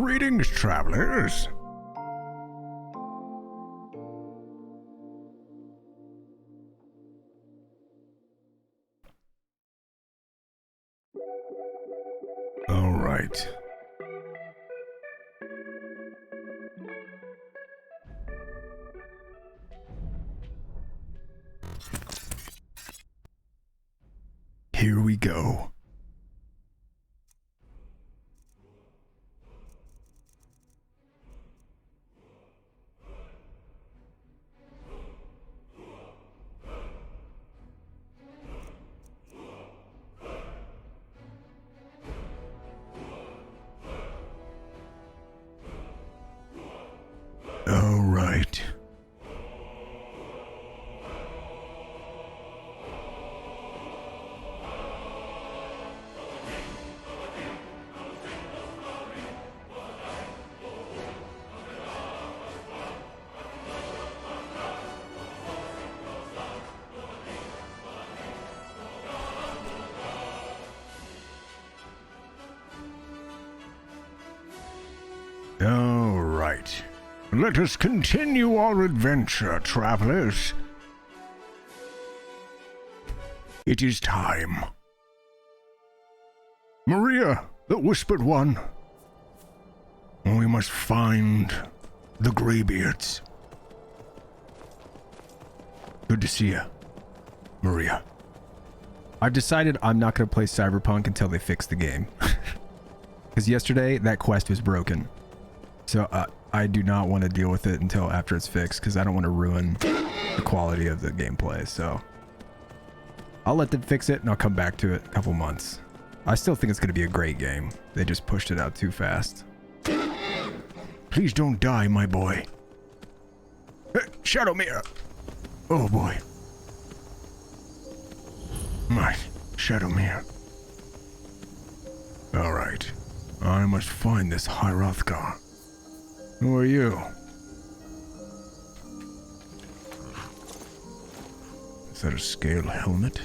Greetings, travelers. All right. Here we go. All right. All right. Let us continue our adventure, travelers. It is time. Maria, the Whispered One. We must find the Greybeards. Good to see you, Maria. I've decided I'm not going to play Cyberpunk until they fix the game. Because yesterday, that quest was broken. So, I do not want to deal with it until after it's fixed, because I don't want to ruin the quality of the gameplay, so... I'll let them fix it, and I'll come back to it in a couple months. I still think it's going to be a great game. They just pushed it out too fast. Please don't die, my boy. Shadowmere! Oh, boy. My Shadowmere. Alright. I must find this High Hrothgar. Who are you? Is that a scale helmet?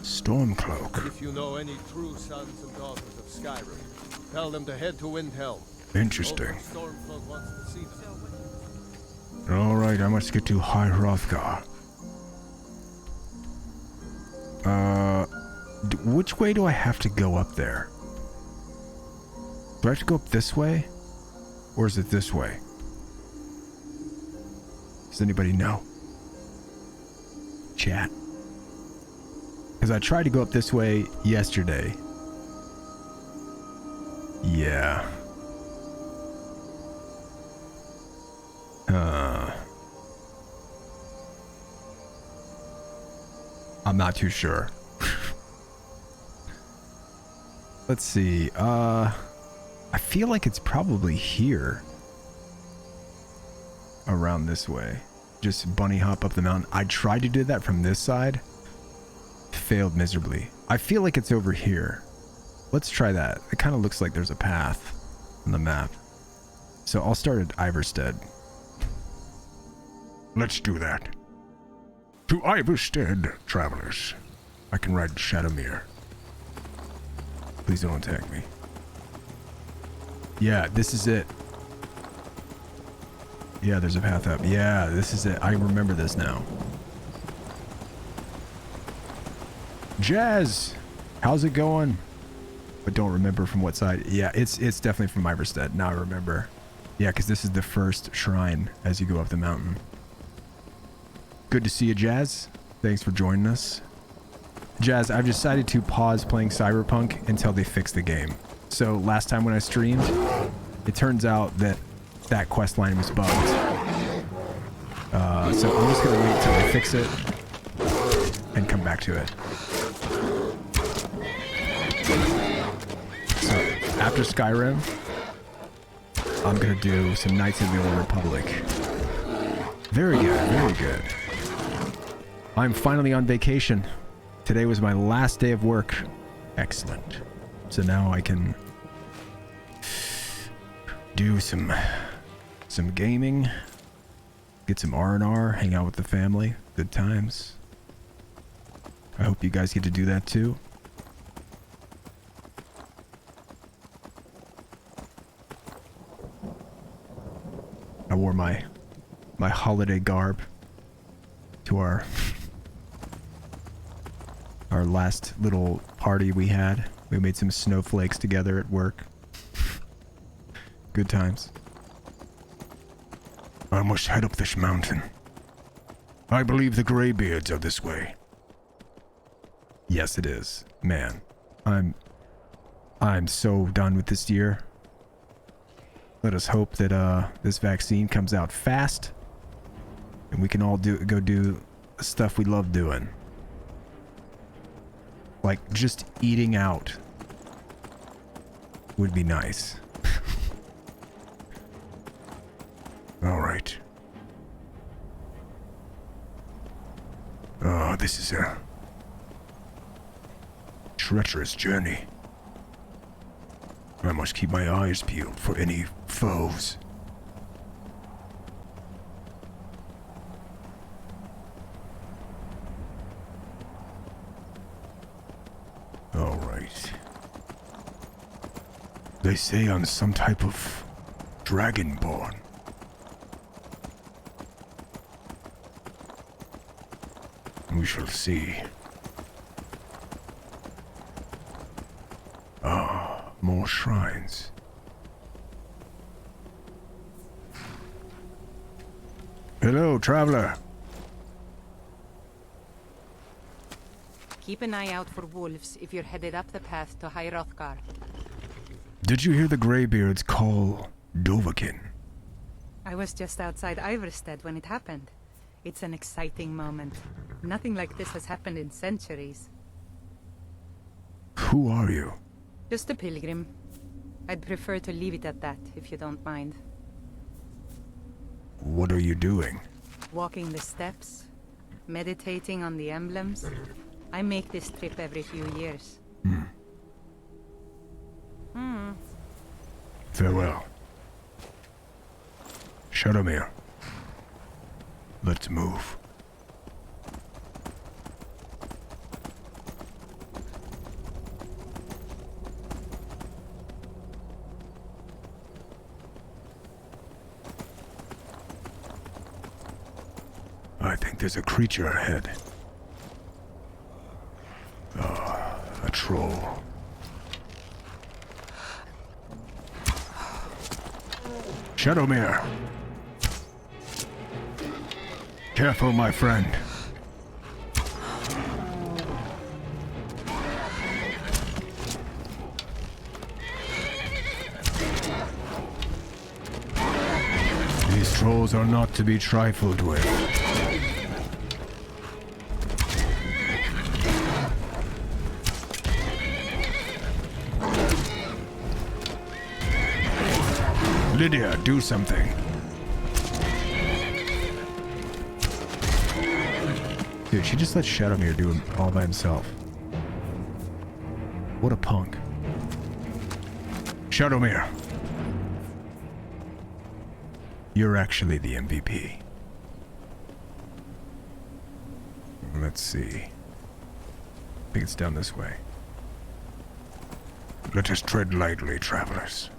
Stormcloak. If you know any true sons and daughters of Skyrim, tell them to head to Windhelm. Interesting. Stormcloak wants to see them. Alright, I must get to High Hrothgar. Which way do I have to go up there? Do I have to go up this way? Or is it this way? Does anybody know? Chat. Because I tried to go up this way yesterday. Yeah. I'm not too sure. Let's see. I feel like it's probably here. Around this way. Just bunny hop up the mountain. I tried to do that from this side. Failed miserably. I feel like it's over here. Let's try that. It kind of looks like there's a path on the map. So I'll start at Iverstead. Let's do that. To Iverstead, travelers. I can ride Shadowmere. Please don't attack me. Yeah, this is it. Yeah, there's a path up. Yeah, this is it. I remember this now. Jazz! How's it going? But don't remember from what side. Yeah, it's definitely from Iverstead. Now I remember. Yeah, because this is the first shrine as you go up the mountain. Good to see you, Jazz. Thanks for joining us. Jazz, I've decided to pause playing Cyberpunk until they fix the game. So last time when I streamed, it turns out that that quest line was bugged. So I'm just gonna wait till they fix it and come back to it. So after Skyrim, I'm gonna do some Knights of the Old Republic. Very good, very good. I'm finally on vacation. Today was my last day of work. Excellent. So now I can do some gaming, get some R&R, hang out with the family, good times. I hope you guys get to do that too. wore my holiday garb to our last little party we had. We made some snowflakes together at work. Good times. I must head up this mountain. I believe the Greybeards are this way. Yes, it is. Man, I'm so done with this year. Let us hope that this vaccine comes out fast and we can all go do the stuff we love doing. Like just eating out would be nice. All right. Oh, this is a treacherous journey. I must keep my eyes peeled for any foes. All right. They say I'm some type of dragonborn. We shall see. Ah, more shrines. Hello, traveler. Keep an eye out for wolves if you're headed up the path to High Hrothgar. Did you hear the Greybeards call Dovahkiin? I was just outside Iverstead when it happened. It's an exciting moment. Nothing like this has happened in centuries. Who are you? Just a pilgrim. I'd prefer to leave it at that, if you don't mind. What are you doing? Walking the steps, meditating on the emblems. I make this trip every few years. Farewell. Shadowmere. Let's move. I think there's a creature ahead. A troll. Shadowmere! Careful, my friend. These trolls are not to be trifled with. Lydia, do something. Dude, she just let Shadowmere do it all by himself. What a punk. Shadowmere. You're actually the MVP. Let's see. I think it's down this way. Let us tread lightly, travelers.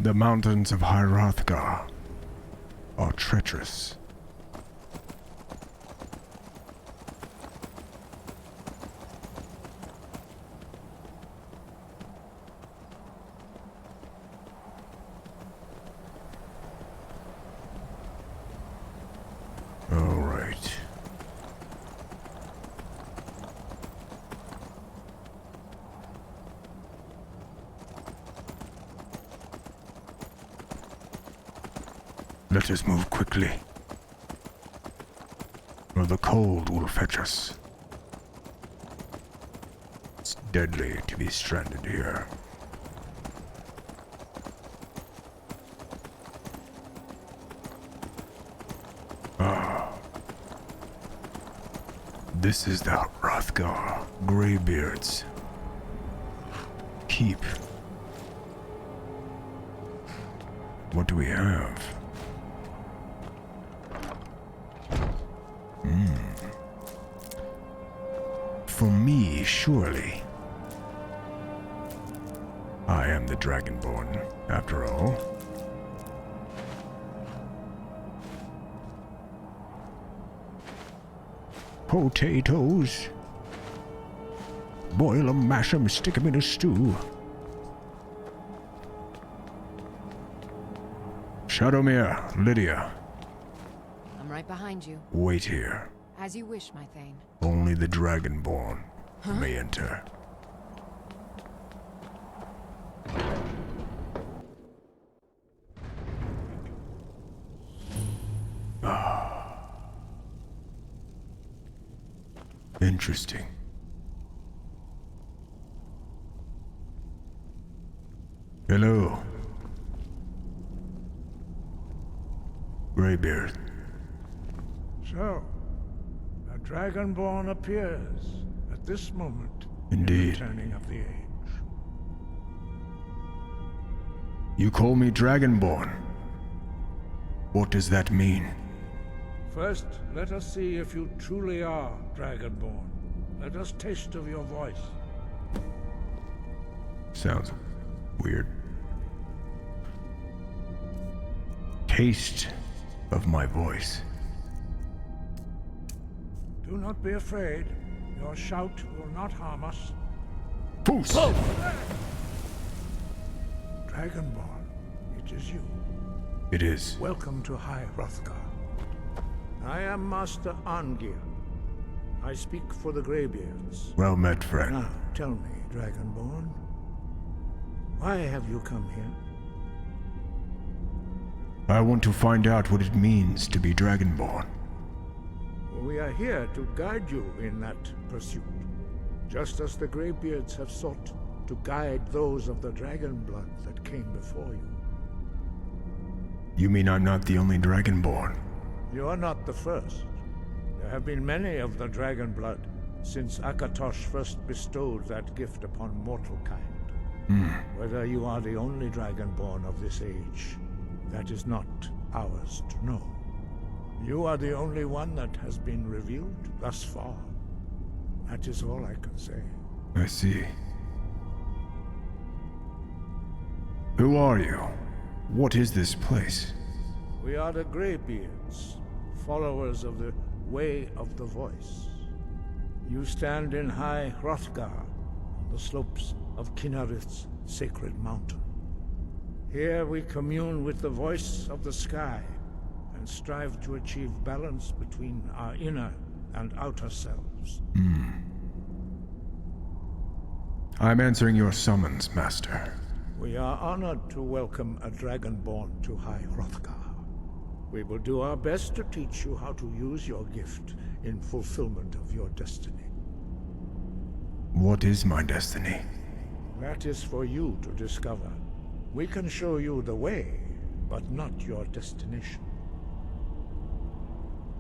The mountains of High Hrothgar are treacherous. All right. Let us move quickly, or the cold will fetch us. It's deadly to be stranded here. This is the Hrothgar Greybeards. Keep. What do we have? For me, surely. I am the Dragonborn, after all. Potatoes. Boil 'em, mash 'em, stick 'em in a stew. Shadowmere, Lydia, I'm right behind you. wait here. As you wish, my Thane. Only the Dragonborn may enter. Interesting. Hello. Greybeard. So, a Dragonborn appears at this moment Indeed. in the turning of the age. You call me Dragonborn. What does that mean? First, let us see if you truly are Dragonborn. Let us taste of your voice. Sounds weird. Taste of my voice. Do not be afraid. Your shout will not harm us. Foos! Dragonborn, it is you. It is. Welcome to High Hrothgar. I am Master Arngir. I speak for the Greybeards. Well met, friend. Now, tell me, Dragonborn, why have you come here? I want to find out what it means to be Dragonborn. We are here to guide you in that pursuit, just as the Greybeards have sought to guide those of the dragon blood that came before you. You mean I'm not the only Dragonborn? You are not the first. There have been many of the dragon blood since Akatosh first bestowed that gift upon mortal kind. Whether you are the only Dragonborn of this age, that is not ours to know. You are the only one that has been revealed thus far. That is all I can say. I see. Who are you? What is this place? We are the Greybeards, followers of the Way of the Voice. You stand in High Hrothgar, on the slopes of Kinnarith's sacred mountain. Here we commune with the voice of the sky, and strive to achieve balance between our inner and outer selves. I'm answering your summons, Master. We are honored to welcome a Dragonborn to High Hrothgar. We will do our best to teach you how to use your gift in fulfillment of your destiny. What is my destiny? That is for you to discover. We can show you the way, but not your destination.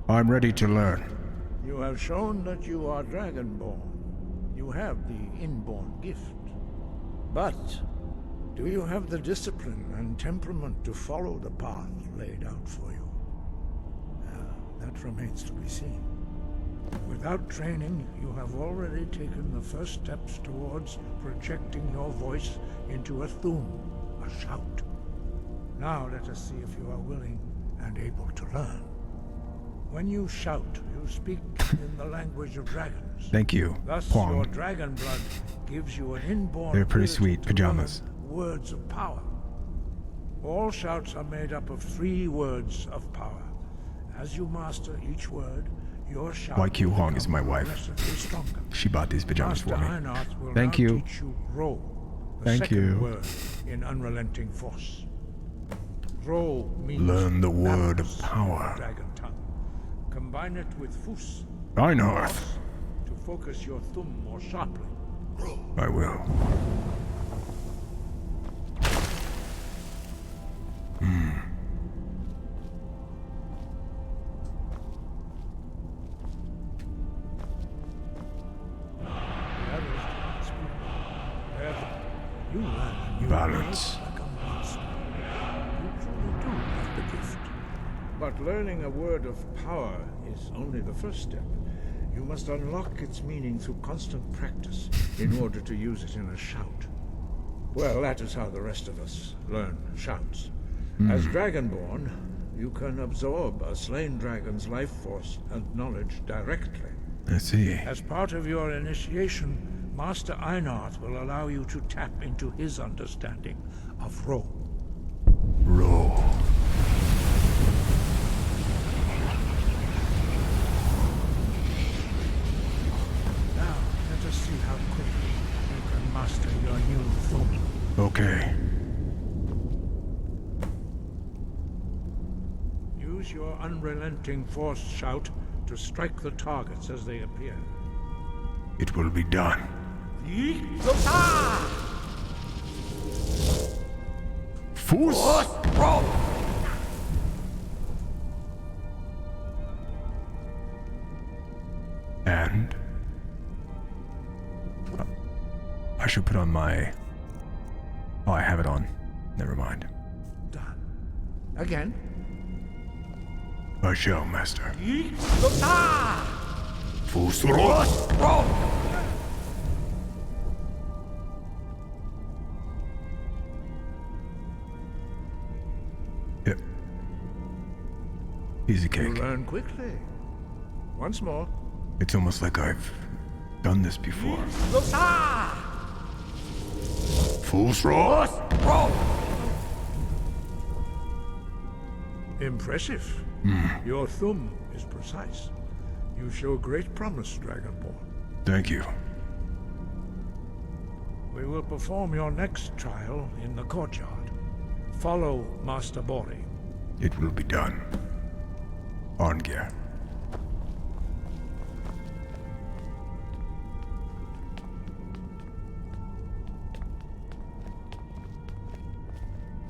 I'm ready to learn. You have shown that you are Dragonborn. You have the inborn gift. But do you have the discipline and temperament to follow the path laid out for you? That remains to be seen. Without training, you have already taken the first steps towards projecting your voice into a thum, a shout. Now let us see if you are willing and able to learn. When you shout, you speak in the language of dragons. Thank you, Thus, Huang. your dragon blood gives you an inborn They're pretty ability sweet to pajamas. learn words of power. All shouts are made up of 3 words of power. As you master each word, your shout YQ will Huang is become my wife. progressively stronger. She bought these pajamas Master for me. Einarth will Thank now you. teach you Ro, the Thank second you. word in unrelenting force. Ro means Learn the word of balance in power. dragon tongue. Combine it with Fus Einarth. to focus your thumb more sharply. I will. The others do not speak. Therefore, you learn a new Balance. word like a monster. You truly do have the gift. But learning a word of power is only the first step. You must unlock its meaning through constant practice in order to use it in a shout. Well, that is how the rest of us learn shouts. As Dragonborn, you can absorb a slain dragon's life force and knowledge directly. I see. As part of your initiation, Master Einarth will allow you to tap into his understanding of role. Roll. Now, let us see how quickly you can master your new thum. Okay. Use your unrelenting force shout to strike the targets as they appear. It will be done. Force! And I should put on my... Oh, I have it on. Never mind. Done. Again. I shall, Master. Force! Yep. Easy You cake. learn quickly. Once more. It's almost like I've done this before. Full thrust! Impressive. Your thumb is precise. You show great promise, Dragonborn. Thank you. We will perform your next trial in the courtyard. Follow Master Bori. It will be done. Arngeir.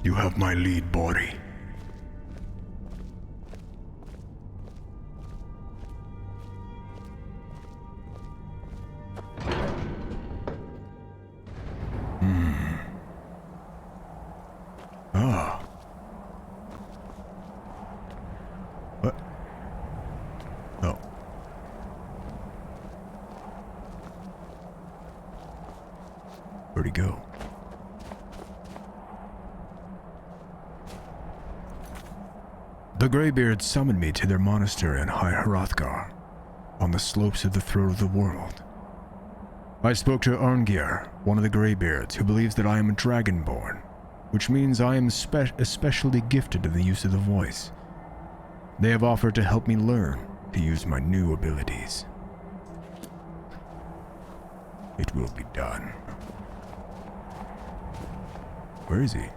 You have my lead, Bori. Ah. What? Oh. Where'd he go? The Greybeards summoned me to their monastery in High Hrothgar, on the slopes of the Throat of the World. I spoke to Arngeir, one of the Greybeards, who believes that I am a Dragonborn, which means I am especially gifted in the use of the voice. They have offered to help me learn to use my new abilities. It will be done. Where is he?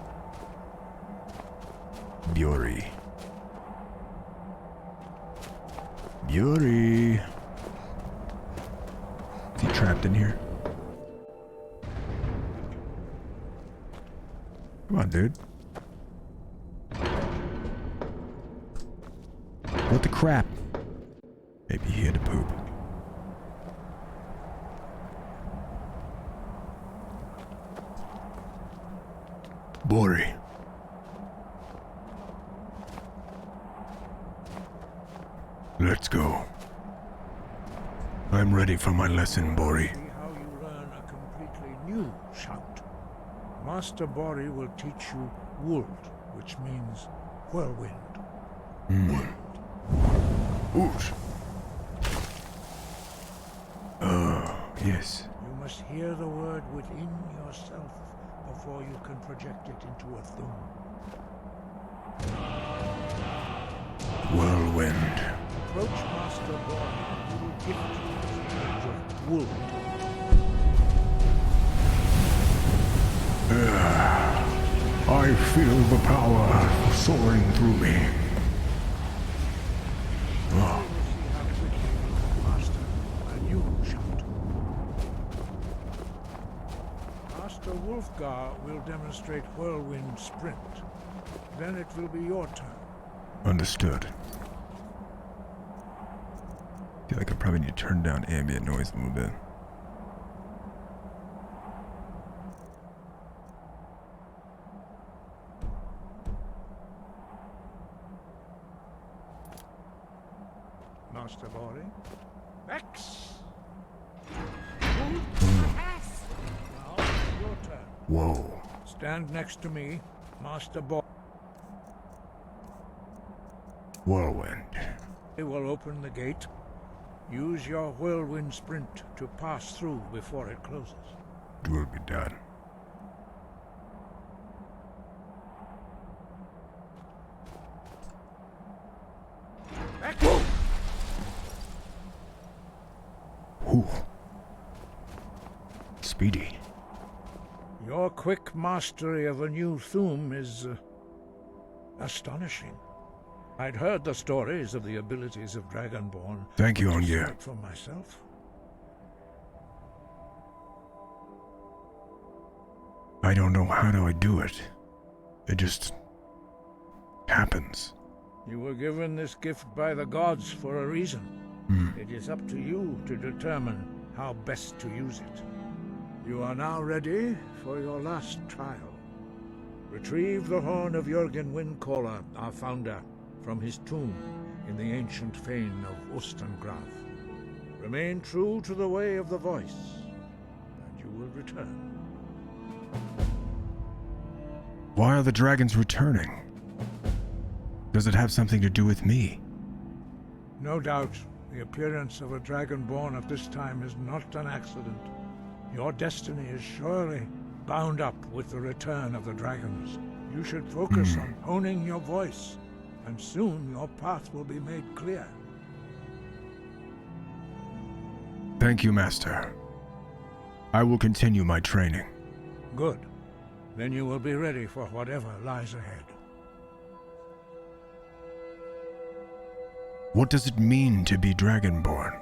Bjori. Bjori. Is he trapped in here? Come on, dude. What the crap? Maybe he had to poop. Bori. Let's go. I'm ready for my lesson, Bori. See how you learn a completely new shout. Master Bori will teach you Wold, which means whirlwind. Oosh. Yes. You must hear the word within yourself before you can project it into a thum. Whirlwind. Approach Master Bori and he will gift you the knowledge of Wold. I feel the power soaring through me. You will see how quickly you can master a new shout. Master Wulfgar will demonstrate Whirlwind Sprint. Then it will be your turn. Understood. I feel like I probably need to turn down ambient noise a little bit. Master Bori. Vex! Yes! Now, your turn. Whoa. Stand next to me, Master Bori. Whirlwind. Will open the gate. Use your whirlwind sprint to pass through before it closes. It will be done. Ooh. Speedy. Your quick mastery of a new Thum is astonishing. I'd heard the stories of the abilities of Dragonborn. Thank you, but to see Ongeir. it for myself. I don't know how do I do it. It just happens. You were given this gift by the gods for a reason. It is up to you to determine how best to use it. You are now ready for your last trial. Retrieve the horn of Jürgen Windcaller, our founder, from his tomb in the ancient fane of Ostengrav. Remain true to the way of the voice, and you will return. Why are the dragons returning? Does it have something to do with me? No doubt, the appearance of a Dragonborn at this time is not an accident. Your destiny is surely bound up with the return of the dragons. You should focus on honing your voice, and soon your path will be made clear. Thank you, Master. I will continue my training. Good. Then you will be ready for whatever lies ahead. What does it mean to be Dragonborn?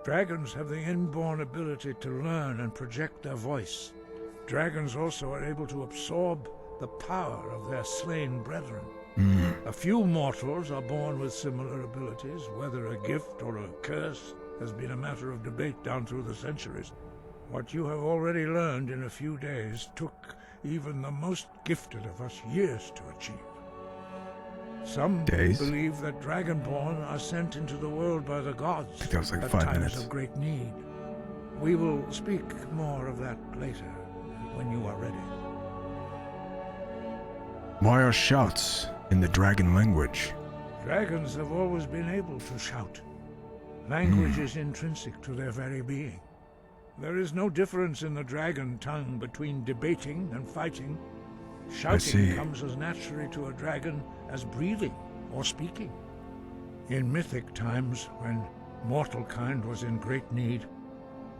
Dragons have the inborn ability to learn and project their voice. Dragons also are able to absorb the power of their slain brethren. A few mortals are born with similar abilities. Whether a gift or a curse has been a matter of debate down through the centuries. What you have already learned in a few days took even the most gifted of us years to achieve. Some Days? believe that Dragonborn are sent into the world by the gods I think that was like at 5 times minutes. of great need. We will speak more of that later, when you are ready. Why are shouts in the dragon language? Dragons have always been able to shout. Language is intrinsic to their very being. There is no difference in the dragon tongue between debating and fighting. Shouting see. comes as naturally to a dragon as breathing or speaking. In mythic times, when mortal kind was in great need,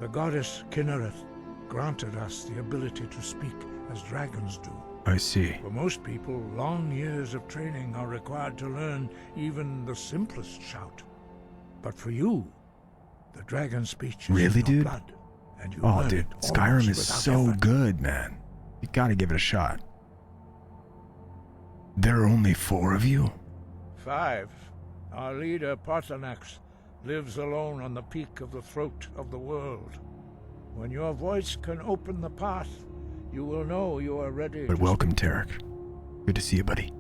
the goddess Kinnereth granted us the ability to speak as dragons do. I see. For most people, long years of training are required to learn even the simplest shout. But for you, the dragon speech is Really, in your dude? blood, and you Oh, learn dude, it Skyrim almost is without so effort. good, man. You gotta give it a shot. There are only 4 of you? 5. Our leader, Parthenax, lives alone on the peak of the throat of the world. When your voice can open the path, you will know you are ready But to welcome, speak. Tarek. Good to see you, buddy.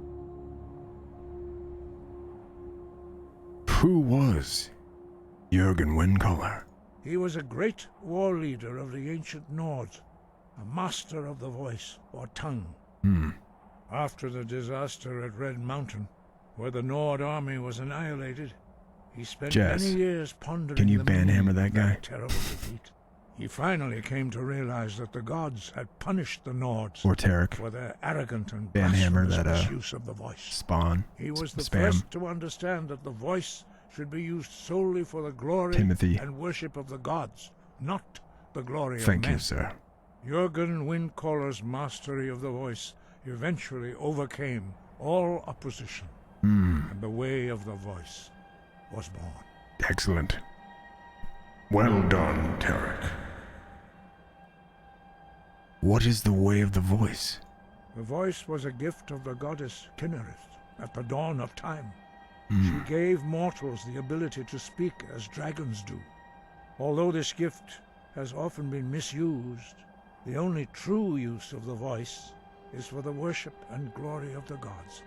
Who was Jürgen Windcaller? He was a great war leader of the ancient Nords, a master of the voice, or tongue. After the disaster at Red Mountain, where the Nord army was annihilated, he spent Jess, many years pondering can you the banhammer meaning that of guy? terrible defeat. He finally came to realize that the gods had punished the Nords Or Tarek? for their arrogant and Banhammer blasphemous that, misuse of the voice. Spawn? He was the Spam? first to understand that the voice should be used solely for the glory Timothy. and worship of the gods, not the glory of Thank men. you, sir. Jürgen Windcaller's mastery of the voice eventually overcame all opposition, and the way of the voice was born. Excellent. Well done, Tarek. What is the way of the voice? The voice was a gift of the goddess Kinnereth at the dawn of time. She gave mortals the ability to speak as dragons do. Although this gift has often been misused, the only true use of the voice is for the worship and glory of the gods.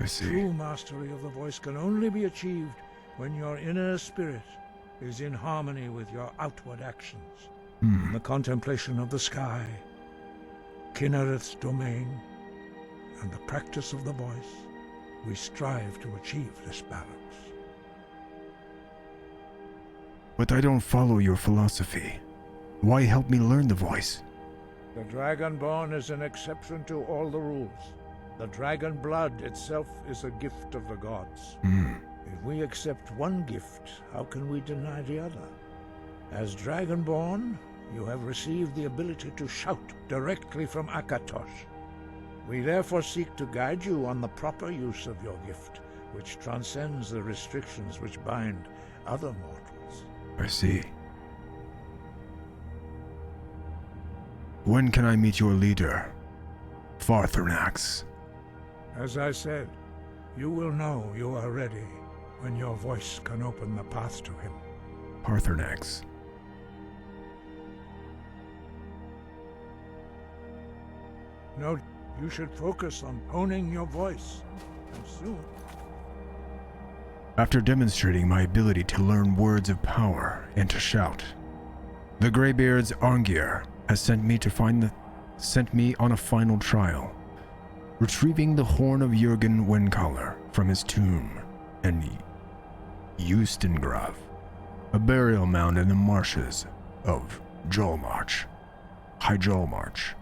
I see. True mastery of the voice can only be achieved when your inner spirit is in harmony with your outward actions. In the contemplation of the sky, Kinnereth's domain, and the practice of the voice, we strive to achieve this balance. But I don't follow your philosophy. Why help me learn the voice? The Dragonborn is an exception to all the rules. The dragon blood itself is a gift of the gods. If we accept one gift, how can we deny the other? As Dragonborn, you have received the ability to shout directly from Akatosh. We therefore seek to guide you on the proper use of your gift, which transcends the restrictions which bind other mortals. I see. When can I meet your leader, Farthernax? As I said, you will know you are ready when your voice can open the path to him. Farthernax. No, you should focus on honing your voice, and soon. After demonstrating my ability to learn words of power and to shout, the Greybeard's Arngir has sent me on a final trial, retrieving the horn of Jürgen Windcaller from his tomb in Eustengrav, a burial mound in the marshes of Jolmarch. High Jolmarch.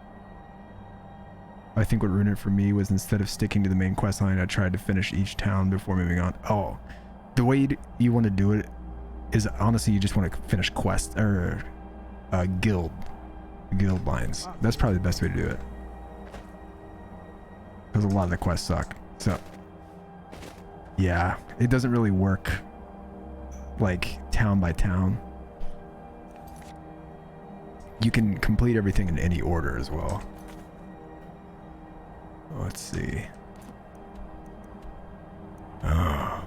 I think what ruined it for me was instead of sticking to the main quest line, I tried to finish each town before moving on. Oh, the way you want to do it is honestly you just want to finish quest or guild lines. That's probably the best way to do it, because a lot of the quests suck. So yeah, it doesn't really work like town by town. You can complete everything in any order as well. Let's see. Oh.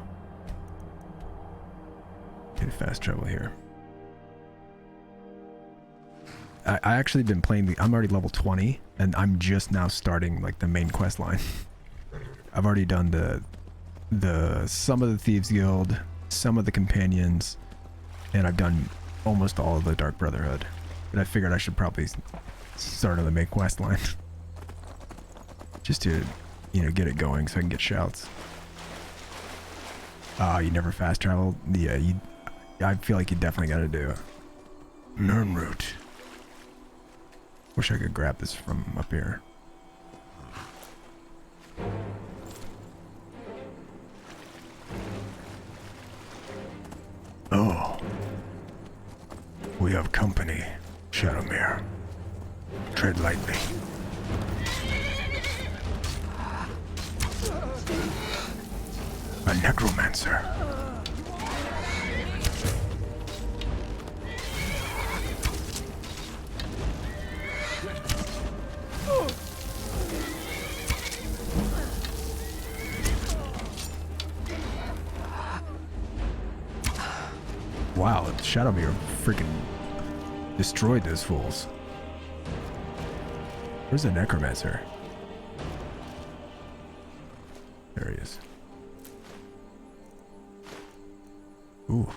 Get fast travel here. I actually been playing I'm already level 20 and I'm just now starting like the main quest line. I've already done some of the Thieves Guild, some of the Companions, and I've done almost all of the Dark Brotherhood. And I figured I should probably start on the main quest line. Just to, get it going so I can get shouts. You never fast travel? Yeah, I feel like you definitely gotta do it. Nirnroot. Wish I could grab this from up here. Oh. We have company, Shadowmere. Tread lightly. A necromancer. Wow, Shadowmere freaking destroyed those fools. Where's the necromancer? There he is. Ooh,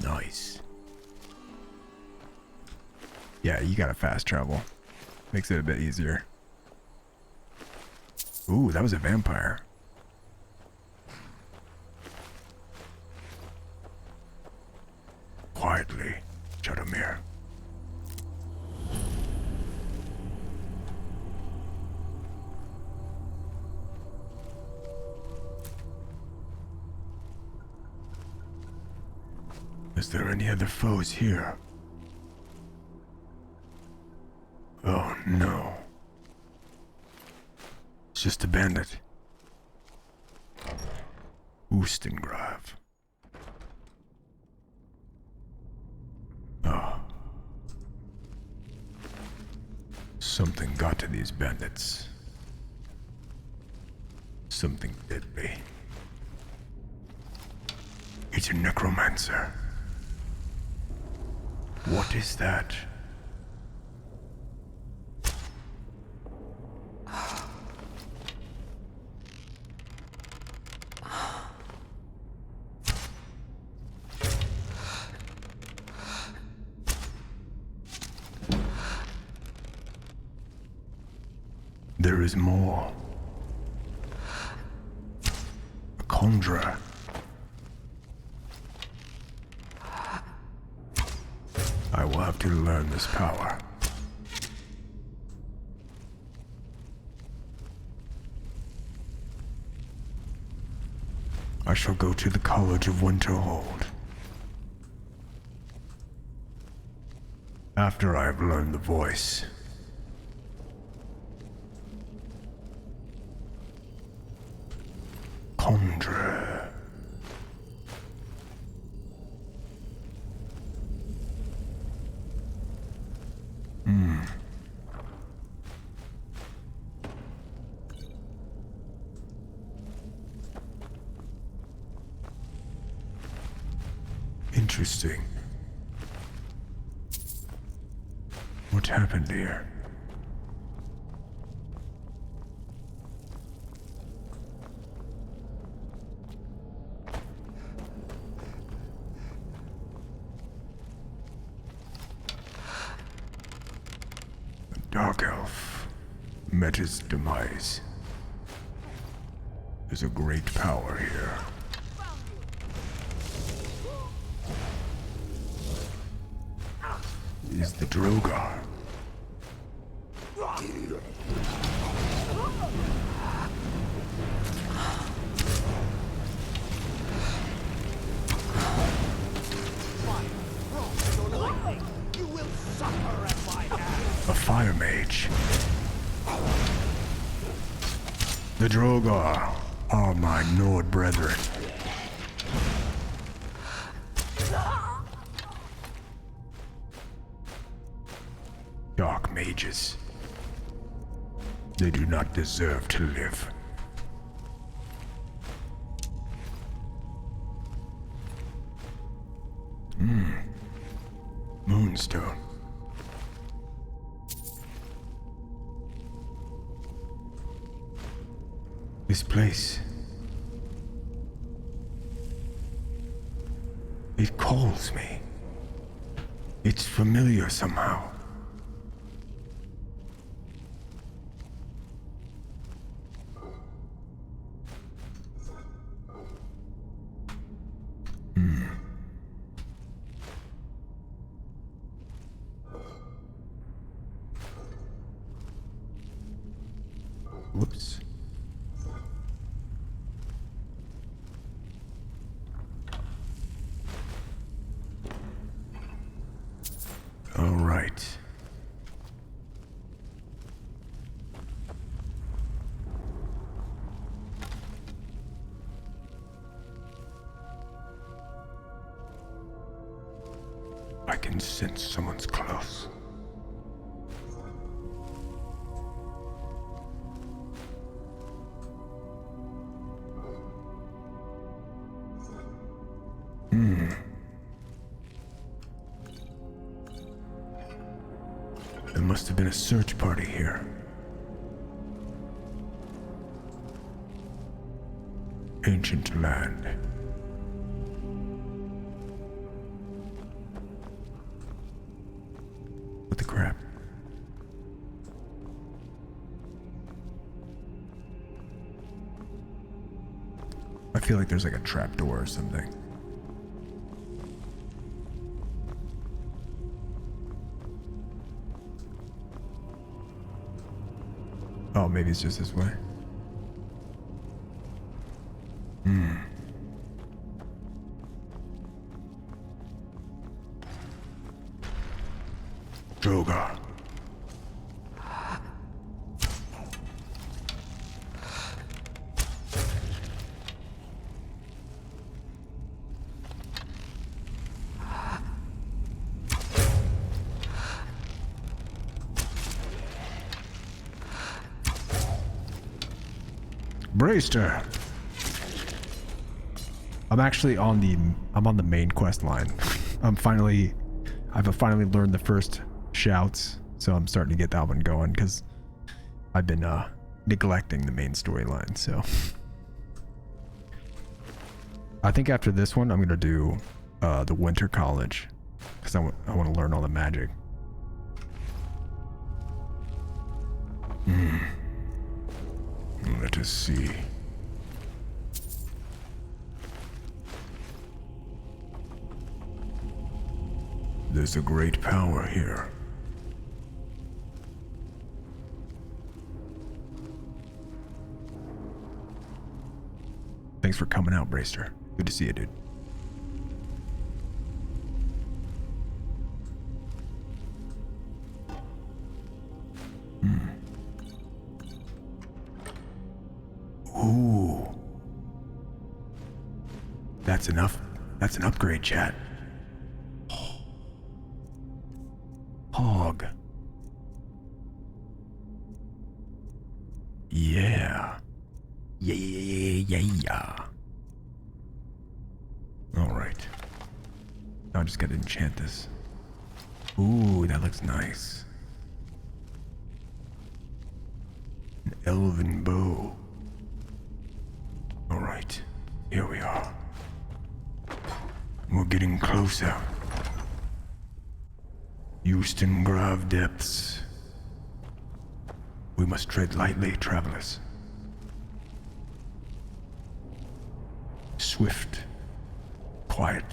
nice. Yeah, you gotta fast travel. Makes it a bit easier. Ooh, that was a vampire. Quietly, Shadowmere. Is there any other foes here? Oh no. It's just a bandit. Eustengrav. Oh. Something got to these bandits. Something deadly. It's a necromancer. What is that? There is more. A conjurer. have to learn this power. I shall go to the College of Winterhold. After I have learned the voice. Condra. Interesting. What happened here? The Dark Elf met his demise. There's a great power here. Is the Drogar. A fire mage. The Drogar are my Nord brethren. Dark mages. They do not deserve to live. Moonstone. This place. It calls me. It's familiar somehow. Whoops. All right. I can sense someone's close. There must have been a search party here. Ancient land. What the crap? I feel like there's like a trapdoor or something. Oh, maybe it's just this way. Drogar. Braster. I'm actually on the main quest line. I've finally learned the first shouts, so I'm starting to get that one going because I've been neglecting the main storyline. So I think after this one I'm gonna do the Winter College because I want to learn all the magic. Let us see. There's a great power here. Thanks for coming out, Bracer. Good to see you, dude. Ooh. That's enough. That's an upgrade, chat. Hog. Yeah. Yeah. Alright. Now I just gotta enchant this. Ooh, that looks nice. An elven bow. Alright, here we are. We're getting closer. Houston Grave depths. We must tread lightly, travelers. Swift. Quiet.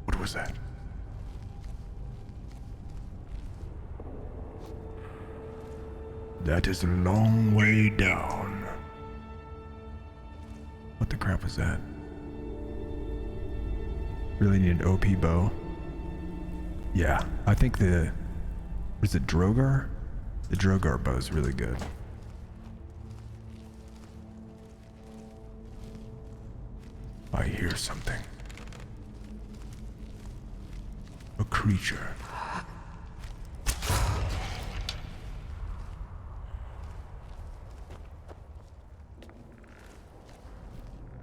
What was that? That is a long way down. What the crap was that? Really need an OP bow. Yeah, I think was it Drogar? The Drogar bow is really good. I hear something. A creature.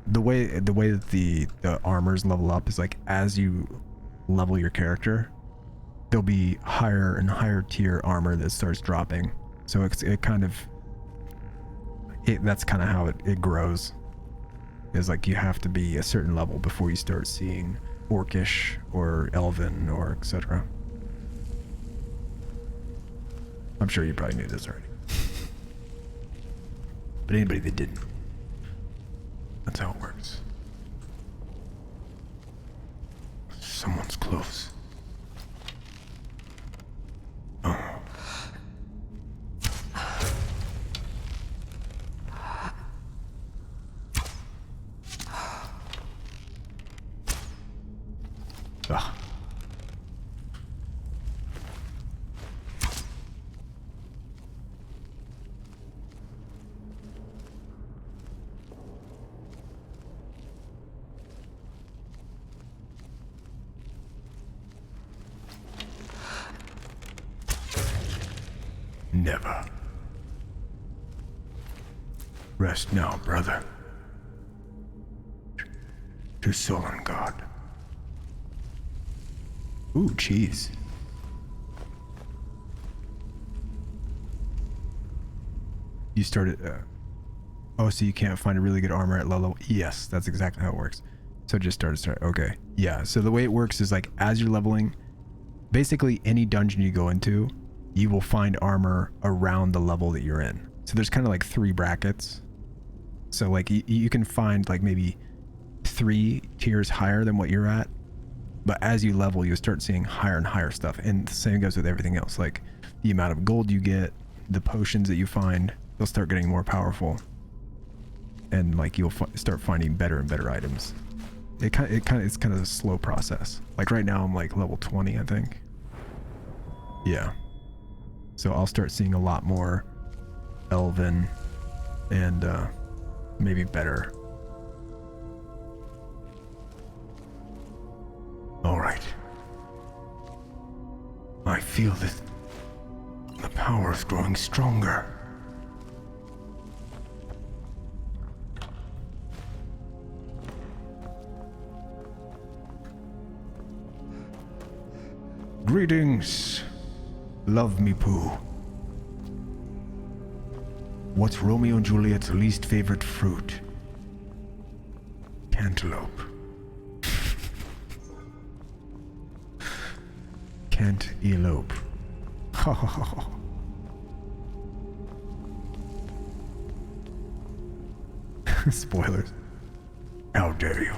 The way that the armors level up is like as you level your character, there'll be higher and higher tier armor that starts dropping. So that's kind of how it grows. Is like you have to be a certain level before you start seeing orcish or elven or etc. I'm sure you probably knew this already. But anybody that didn't, that's how it works. Someone's close. Oh. Ugh. Never. Rest now, brother. To sullen God. Ooh, cheese. You started, oh, so you can't find a really good armor at low level? Yes, that's exactly how it works. So just start. Okay. Yeah, so the way it works is like as you're leveling, basically any dungeon you go into, you will find armor around the level that you're in. So there's kind of like 3 brackets. So like you can find like maybe 3 tiers higher than what you're at. But as you level, you start seeing higher and higher stuff. And the same goes with everything else. Like the amount of gold you get, the potions that you find, they'll start getting more powerful. And like you'll start finding better and better items. It's kind of a slow process. Like right now I'm like level 20, I think. Yeah. So I'll start seeing a lot more elven and maybe better. All right. I feel that the power is growing stronger. Greetings, love me poo. What's Romeo and Juliet's least favorite fruit? Cantaloupe. Can't elope. Ha ha ha ha. Spoilers. How dare you?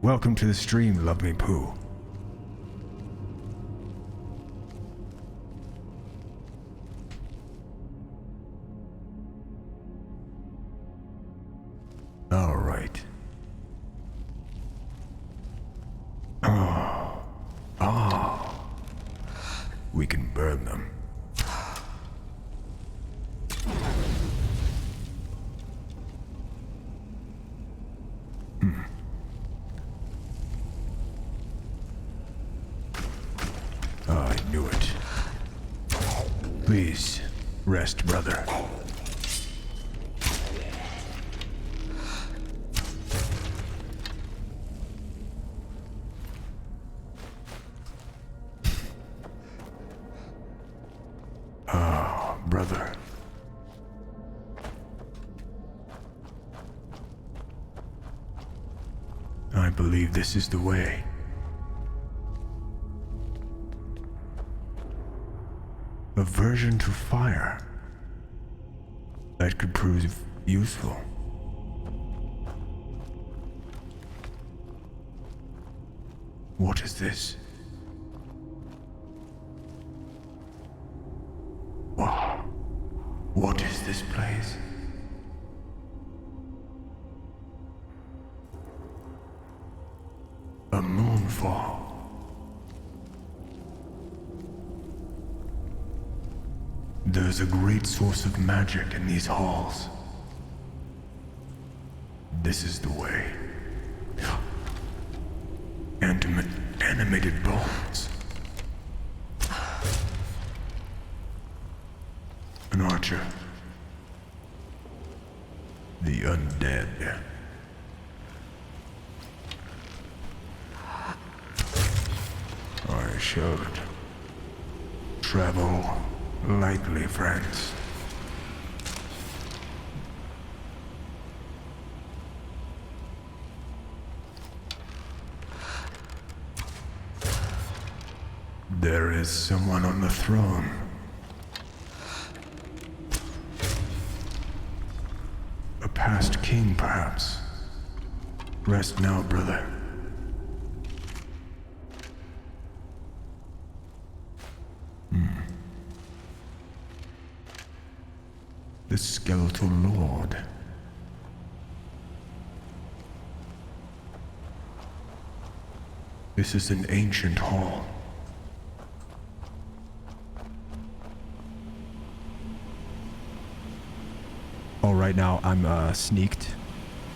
Welcome to the stream, Love Me Pooh. All right. We can burn them. I knew it. Please, rest, brother. Brother. I believe this is the way. Aversion to fire. That could prove useful. What is this? What is this place? A moonfall. There's a great source of magic in these halls. This is the way. Animated bones. An archer. The undead. I should travel lightly, friends. There is someone on the throne. A past king, perhaps. Rest now, brother. The skeletal lord. This is an ancient hall. Oh, right now I'm sneaked,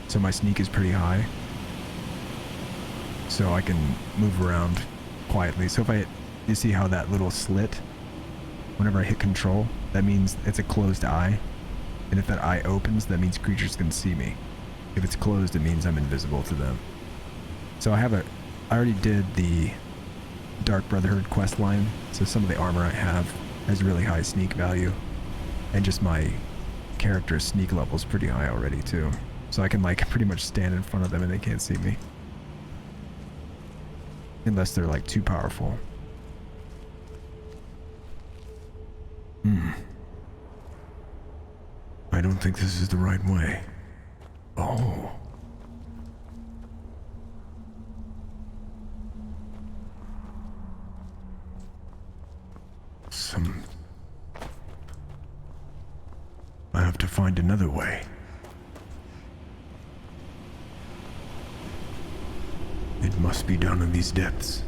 so my sneak is pretty high, so I can move around quietly. So if you see how that little slit, whenever I hit control, that means it's a closed eye, and if that eye opens, that means creatures can see me. If it's closed, it means I'm invisible to them. So I already did the Dark Brotherhood quest line, so some of the armor I have has really high sneak value, and just my character's sneak level is pretty high already too. So I can like pretty much stand in front of them and they can't see me. Unless they're like too powerful. I don't think this is the right way. Oh. I have to find another way. It must be down in these depths.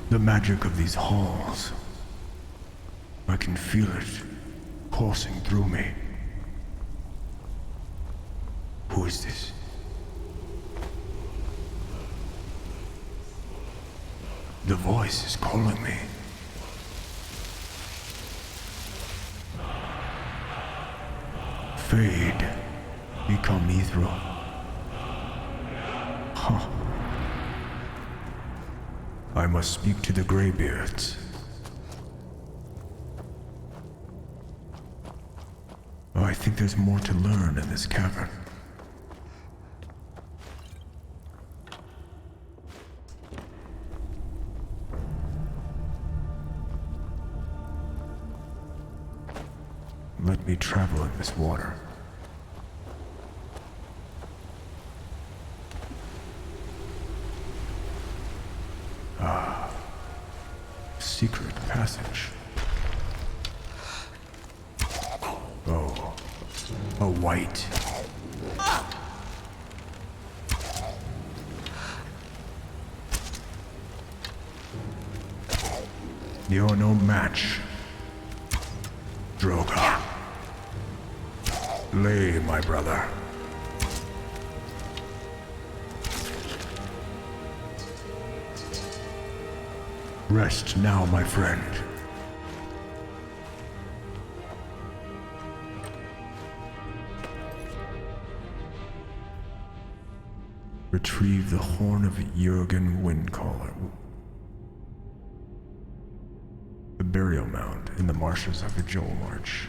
The magic of these halls. I can feel it coursing through me. Who is this? The voice is calling me. Fade. Become ethereal. Huh. I must speak to the Greybeards. Oh, I think there's more to learn in this cavern. let me travel in this water. Secret passage. Oh, a white. You're no match, Droga. Lay, my brother. Rest now, my friend. Retrieve the horn of Jurgen Windcaller. The burial mound in the marshes of the Joel March.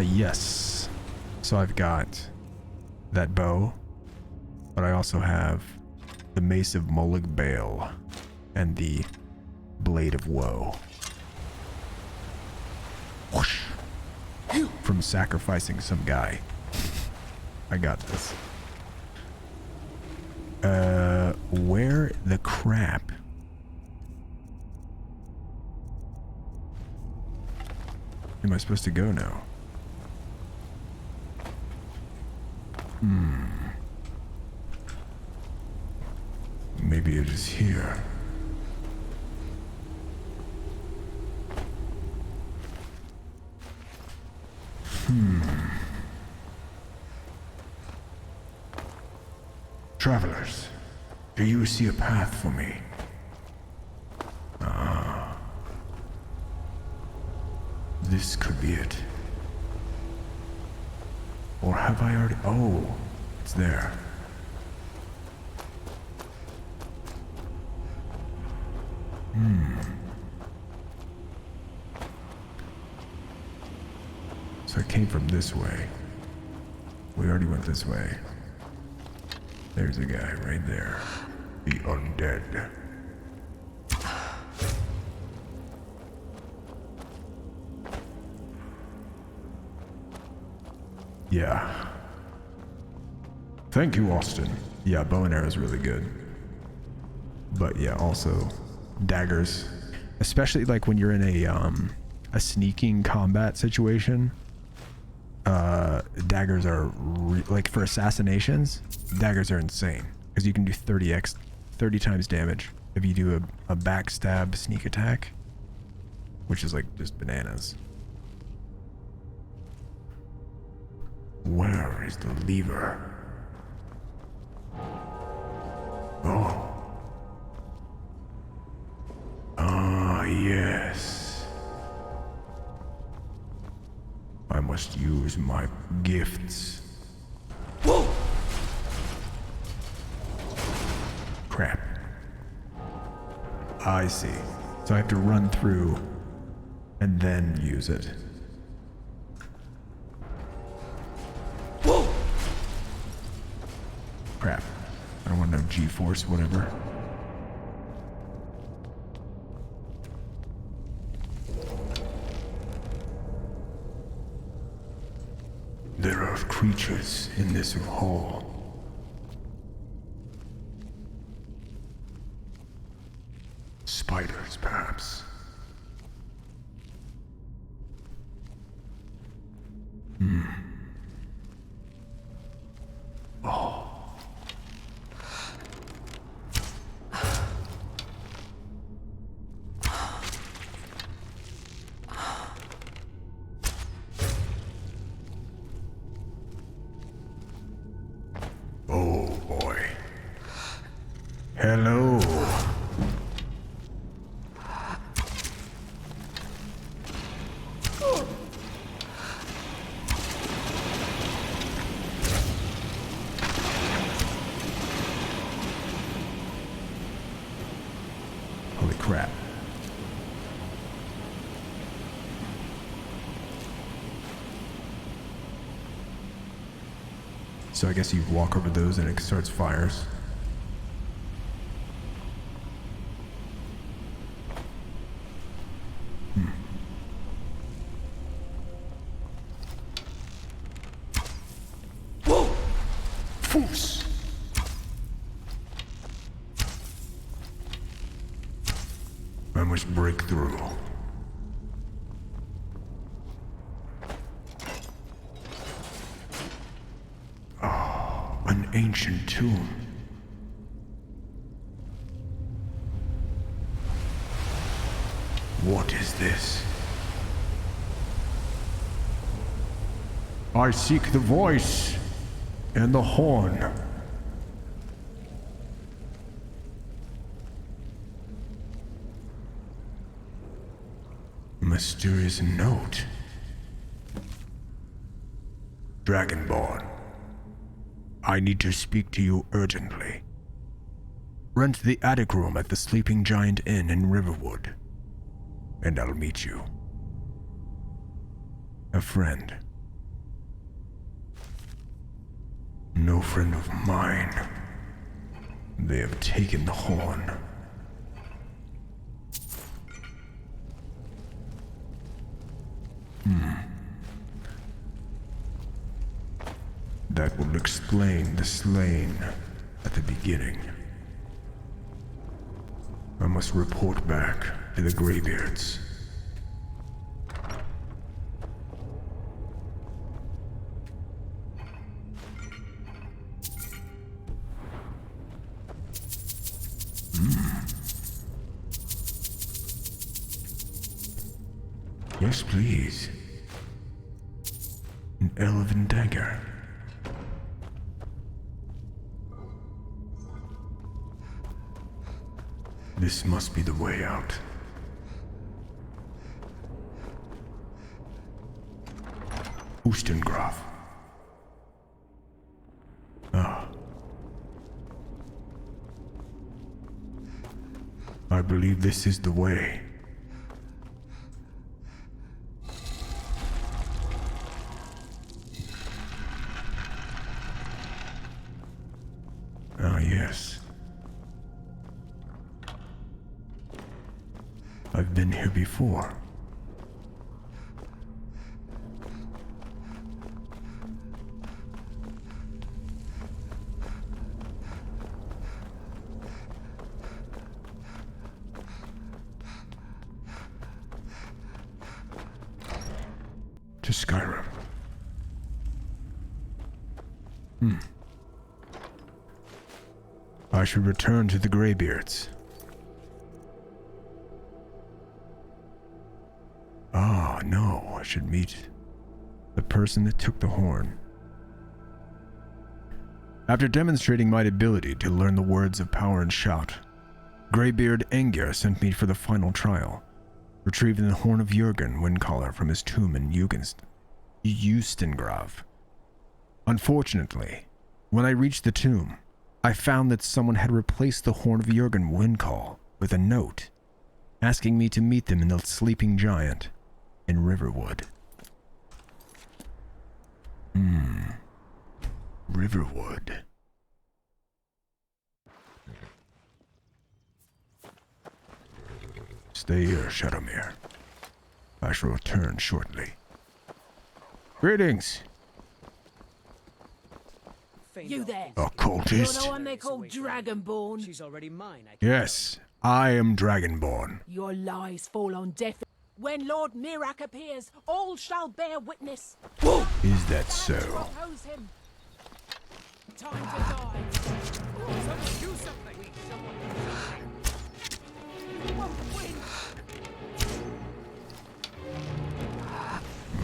Yes. So I've got that bow, but I also have the Mace of Molag Bale and the Blade of Woe. Whoosh. From sacrificing some guy. I got this. Where the crap? Am I supposed to go now? Maybe it is here. Travelers, do you see a path for me? This could be it. Or have I already? Oh, it's there. So I came from this way. We already went this way. There's a guy right there. The undead. Yeah. Thank you, Austin. Yeah, bow and arrow is really good. But yeah, also daggers, especially like when you're in a sneaking combat situation. Daggers are like for assassinations. Daggers are insane because you can do 30 times damage if you do a backstab sneak attack, which is like just bananas. Where is the lever? Oh. Ah, yes. I must use my gifts. Whoa! Crap. I see. So I have to run through and then use it. Whoa! Crap. I don't want no G-force, whatever. There are creatures in this hall. Spiders, perhaps. Oh. Oh boy. Hello. Holy crap. So I guess you walk over those and it starts fires. Foos! I must break through. Oh, an ancient tomb. What is this? I seek the voice and the horn. Mysterious note. Dragonborn, I need to speak to you urgently. Rent the attic room at the Sleeping Giant Inn in Riverwood, and I'll meet you. A friend. No friend of mine. They have taken the horn. That will explain the slain at the beginning. I must report back to the Greybeards. Yes, please. An elven dagger. This must be the way out. Oostengraf. Ah. I believe this is the way. Ah, yes. I've been here before. To Skyrim. I should return to the Greybeards. Ah, no, I should meet the person that took the horn. After demonstrating my ability to learn the words of power and shout, Greybeard Engir sent me for the final trial, retrieving the horn of Jurgen Windcaller from his tomb in Oostengraf. Unfortunately, when I reached the tomb, I found that someone had replaced the horn of Jurgen Windcall with a note, asking me to meet them in the Sleeping Giant in Riverwood. Riverwood. Stay here, Shadowmere. I shall return shortly. Greetings! You there? Occultist? You're the one they call Dragonborn. She's already mine. Yes, I am Dragonborn. Your lies fall on deaf. When Lord Mirak appears, all shall bear witness. Is that so? Oppose him. Time to die. Someone do something. You won't win.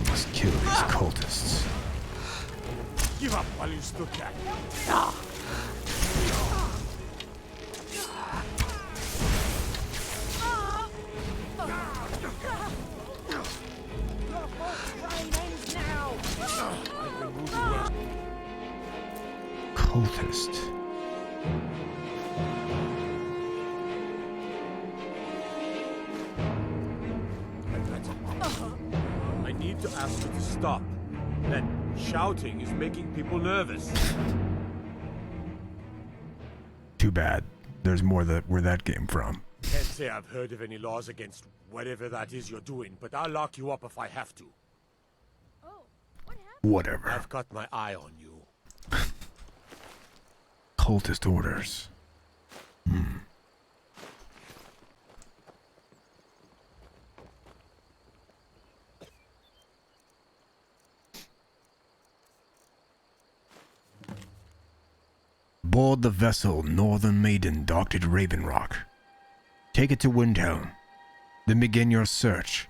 Must kill these cultists. Give up while you still can. Your false reign ends now. Cultist. I need to ask you to stop. That shouting is making people nervous. Too bad. There's more where that came from. Can't say I've heard of any laws against whatever that is you're doing, but I'll lock you up if I have to. Whatever. I've got my eye on you. cultist orders. Board the vessel Northern Maiden docked at Raven Rock. Take it to Windhelm. Then begin your search.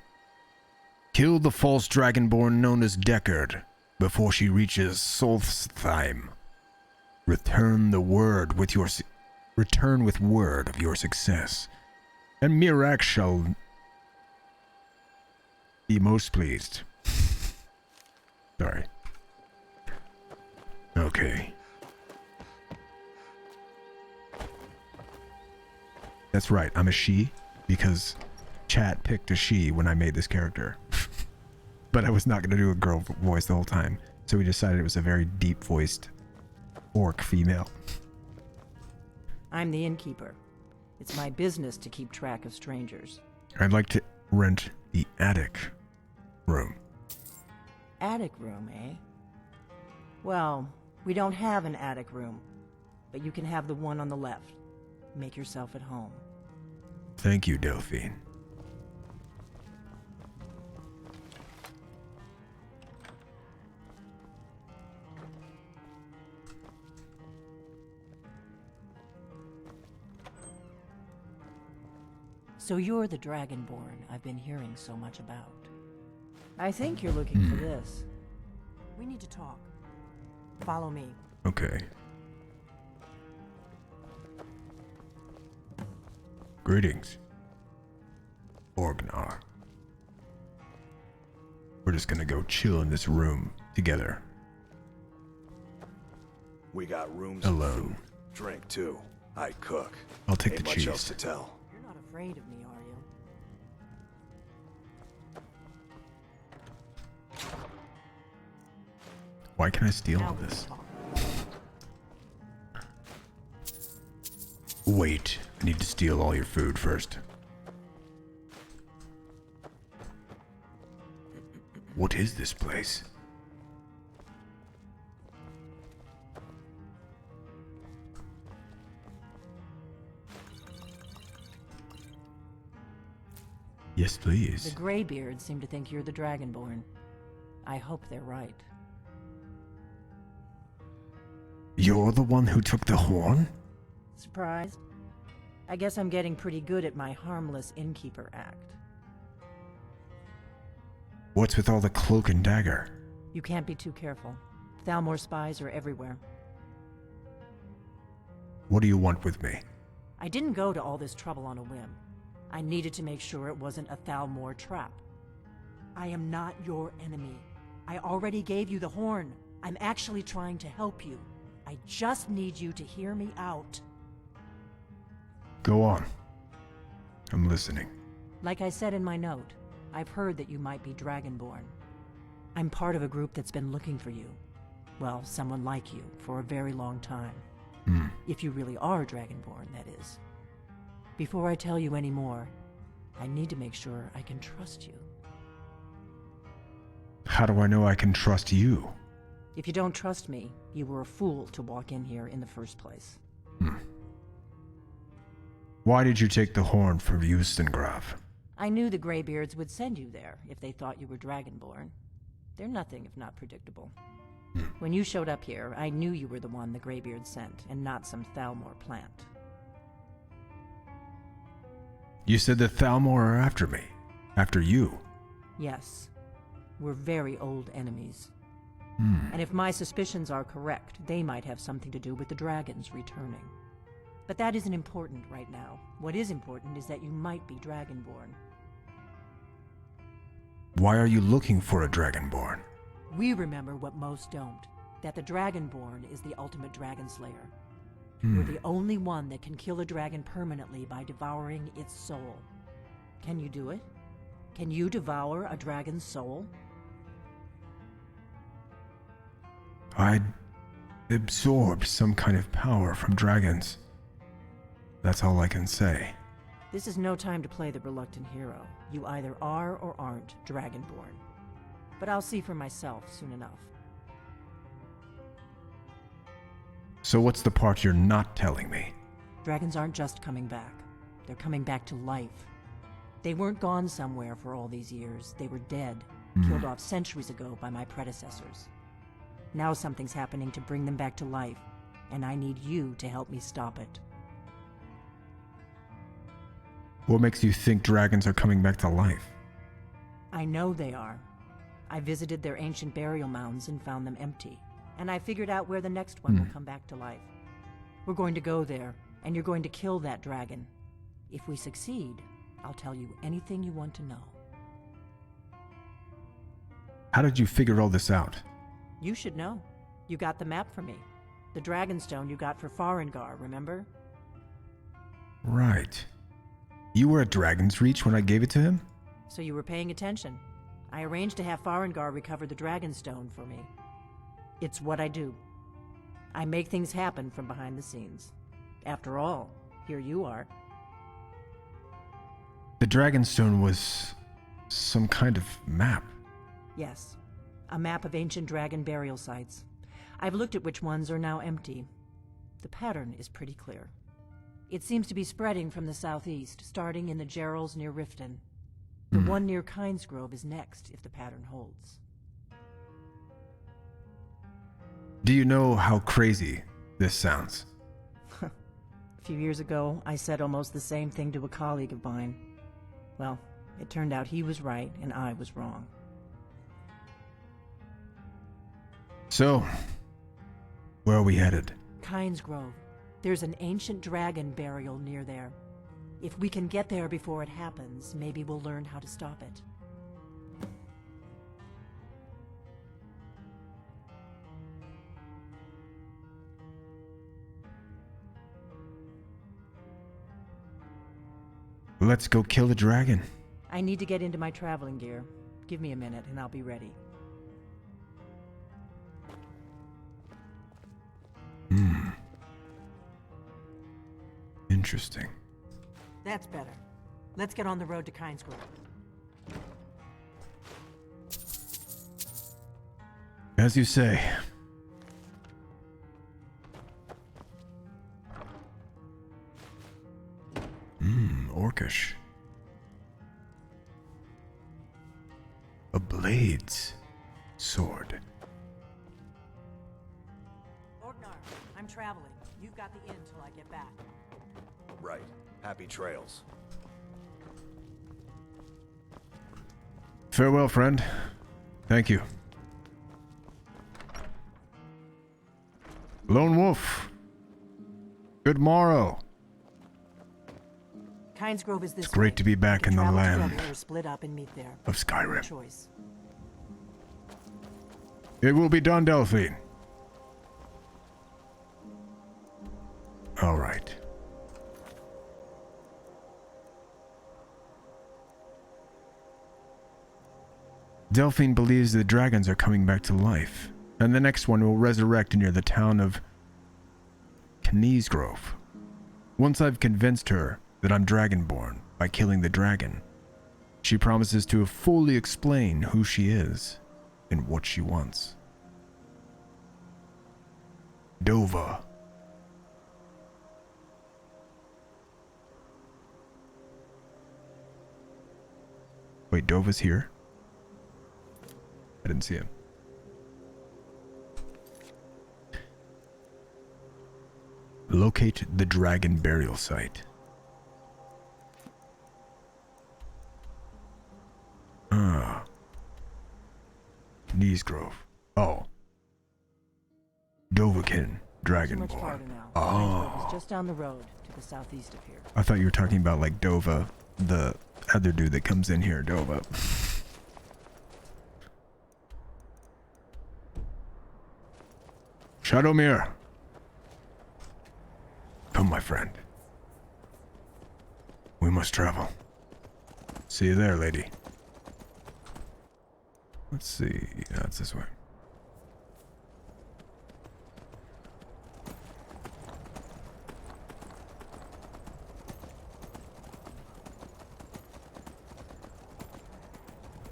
Kill the false dragonborn known as Deckard before she reaches Solstheim. Return with word of your success, and Mirak shall be most pleased. Sorry. Okay. That's right, I'm a she, because chat picked a she when I made this character. But I was not going to do a girl voice the whole time, so we decided it was a very deep-voiced orc female. I'm the innkeeper. It's my business to keep track of strangers. I'd like to rent the attic room. Attic room, eh? Well, we don't have an attic room, but you can have the one on the left. Make yourself at home. Thank you, Delphine. So you're the Dragonborn I've been hearing so much about. I think you're looking for this. We need to talk. Follow me. Okay. Greetings, Orgnar. We're just gonna go chill in this room together. We got rooms Alone. and food. Drink, too. I cook. I'll take Ain't the much cheese. else to tell. You're not afraid of me, are you? Why can I steal Now all we this? can talk. Wait, I need to steal all your food first. What is this place? Yes, The please. Greybeards seem to think you're the Dragonborn. I hope they're right. You're the one who took the horn? Surprised? I guess I'm getting pretty good at my harmless innkeeper act. What's with all the cloak and dagger? You can't be too careful. Thalmor spies are everywhere. What do you want with me? I didn't go to all this trouble on a whim. I needed to make sure it wasn't a Thalmor trap. I am not your enemy. I already gave you the horn. I'm actually trying to help you. I just need you to hear me out. Go on. I'm listening. Like I said in my note, I've heard that you might be Dragonborn. I'm part of a group that's been looking for you. Well, someone like you, for a very long time. If you really are Dragonborn, that is. Before I tell you any more, I need to make sure I can trust you. How do I know I can trust you? If you don't trust me, you were a fool to walk in here in the first place. Why did you take the horn from Eustengraf? I knew the Greybeards would send you there if they thought you were Dragonborn. They're nothing if not predictable. When you showed up here, I knew you were the one the Greybeards sent, and not some Thalmor plant. You said the Thalmor are after me. After you. Yes. We're very old enemies. And if my suspicions are correct, they might have something to do with the dragons returning. But that isn't important right now. What is important is that you might be Dragonborn. Why are you looking for a Dragonborn? We remember what most don't, that the Dragonborn is the ultimate dragon slayer. You're the only one that can kill a dragon permanently by devouring its soul. Can you do it? Can you devour a dragon's soul? I absorbed some kind of power from dragons. That's all I can say. This is no time to play the reluctant hero. You either are or aren't Dragonborn. But I'll see for myself soon enough. So what's the part you're not telling me? Dragons aren't just coming back. They're coming back to life. They weren't gone somewhere for all these years. They were dead, killed off centuries ago by my predecessors. Now something's happening to bring them back to life, and I need you to help me stop it. What makes you think dragons are coming back to life? I know they are. I visited their ancient burial mounds and found them empty, and I figured out where the next one will come back to life. We're going to go there, and you're going to kill that dragon. If we succeed, I'll tell you anything you want to know. How did you figure all this out? You should know. You got the map for me. The Dragonstone you got for Farengar, remember? Right. You were at Dragon's Reach when I gave it to him? So you were paying attention. I arranged to have Farengar recover the Dragonstone for me. It's what I do. I make things happen from behind the scenes. After all, here you are. The Dragonstone was some kind of map. Yes, a map of ancient dragon burial sites. I've looked at which ones are now empty. The pattern is pretty clear. It seems to be spreading from the southeast, starting in the Gerals near Riften. The one near Kynesgrove is next, if the pattern holds. Do you know how crazy this sounds? A few years ago, I said almost the same thing to a colleague of mine. Well, it turned out he was right and I was wrong. So, where are we headed? Kynesgrove. There's an ancient dragon burial near there. If we can get there before it happens, maybe we'll learn how to stop it. Let's go kill the dragon. I need to get into my traveling gear. Give me a minute and I'll be ready. Interesting. That's better. Let's get on the road to Kynesgrove. As you say. Orcish. A blade's sword. Orgnar, I'm traveling. You've got the inn till I get back. Right. Happy trails. Farewell, friend. Thank you. Lone Wolf. Good morrow. Kynesgrove is this It's great way. to be back in the Travel land together or split up and meet there. of Skyrim. Choice. It will be done, Delphine. All right. Delphine believes the dragons are coming back to life, and the next one will resurrect near the town of Kynesgrove. Once I've convinced her that I'm Dragonborn by killing the dragon, she promises to fully explain who she is and what she wants. Dova. Wait, Dova's here? I didn't see him. Locate the dragon burial site. Ah. Kynesgrove. Oh. Dovakin, Too much Dragonborn. farther now. Oh. Kynesgrove is just down the road to the southeast of here. I thought you were talking about like Dova, the other dude that comes in here, Dova. Shadowmere. Come, my friend. We must travel. See you there, lady. Let's see. Yeah, it's this way.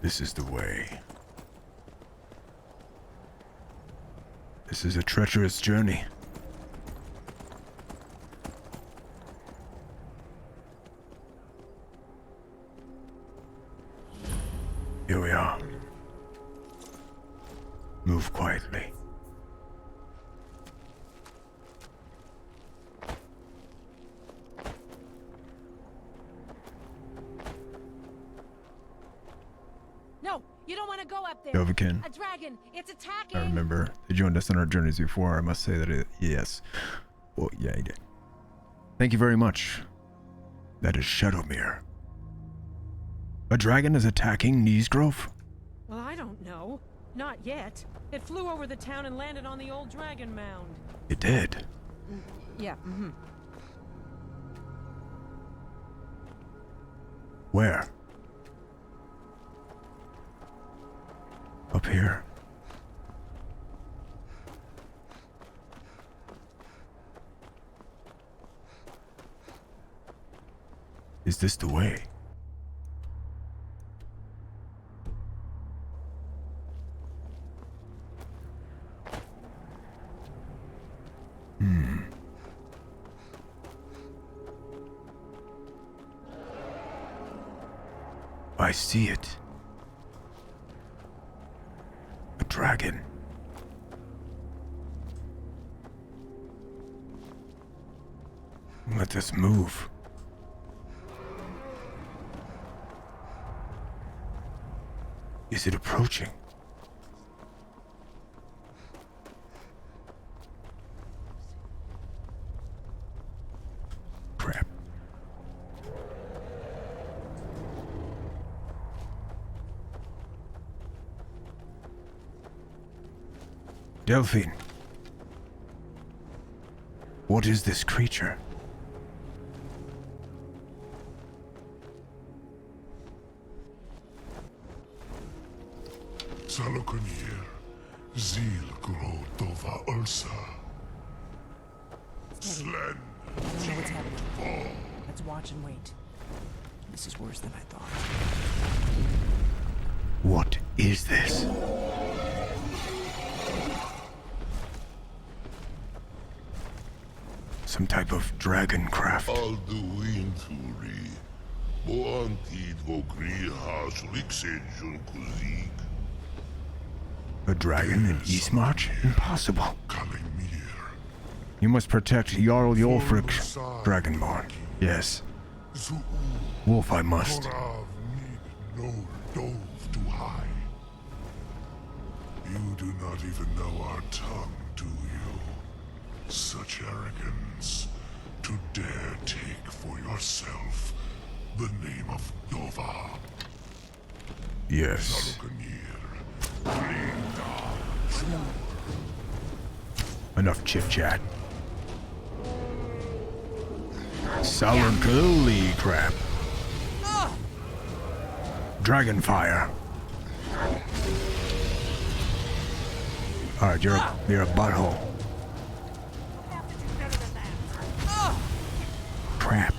This is the way. This is a treacherous journey. quietly. No, you don't want to go up there. Dovahkiin. A dragon, it's attacking. I remember they joined us on our journeys before. I must say that yes. Well, yeah, he did. Thank you very much. That is Shadowmere. A dragon is attacking Neesgrove? Well, I don't know. Not yet. It flew over the town and landed on the old dragon mound. It did. Yeah, Where? Up here. Is this the way? I see it. A dragon. Let us move. Is it approaching? Crap. Delphine. What is this creature? Salokunir, Zil Gro Dova Ursa. Slen. I don't know what's happening. Let's watch and wait. This is worse than I thought. What is this? Some type of dragon craft. Alduinturi. Boantid Vogri Hasliksenjun Kuzik. A dragon in Eastmarch? Impossible. Kalimir. You must protect Jarl Yolfric's Dragonborn. Yes. Wolf, I must. Korav need no dove to hide. You do not even know our tongue, do you? Such arrogance to dare take for yourself the name of Dova. Yes. Enough chit-chat. Holy crap. Dragonfire. Alright, you're a butthole. Crap.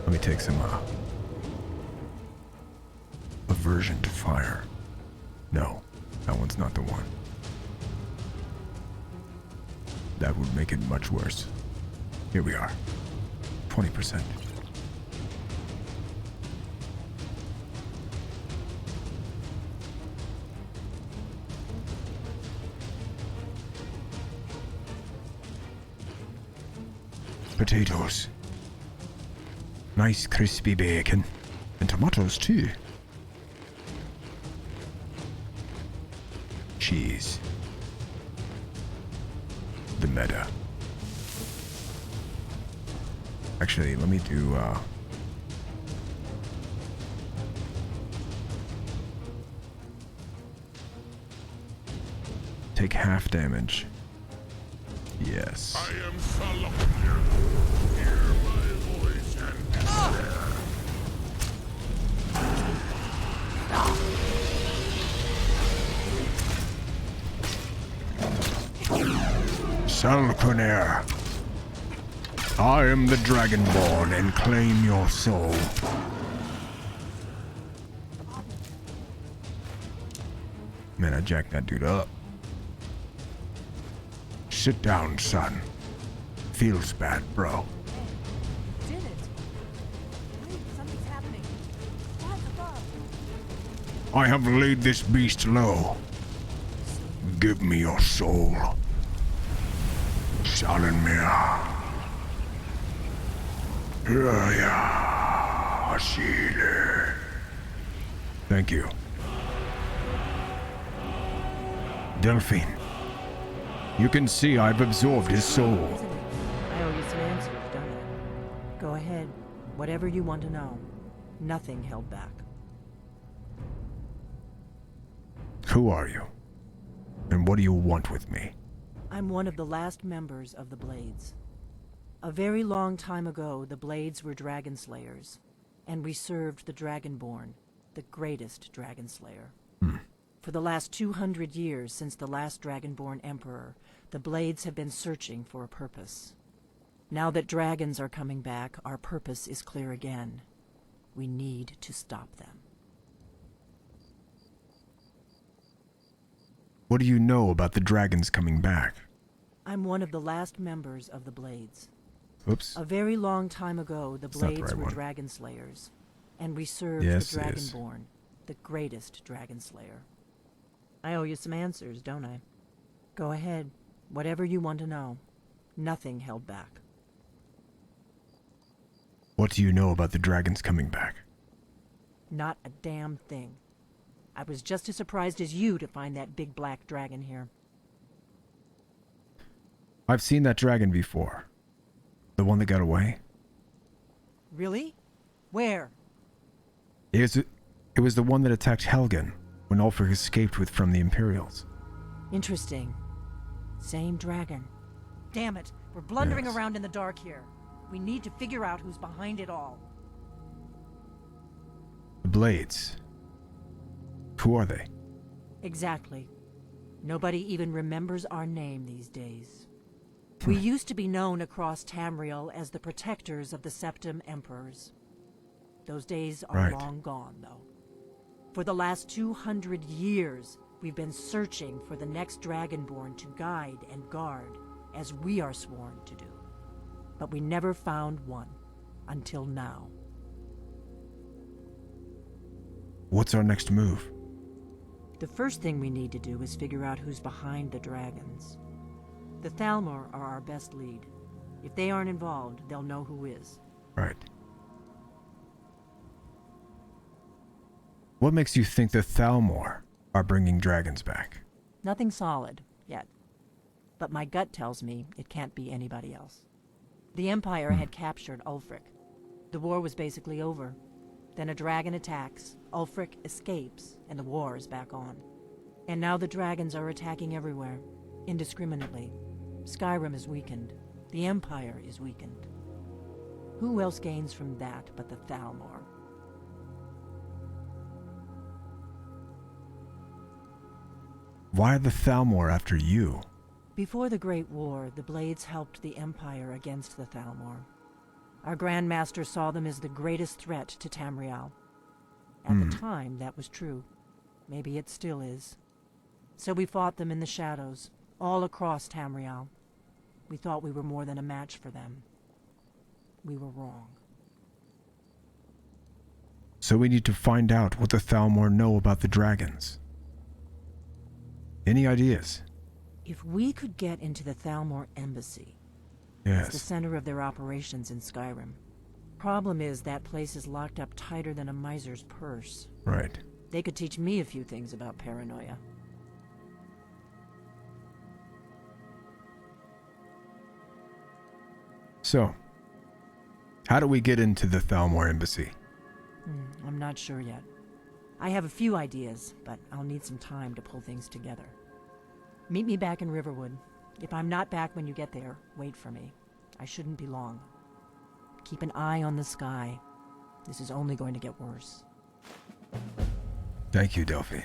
Let me take some aversion to fire. No, that one's not the one. That would make it much worse. Here we are. 20%. Potatoes. Nice crispy bacon. And tomatoes too. Cheese. The meta. Actually, let me do, take half damage. Yes. I am Salakir. Hear my voice and Salkunir. I am the Dragonborn and claim your soul. Man, I jacked that dude up. Sit down, son. Feels bad, bro. Did it? Wait, something's happening. What's above? I have laid this beast low. Give me your soul. Salenmir. Thank you. Delphine. You can see I've absorbed his soul. Isn't it? I owe you some answers, don't I? Go ahead. Whatever you want to know. Nothing held back. Who are you? And what do you want with me? I'm one of the last members of the Blades. A very long time ago, the Blades were dragon slayers, and we served the Dragonborn, the greatest dragon slayer. For the last 200 years since the last Dragonborn Emperor, the Blades have been searching for a purpose. Now that dragons are coming back, our purpose is clear again. We need to stop them. What do you know about the dragons coming back? I'm one of the last members of the Blades. Oops. A very long time ago, the It's not the Blades right were one. dragon slayers, and we served Yes, the it is. Dragonborn, the greatest dragon slayer. I owe you some answers, don't I? Go ahead. Whatever you want to know. Nothing held back. What do you know about the dragons coming back? Not a damn thing. I was just as surprised as you to find that big black dragon here. I've seen that dragon before. The one that got away. Really? Where? It was the one that attacked Helgen when Ulfric escaped from the Imperials. Interesting. Same dragon. Damn it, we're blundering Yes. around in the dark here. We need to figure out who's behind it all. The Blades. Who are they? Exactly. Nobody even remembers our name these days. We used to be known across Tamriel as the protectors of the Septim Emperors. Those days are Right. long gone, though. For the last 200 years, we've been searching for the next Dragonborn to guide and guard, as we are sworn to do. But we never found one, until now. What's our next move? The first thing we need to do is figure out who's behind the dragons. The Thalmor are our best lead. If they aren't involved, they'll know who is. Right. What makes you think the Thalmor are bringing dragons back? Nothing solid, yet. But my gut tells me it can't be anybody else. The Empire had captured Ulfric. The war was basically over. Then a dragon attacks, Ulfric escapes, and the war is back on. And now the dragons are attacking everywhere, indiscriminately. Skyrim is weakened. The Empire is weakened. Who else gains from that but the Thalmor? Why are the Thalmor after you? Before the Great War, the Blades helped the Empire against the Thalmor. Our Grand Master saw them as the greatest threat to Tamriel. At the time, that was true. Maybe it still is. So we fought them in the shadows, all across Tamriel. We thought we were more than a match for them. We were wrong. So we need to find out what the Thalmor know about the dragons. Any ideas? If we could get into the Thalmor embassy, it's the Yes. center of their operations in Skyrim. Problem is, that place is locked up tighter than a miser's purse. Right. They could teach me a few things about paranoia. So, how do we get into the Thalmor embassy? I'm not sure yet. I have a few ideas, but I'll need some time to pull things together. Meet me back in Riverwood. If I'm not back when you get there, wait for me. I shouldn't be long. Keep an eye on the sky. This is only going to get worse. Thank you, Delphine.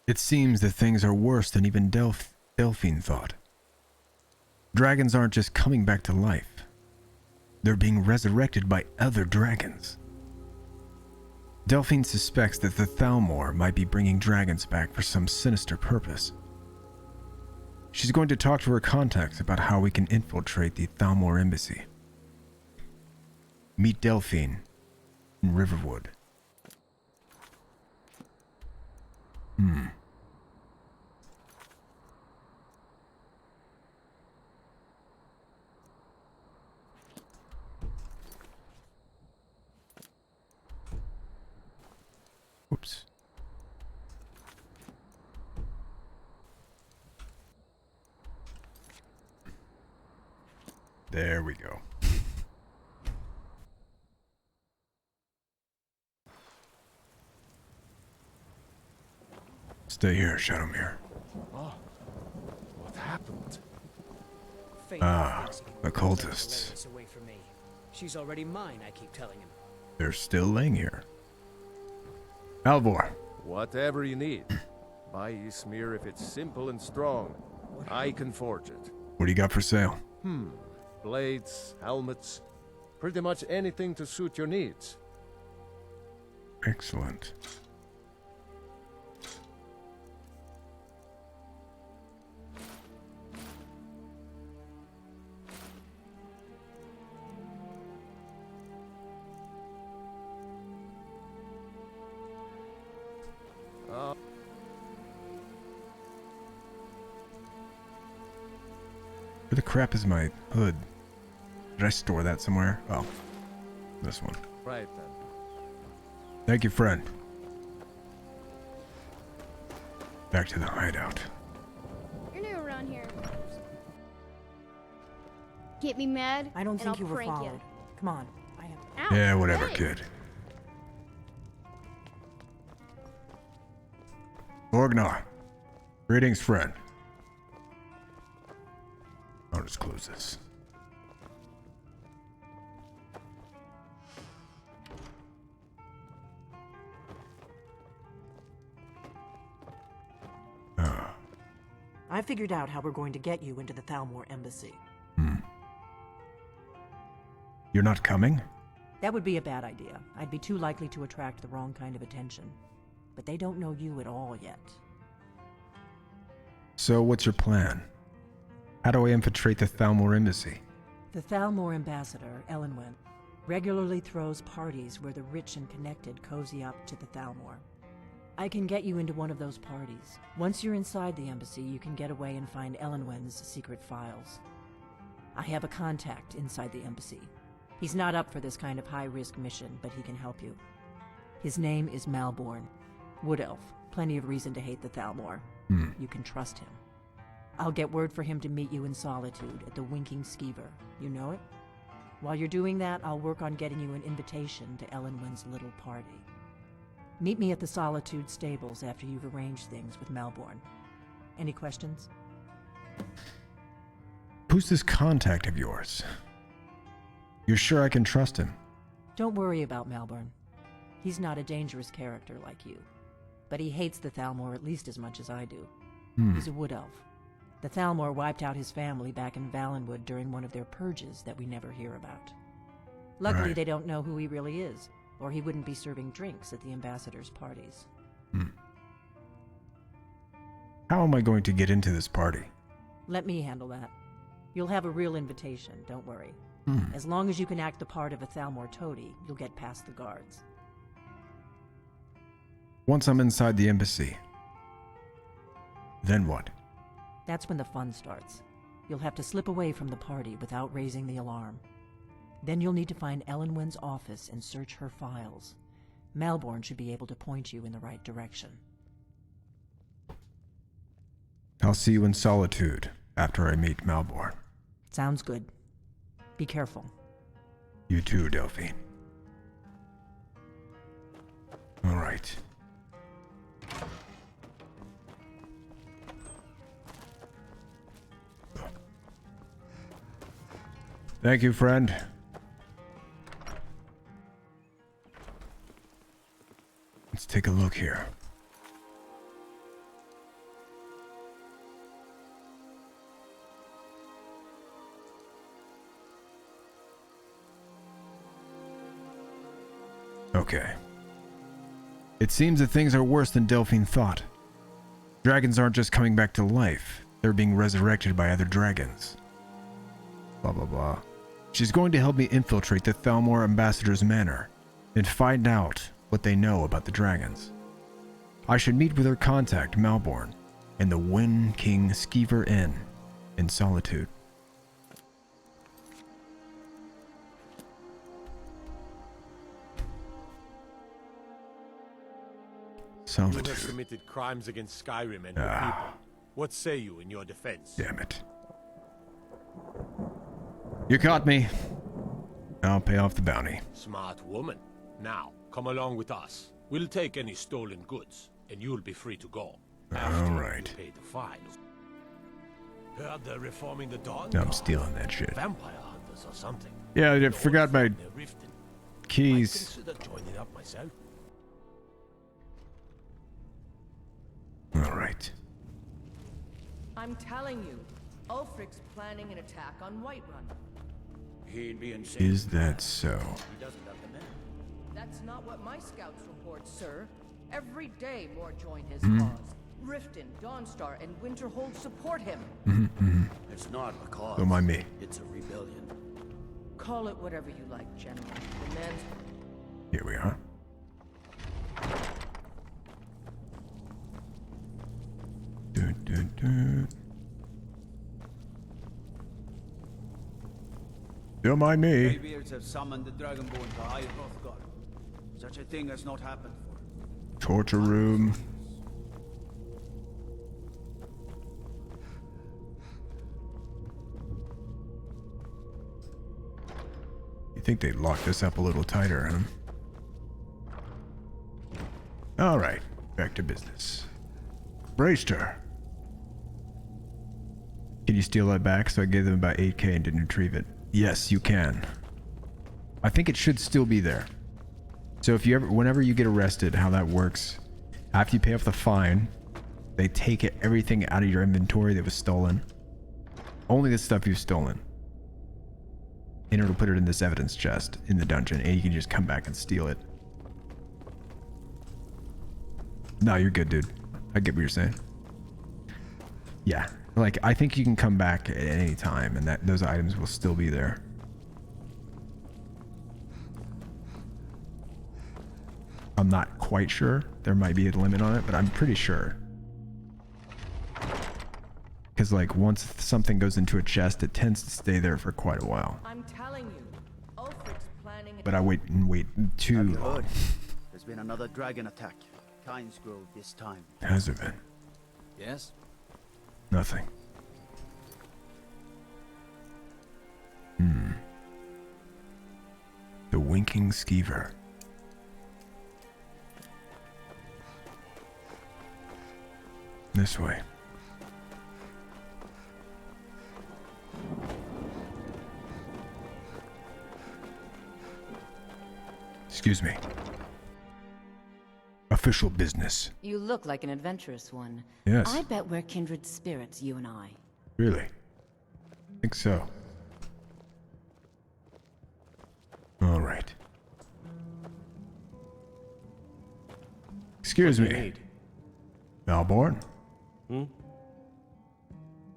It seems that things are worse than even Delphine thought. Dragons aren't just coming back to life. They're being resurrected by other dragons. Delphine suspects that the Thalmor might be bringing dragons back for some sinister purpose. She's going to talk to her contacts about how we can infiltrate the Thalmor embassy. Meet Delphine in Riverwood. Oops. There we go. Stay here, Shadowmere. Oh, what happened? Ah, occultists. Away from me. She's already mine, I keep telling him. They're still laying here. Alvor. Whatever you need. Buy Ysmir if it's simple and strong. I can forge it. What do you got for sale? Blades, helmets, pretty much anything to suit your needs. Excellent. Where the crap is my hood? Did I store that somewhere? Oh, this one. Right then. Thank you, friend. Back to the hideout. You're new around here. Get me mad, I don't and think I'll you were prank followed. you. Come on. I have. Ow, Yeah, whatever, hey. kid. Borgnar. Greetings, friend. I'll just close this. I figured out how we're going to get you into the Thalmor embassy. You're not coming? That would be a bad idea. I'd be too likely to attract the wrong kind of attention. But they don't know you at all yet. So what's your plan? How do I infiltrate the Thalmor embassy? The Thalmor ambassador, Elenwen, regularly throws parties where the rich and connected cozy up to the Thalmor. I can get you into one of those parties. Once you're inside the embassy, you can get away and find Elenwen's secret files. I have a contact inside the embassy. He's not up for this kind of high-risk mission, but he can help you. His name is Malborn. Wood Elf. Plenty of reason to hate the Thalmor. You can trust him. I'll get word for him to meet you in Solitude at the Winking Skeever. You know it? While you're doing that, I'll work on getting you an invitation to Elenwen's little party. Meet me at the Solitude stables after you've arranged things with Malborn. Any questions? Who's this contact of yours? You're sure I can trust him? Don't worry about Malborn. He's not a dangerous character like you. But he hates the Thalmor at least as much as I do. He's a wood elf. The Thalmor wiped out his family back in Valenwood during one of their purges that we never hear about. Luckily, Right. they don't know who he really is, or he wouldn't be serving drinks at the ambassador's parties. How am I going to get into this party? Let me handle that. You'll have a real invitation, don't worry. As long as you can act the part of a Thalmor toady, you'll get past the guards. Once I'm inside the embassy, then what? That's when the fun starts. You'll have to slip away from the party without raising the alarm. Then you'll need to find Elenwen's office and search her files. Malborn should be able to point you in the right direction. I'll see you in Solitude after I meet Malborn. Sounds good. Be careful. You too, Delphine. All right. Thank you, friend. Let's take a look here. Okay. It seems that things are worse than Delphine thought. Dragons aren't just coming back to life, they're being resurrected by other dragons. Blah blah blah. She's going to help me infiltrate the Thalmor Ambassador's manor and find out what they know about the dragons. I should meet with her contact, Malborn, in the Wind King Skeever Inn in Solitude. You have committed crimes against Skyrim and her people. What say you in your defense? Damn it. You caught me. I'll pay off the bounty. Smart woman. Now, come along with us. We'll take any stolen goods, and you'll be free to go. All right. You pay the fine. Heard they're reforming the Dawn? No, I'm stealing that shit. Vampire hunters or something. Yeah, I forgot my keys. I consider joining up myself. All right. I'm telling you, Ulfric's planning an attack on Whiterun. He'd be insane. Is that so? He doesn't have the men. That's not what my scouts report, sir. Every day more join his cause. Riften, Dawnstar, and Winterhold support him. It's not a cause. Don't mind me. It's a rebellion. Call it whatever you like, General. The man's... Here we are. Don't mind me. Greybeards have summoned the Dragonborn to High Hrothgar. Such a thing has not happened before. Torture room. You think they'd lock this up a little tighter, huh? All right, back to business. Bracer. Can you steal that back? So I gave them about 8k and didn't retrieve it. Yes, you can. I think it should still be there. So if you ever, whenever you get arrested, how that works, after you pay off the fine, they take everything out of your inventory that was stolen. Only the stuff you've stolen. And it'll put it in this evidence chest in the dungeon, and you can just come back and steal it. No, you're good, dude. I get what you're saying. Yeah, like I think you can come back at any time, and that those items will still be there. I'm not quite sure. There might be a limit on it, but I'm pretty sure. Because like once something goes into a chest, it tends to stay there for quite a while. I'm telling you, Ulfric's planning... But I wait too long. There's been another dragon attack. Kynes Grove this time. Has there been? Yes? Nothing. The Winking Skeever. This way. Excuse me. Official business. You look like an adventurous one. Yes. I bet we're kindred spirits, you and I. Really? I think so. All right. Excuse me. Malborn?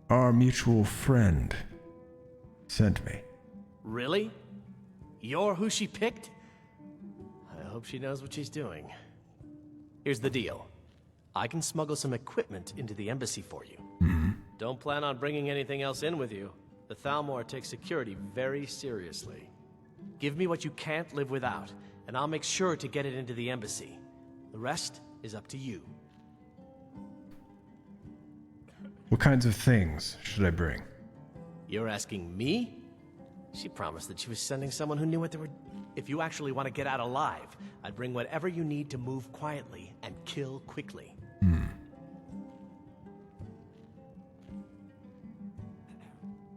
Our mutual friend sent me. Really? You're who she picked? I hope she knows what she's doing. Here's the deal. I can smuggle some equipment into the embassy for you. Don't plan on bringing anything else in with you. The Thalmor takes security very seriously. Give me what you can't live without, and I'll make sure to get it into the embassy. The rest is up to you. What kinds of things should I bring? You're asking me? She promised that she was sending someone who knew what they were... If you actually want to get out alive, I'd bring whatever you need to move quietly and kill quickly.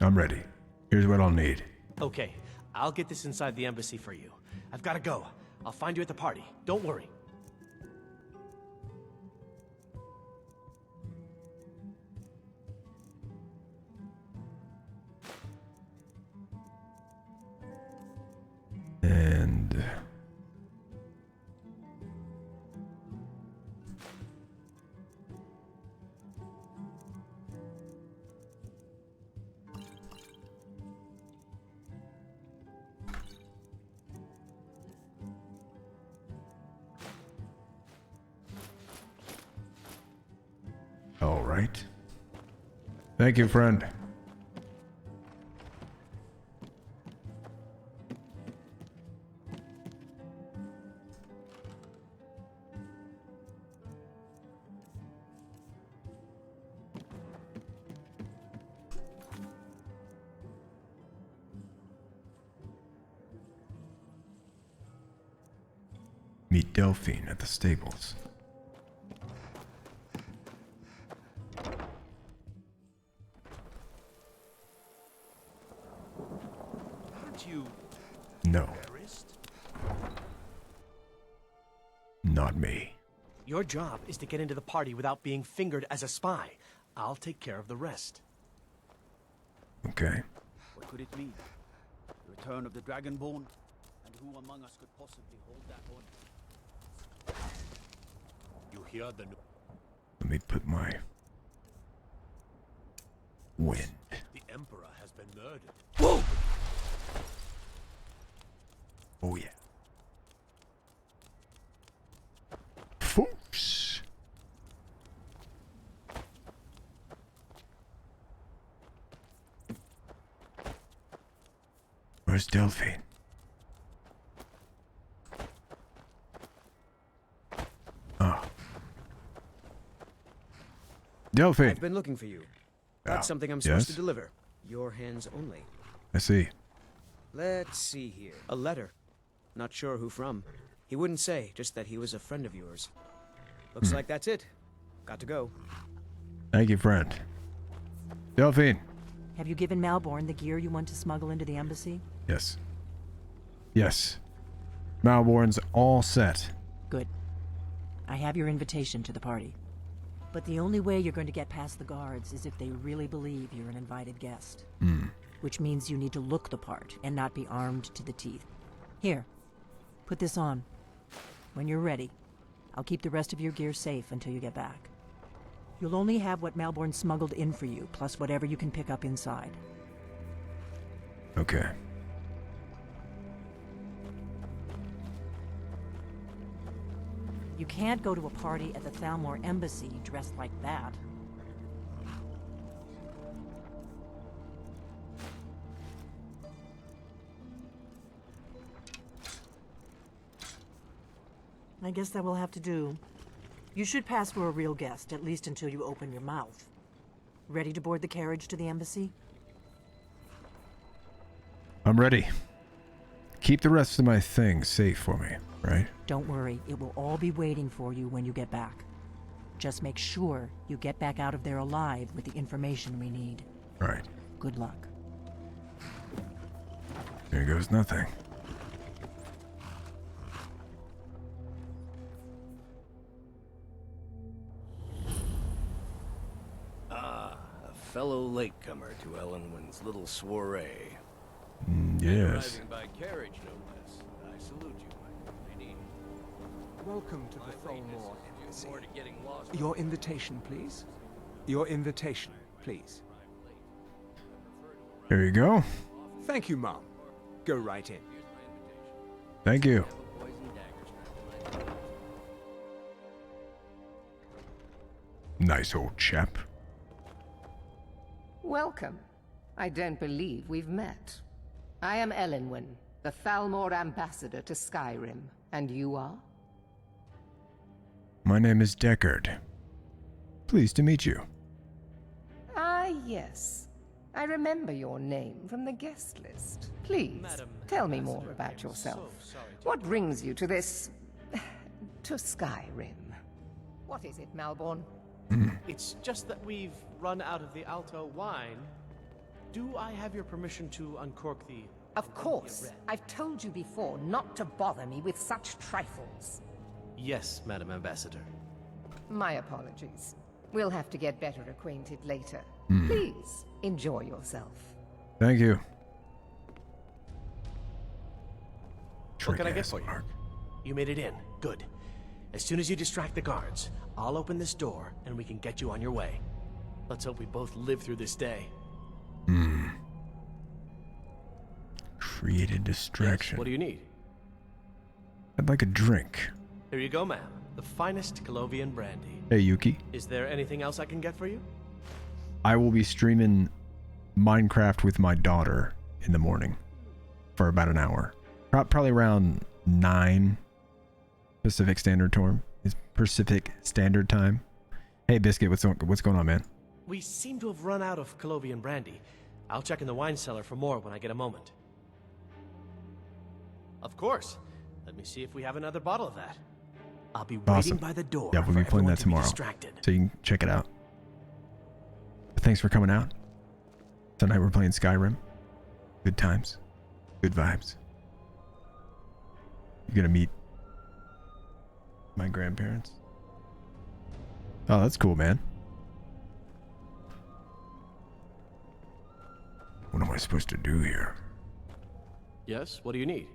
I'm ready. Here's what I'll need. Okay, I'll get this inside the embassy for you. I've got to go. I'll find you at the party. Don't worry. And... right. Thank you, friend. Meet Delphine at the stables. Aren't you No, terrorist? not me. Your job is to get into the party without being fingered as a spy. I'll take care of the rest. Okay. What could it mean? The return of the Dragonborn? And who among us could possibly hold that honor? You hear the Let me put my wind. The Emperor has been murdered. Whoa! Oh yeah. Force. Where's Delphine? Ah. Delphine. I've been looking for you. Ah, Got something I'm supposed yes? to deliver. Your hands only. I see. Let's see here. A letter. Not sure who from. He wouldn't say, just that he was a friend of yours. Looks like that's it. Got to go. Thank you, friend. Delphine. Have you given Malborn the gear you want to smuggle into the embassy? Yes. Yes. Malborn's all set. Good. I have your invitation to the party. But the only way you're going to get past the guards is if they really believe you're an invited guest. Which means you need to look the part and not be armed to the teeth. Here, put this on. When you're ready, I'll keep the rest of your gear safe until you get back. You'll only have what Malborn smuggled in for you, plus whatever you can pick up inside. Okay. You can't go to a party at the Thalmor embassy dressed like that. I guess that will have to do. You should pass for a real guest, at least until you open your mouth. Ready to board the carriage to the embassy? I'm ready. Keep the rest of my things safe for me, right? Don't worry, it will all be waiting for you when you get back. Just make sure you get back out of there alive with the information we need. Right. Good luck. Here goes nothing. Ah, a fellow latecomer to Ellenwyn's little soiree. Yes. Arriving by carriage, no less. I salute you, my lady. Welcome to the Thalmor Embassy. More to getting lost. Your invitation, please. Your invitation, please. Here you go. Thank you, Mom. Go right in. Thank you. Nice old chap. Welcome. I don't believe we've met. I am Elenwen, the Thalmor ambassador to Skyrim. And you are? My name is Deckard. Pleased to meet you. Ah, yes. I remember your name from the guest list. Please, tell me more about yourself. What brings you to this... to Skyrim? What is it, Malborn? It's just that we've run out of the Alto wine. Do I have your permission to uncork the... Of course. I've told you before not to bother me with such trifles. Yes, Madam Ambassador. My apologies. We'll have to get better acquainted later. Please, enjoy yourself. Thank you. What can I get for you? You made it in. Good. As soon as you distract the guards, I'll open this door and we can get you on your way. Let's hope we both live through this day. Create a distraction. Yes, what do you need? I'd like a drink. Here you go, ma'am. The finest Colovian brandy. Hey, Yuki. Is there anything else I can get for you? I will be streaming Minecraft with my daughter in the morning for about an hour. Probably around 9 Pacific Standard Time. Is Pacific Standard Time. Hey, Biscuit, what's going on, man? We seem to have run out of Colovian brandy. I'll check in the wine cellar for more when I get a moment. Of course. Let me see if we have another bottle of that. I'll be waiting by the door. Yeah, we'll be playing that tomorrow, so you can check it out. But thanks for coming out. Tonight we're playing Skyrim. Good times, good vibes. You're gonna meet my grandparents. Oh, that's cool, man. What am I supposed to do here? Yes, what do you need?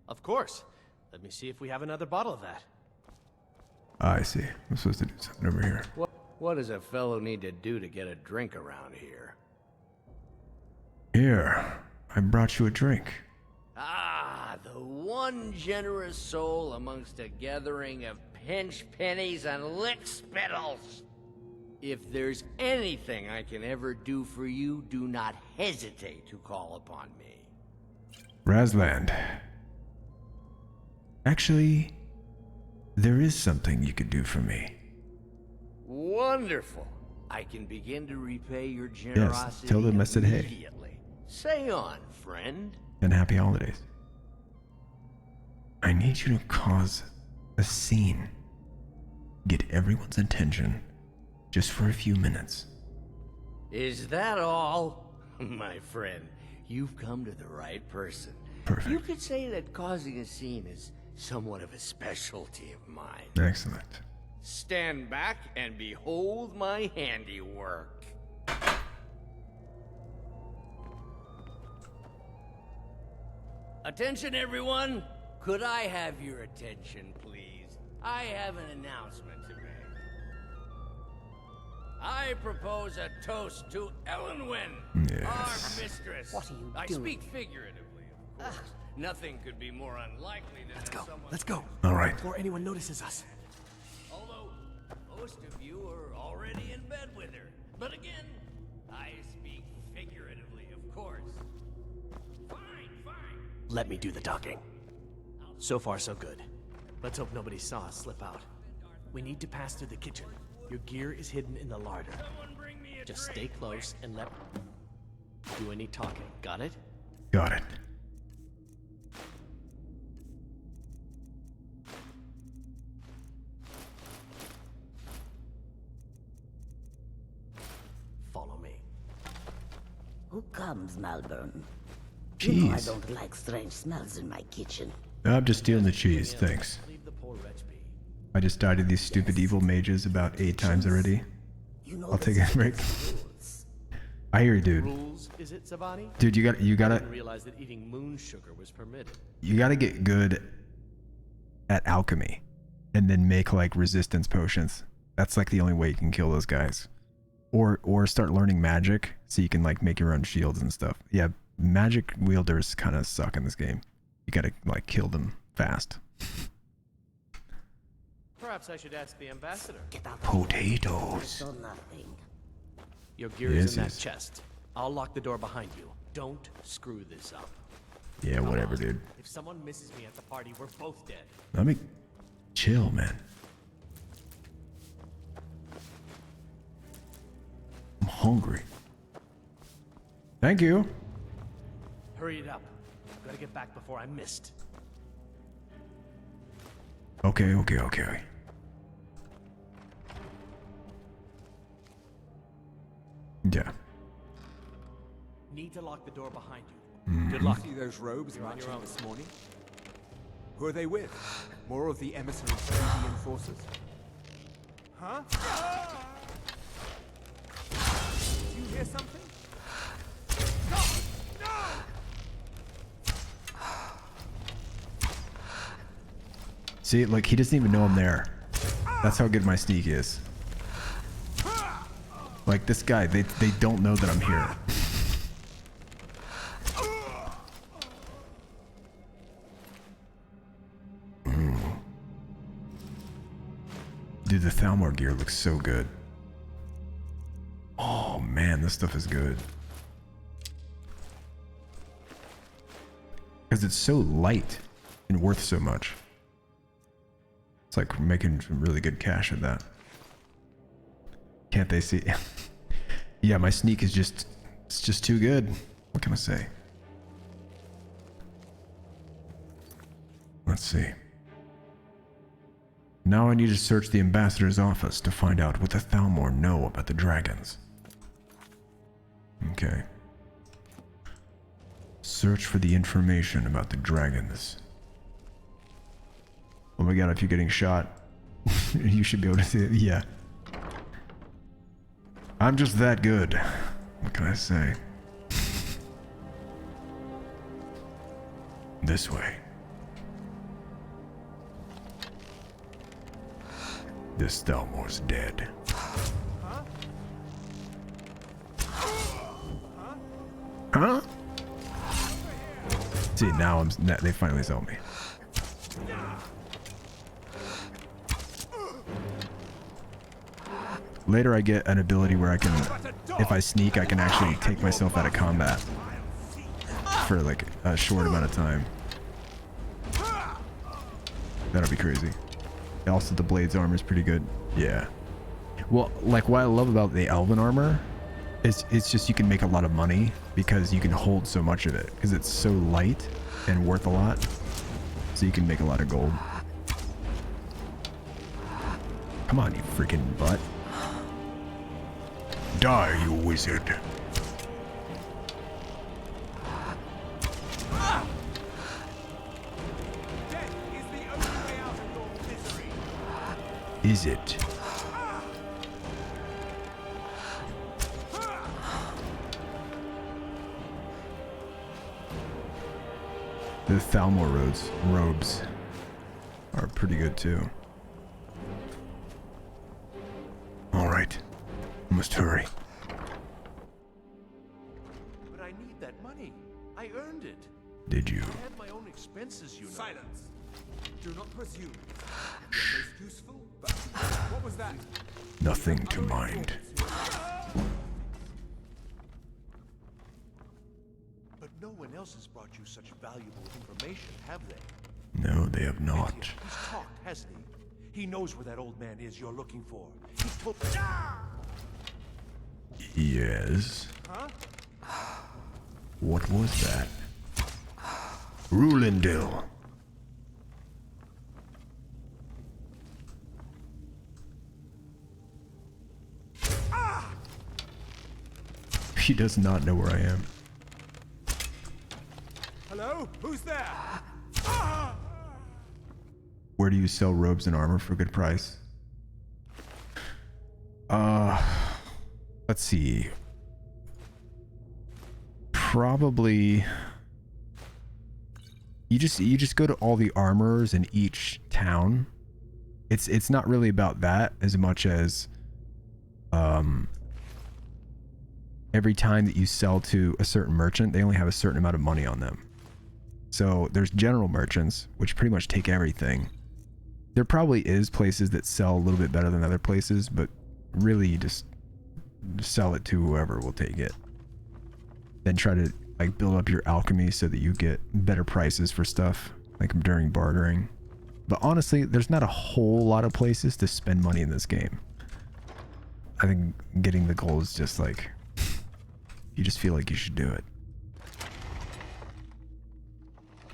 Of course. Let me see if we have another bottle of that. I see. I'm supposed to do something over here. What does a fellow need to do to get a drink around here? Here, I brought you a drink. Ah, the one generous soul amongst a gathering of pinch pennies and lick spittles. If there's anything I can ever do for you, do not hesitate to call upon me. Razland. Actually, there is something you could do for me. Wonderful. I can begin to repay your generosity. Yes, tell them I said hey. Immediately. Say on, friend. And happy holidays. I need you to cause a scene. Get everyone's attention just for a few minutes. Is that all? My friend, you've come to the right person. Perfect. You could say that causing a scene is somewhat of a specialty of mine. Excellent. Stand back and behold my handiwork. Attention, everyone. Could I have your attention, please? I have an announcement to make. I propose a toast to Elenwen, our mistress. What are you I doing? speak figuratively, of course. Nothing could be more unlikely than that someone... Let's go. All right. Before anyone notices us. Although, most of you are already in bed with her. But again, I speak figuratively, of course. Fine. Let me do the talking. So far, so good. Let's hope nobody saw us slip out. We need to pass through the kitchen. Your gear is hidden in the larder. Just stay close and let do any talking. Got it? Got it. Follow me. Who comes, Malvern? You know I Cheese. don't like strange smells in my kitchen. I'm just stealing the cheese, thanks. Leave the poor wretch be. I just died to these stupid evil mages about 8 times already. I'll take a break. I hear you, dude. Rules, is it, Savani? Dude, you I gotta didn't realize that eating moon sugar was permitted. you gotta get good at alchemy and then make like resistance potions. That's like the only way you can kill those guys. Or start learning magic so you can like make your own shields and stuff. Yeah, magic wielders kind of suck in this game. You gotta like kill them fast. Perhaps I should ask the ambassador. Potatoes. Nothing. Your gear Yes, is in that yes. chest. I'll lock the door behind you. Don't screw this up. Yeah, Come whatever, on. dude. If someone misses me at the party, we're both dead. Let me chill, man. I'm hungry. Thank you. Hurry it up. Gotta get back before I'm missed. Okay. Yeah. Need to lock the door behind you. Good Mhm. luck. See those robes You're on your marching own. this morning? Who are they with? More of the emissary Indian forces? Huh? Do you hear something? See, like he doesn't even know I'm there. That's how good my sneak is. Like this guy, they don't know that I'm here. Dude, the Thalmor gear looks so good. Oh man, this stuff is good. Because it's so light and worth so much. It's like we're making some really good cash at that. Can't they see? Yeah, my sneak is just, it's just too good. What can I say? Let's see. Now I need to search the ambassador's office to find out what the Thalmor know about the dragons. Okay. Search for the information about the dragons. Oh my god, if you're getting shot, you should be able to see it. Yeah. I'm just that good. What can I say? This way. This Thalmor's dead. Huh? See, now they finally saw me. Later I get an ability where I can, if I sneak, I can actually take myself out of combat for like a short amount of time. That'll be crazy. Also, the Blade's armor is pretty good. Yeah. Well, like what I love about the Elven armor is it's just you can make a lot of money because you can hold so much of it because it's so light and worth a lot. So you can make a lot of gold. Come on, you freaking butt. Die, you wizard. Is it? The Thalmor robes are pretty good too. Alright. Must hurry. But I need that money. I earned it. Did you? I had my own expenses, you know. Silence. Do not presume. You're most useful, but what was that? Nothing to mind. But no one else has brought you such valuable information, have they? No, they have not. He's talked, hasn't he? He knows where that old man is you're looking for. He's told. Yes. What was that? Rulindil. He does not know where I am. Hello? Who's there? Where do you sell robes and armor for a good price? Let's see. Probably you just go to all the armorers in each town. It's not really about that as much as every time that you sell to a certain merchant, they only have a certain amount of money on them. So there's general merchants, which pretty much take everything. There probably is places that sell a little bit better than other places, but really you just sell it to whoever will take it. Then try to like build up your alchemy so that you get better prices for stuff, like during bartering. But honestly, there's not a whole lot of places to spend money in this game. I think getting the gold is just like, you just feel like you should do it.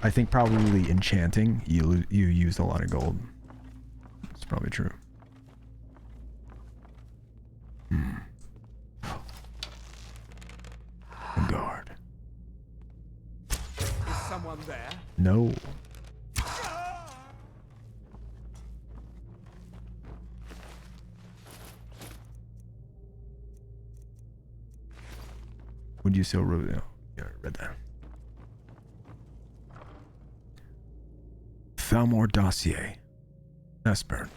I think probably enchanting, you use a lot of gold. It's probably true. A guard. Is someone there? No. Would you sell robe? Yeah, I read that. Thalmor dossier. Esper.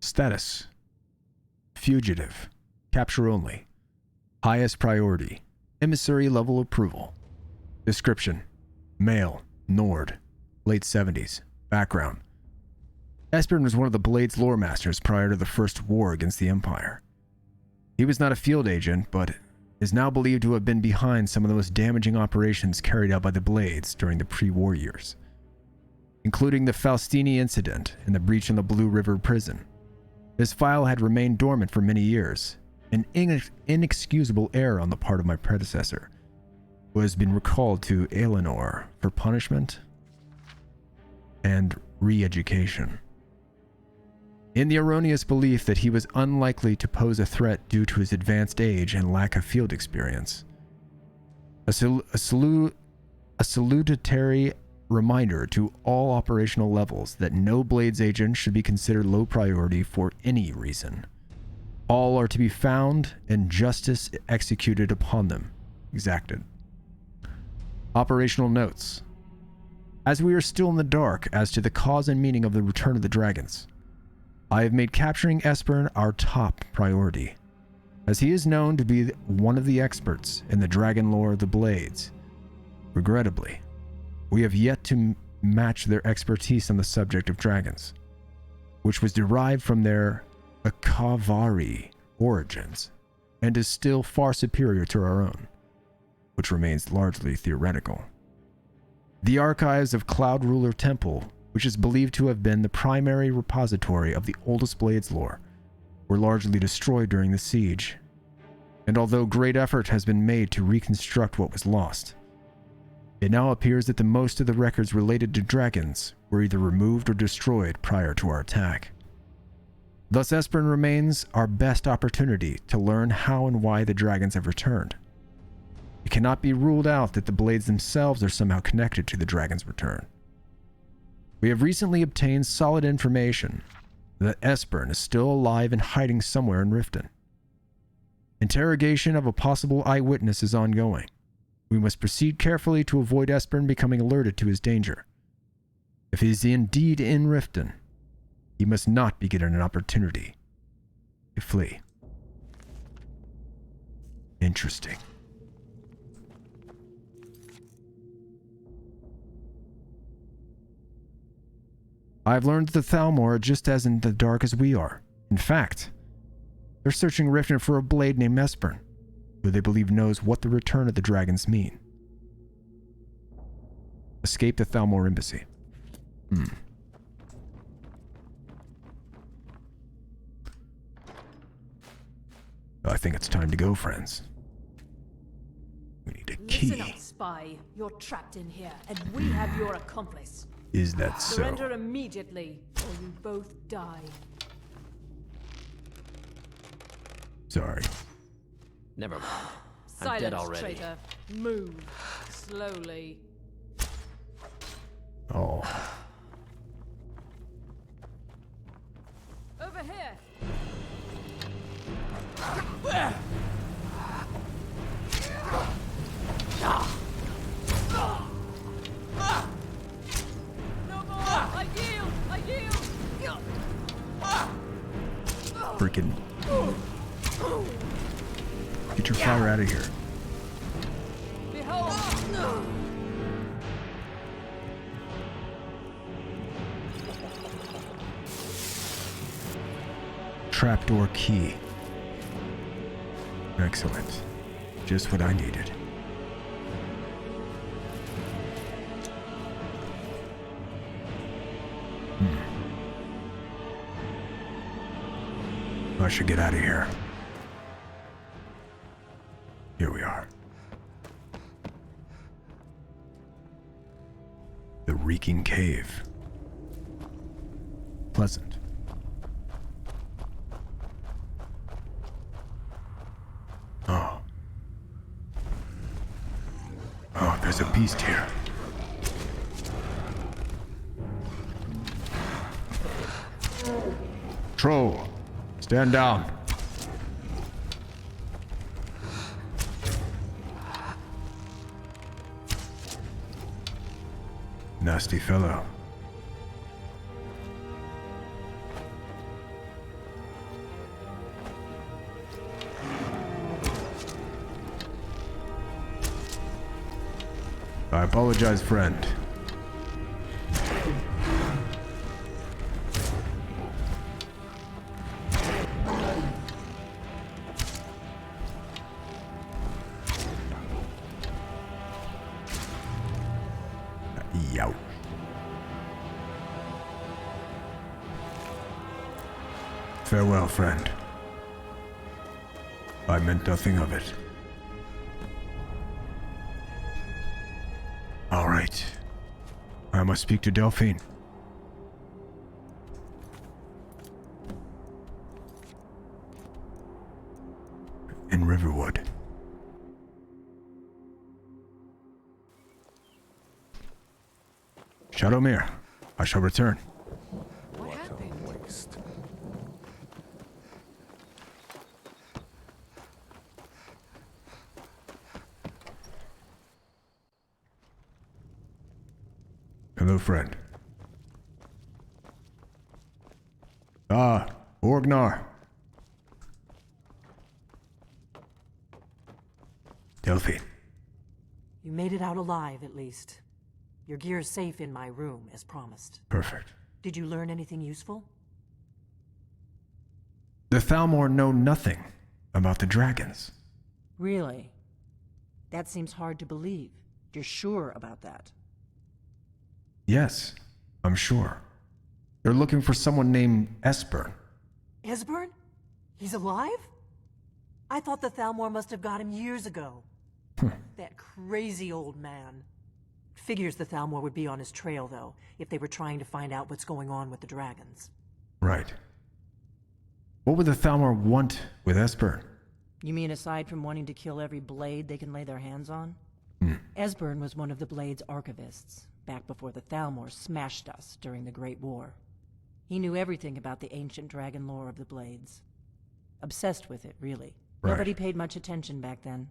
Status. Fugitive. Capture only. Highest priority. Emissary level approval. Description: male, Nord, late 70s. Background: Espen was one of the Blade's lore masters prior to the First War against the Empire. He was not a field agent, but is now believed to have been behind some of the most damaging operations carried out by the Blades during the pre-war years, including the Faustini incident and the breach in the Blue River prison. His file had remained dormant for many years, an inexcusable error on the part of my predecessor, who has been recalled to Eleanor for punishment and re-education. In the erroneous belief that he was unlikely to pose a threat due to his advanced age and lack of field experience. A salutary reminder to all operational levels that no Blades agent should be considered low priority for any reason. All are to be found and justice executed upon them. Exacted. Operational notes. As we are still in the dark as to the cause and meaning of the return of the dragons, I have made capturing Espen our top priority, as he is known to be one of the experts in the dragon lore of the Blades. Regrettably, we have yet to match their expertise on the subject of dragons, which was derived from their Akavari origins, and is still far superior to our own, which remains largely theoretical. The archives of Cloud Ruler Temple, which is believed to have been the primary repository of the oldest Blades lore, were largely destroyed during the siege, and although great effort has been made to reconstruct what was lost, it now appears that the most of the records related to dragons were either removed or destroyed prior to our attack. Thus, Espen remains our best opportunity to learn how and why the dragons have returned. It cannot be ruled out that the Blades themselves are somehow connected to the dragon's return. We have recently obtained solid information that Espen is still alive and hiding somewhere in Riften. Interrogation of a possible eyewitness is ongoing. We must proceed carefully to avoid Espen becoming alerted to his danger. If he is indeed in Riften, he must not be given an opportunity to flee. Interesting. I've learned that the Thalmor are just as in the dark as we are. In fact, they're searching Riften for a blade named Espen, who they believe knows what the return of the dragons mean. Escape the Thalmor embassy. I think it's time to go, friends. We need a key. Listen up, spy. You're trapped in here, and we have your accomplice. Is that so? Surrender immediately, or you both die. Sorry. Never mind. I'm Silence, dead already. traitor. Move. Slowly. Oh. Over here. No more! I yield! I yield! Freaking. Get your fire out of here. Behold! Trapdoor key. Excellent. Just what I needed. I should get out of here. Here we are. The reeking cave. Pleasant. Oh, there's a beast here. Troll, stand down. Nasty fellow. I apologize, friend. Yow. Farewell, friend. I meant nothing of it. All right. I must speak to Delphine. In Riverwood. Shadowmere, I shall return. What a waste. Hello, friend. Ah, Orgnar. Delphine. You made it out alive, at least. Your gear's safe in my room, as promised. Perfect. Did you learn anything useful? The Thalmor know nothing about the dragons. Really? That seems hard to believe. You're sure about that? Yes, I'm sure. They're looking for someone named Esper. Esbern? He's alive? I thought the Thalmor must have got him years ago. That crazy old man. Figures the Thalmor would be on his trail, though, if they were trying to find out what's going on with the dragons. Right. What would the Thalmor want with Esper? You mean aside from wanting to kill every blade they can lay their hands on? Esbern was one of the Blade's archivists, back before the Thalmor smashed us during the Great War. He knew everything about the ancient dragon lore of the Blades. Obsessed with it, really. Right. Nobody paid much attention back then.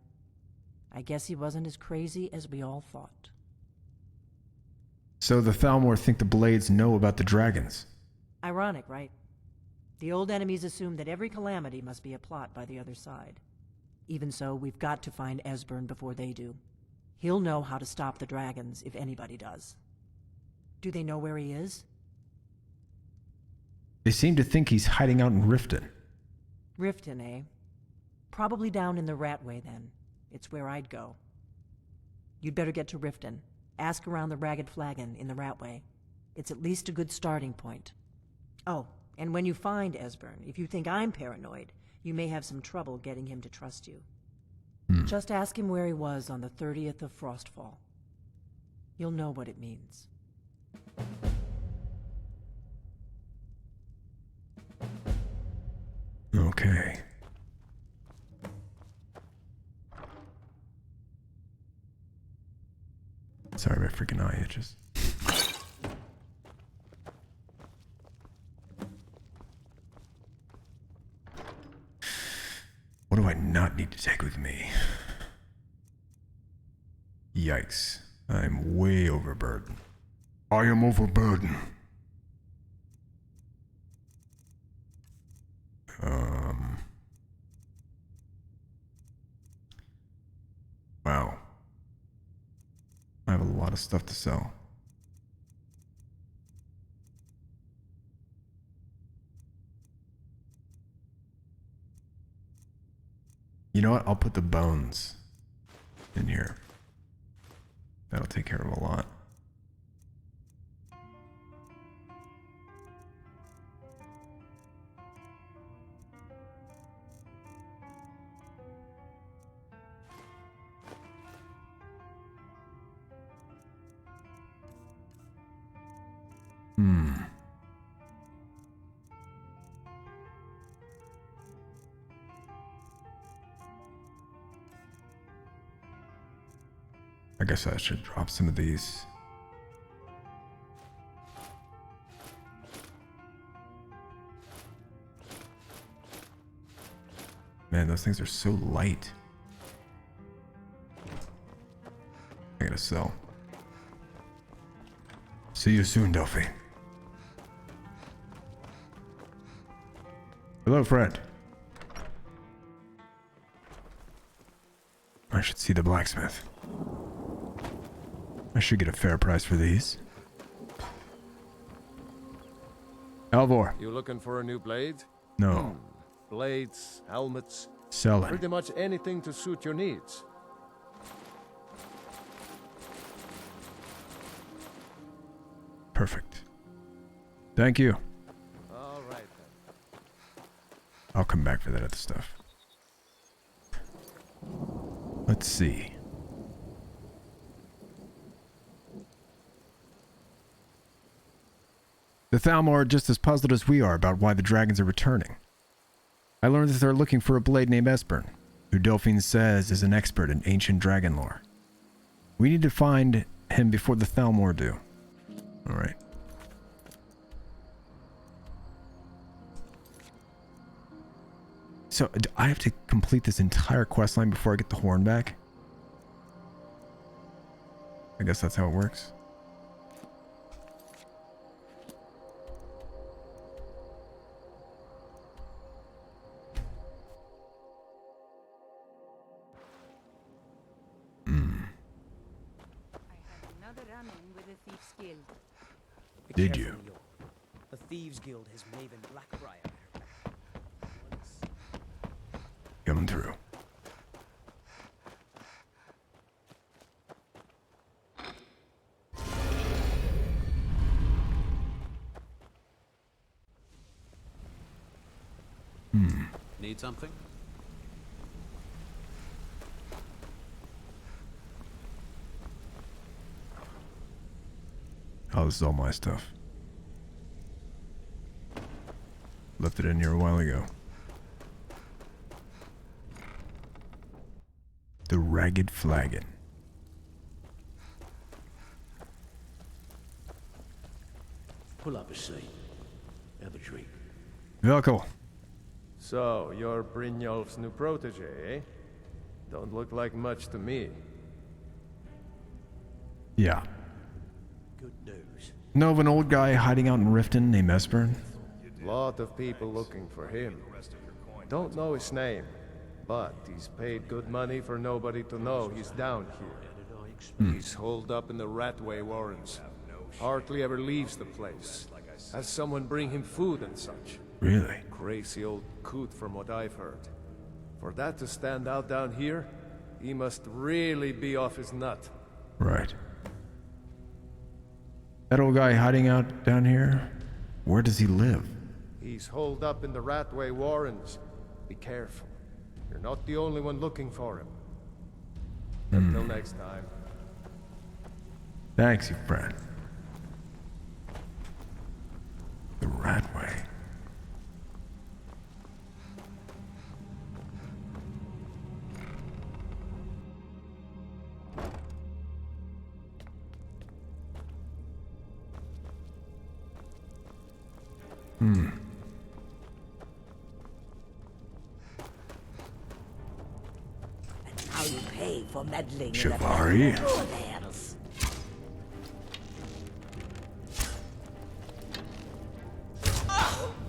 I guess he wasn't as crazy as we all thought. So the Thalmor think the Blades know about the dragons. Ironic, right? The old enemies assume that every calamity must be a plot by the other side. Even so, we've got to find Esbern before they do. He'll know how to stop the dragons, if anybody does. Do they know where he is? They seem to think he's hiding out in Riften. Riften, eh? Probably down in the Ratway, then. It's where I'd go. You'd better get to Riften. Ask around the Ragged Flagon in the Ratway. It's at least a good starting point. Oh, and when you find Esbern, if you think I'm paranoid, you may have some trouble getting him to trust you. Just ask him where he was on the 30th of Frostfall. You'll know what it means. Okay. Sorry, my freaking eye itches. What do I not need to take with me? Yikes. I'm way overburdened. I am overburdened. Wow. I have a lot of stuff to sell. You know what? I'll put the bones in here. That'll take care of a lot. I guess I should drop some of these. Man, those things are so light. I gotta sell. See you soon, Delphine. Hello, friend. I should see the blacksmith. I should get a fair price for these. Alvor. You looking for a new blade? No. Blades, helmets. Selling. Pretty much anything to suit your needs. Perfect. Thank you. All right then. I'll come back for that other stuff. Let's see. The Thalmor are just as puzzled as we are about why the dragons are returning. I learned that they're looking for a blade named Esbern, who Delphine says is an expert in ancient dragon lore. We need to find him before the Thalmor do. Alright. So, do I have to complete this entire questline before I get the horn back? I guess that's how it works. Did you? The Thieves Guild has Maven Blackbriar. Coming through. Need something? Oh, this is all my stuff. Left it in here a while ago. The Ragged Flagon. Pull up a seat. Have a drink. Velko. So, you're Brynjolf's new protege, eh? Don't look like much to me. Yeah. Good news. Know of an old guy hiding out in Riften named Esbern? Lot of people looking for him. Don't know his name, but he's paid good money for nobody to know he's down here. He's holed up in the Ratway Warrens. Hardly ever leaves the place. Has someone bring him food and such. Really? Crazy old coot from what I've heard. For that to stand out down here, he must really be off his nut. Right. That old guy hiding out down here? Where does he live? He's holed up in the Ratway Warrens. Be careful. You're not the only one looking for him. Until next time. Thanks, you friend. The Ratway. How you pay for meddling Shivari? with the affairs.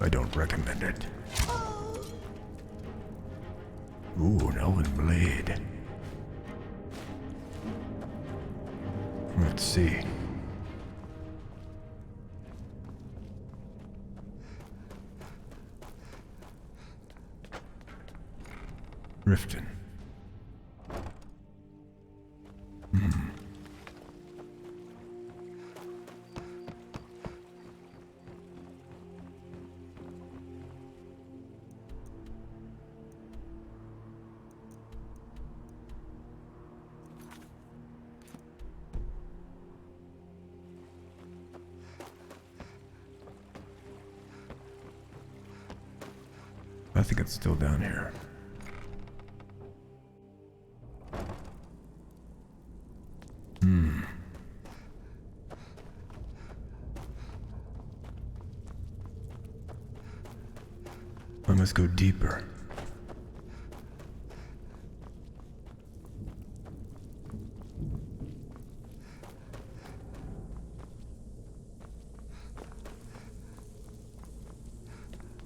I don't recommend it. Ooh, an elven blade. Let's see. Riften. I think it's still down here. I must go deeper.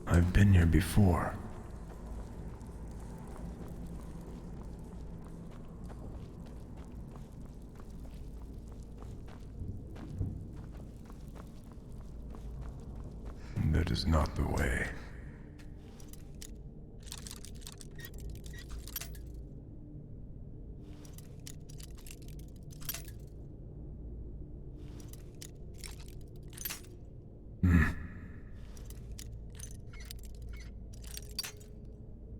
I've been here before. That is not the way.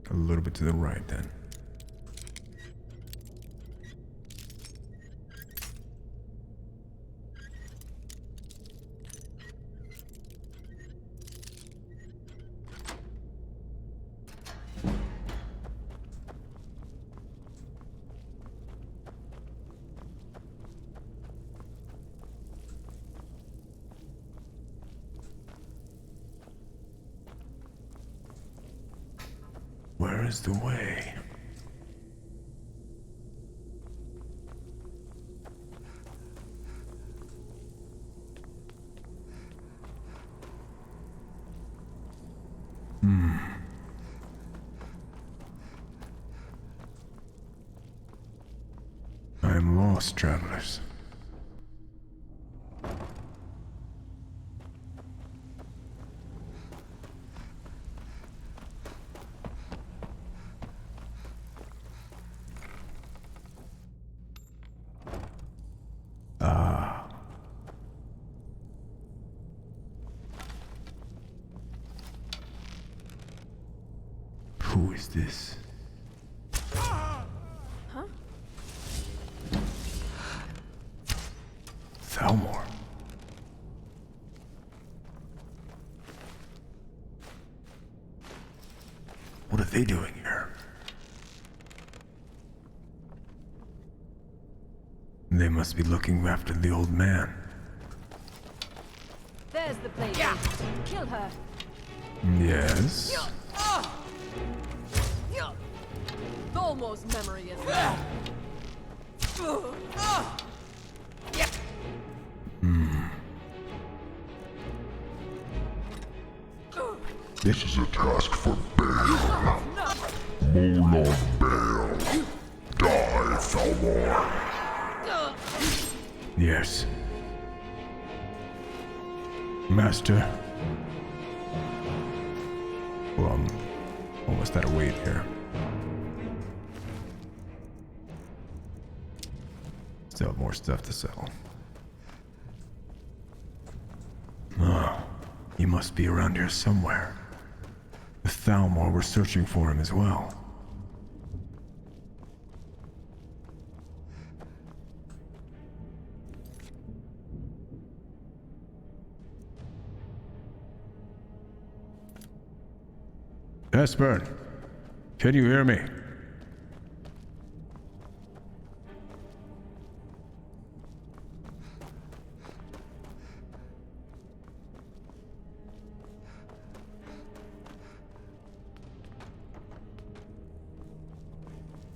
A little bit to the right, then. Where is the way? I am lost, travelers. Who is this? Huh? Thalmor. What are they doing here? They must be looking after the old man. There's the plague. Kill her. Yes. Thalmor's memory is This is a task for Bale. Molon Bale. Die, Thalmor. Yes. Master. Well, I'm almost out of weight here. Still have more stuff to settle. Ah, he must be around here somewhere. The Thalmor were searching for him as well. Esper, can you hear me?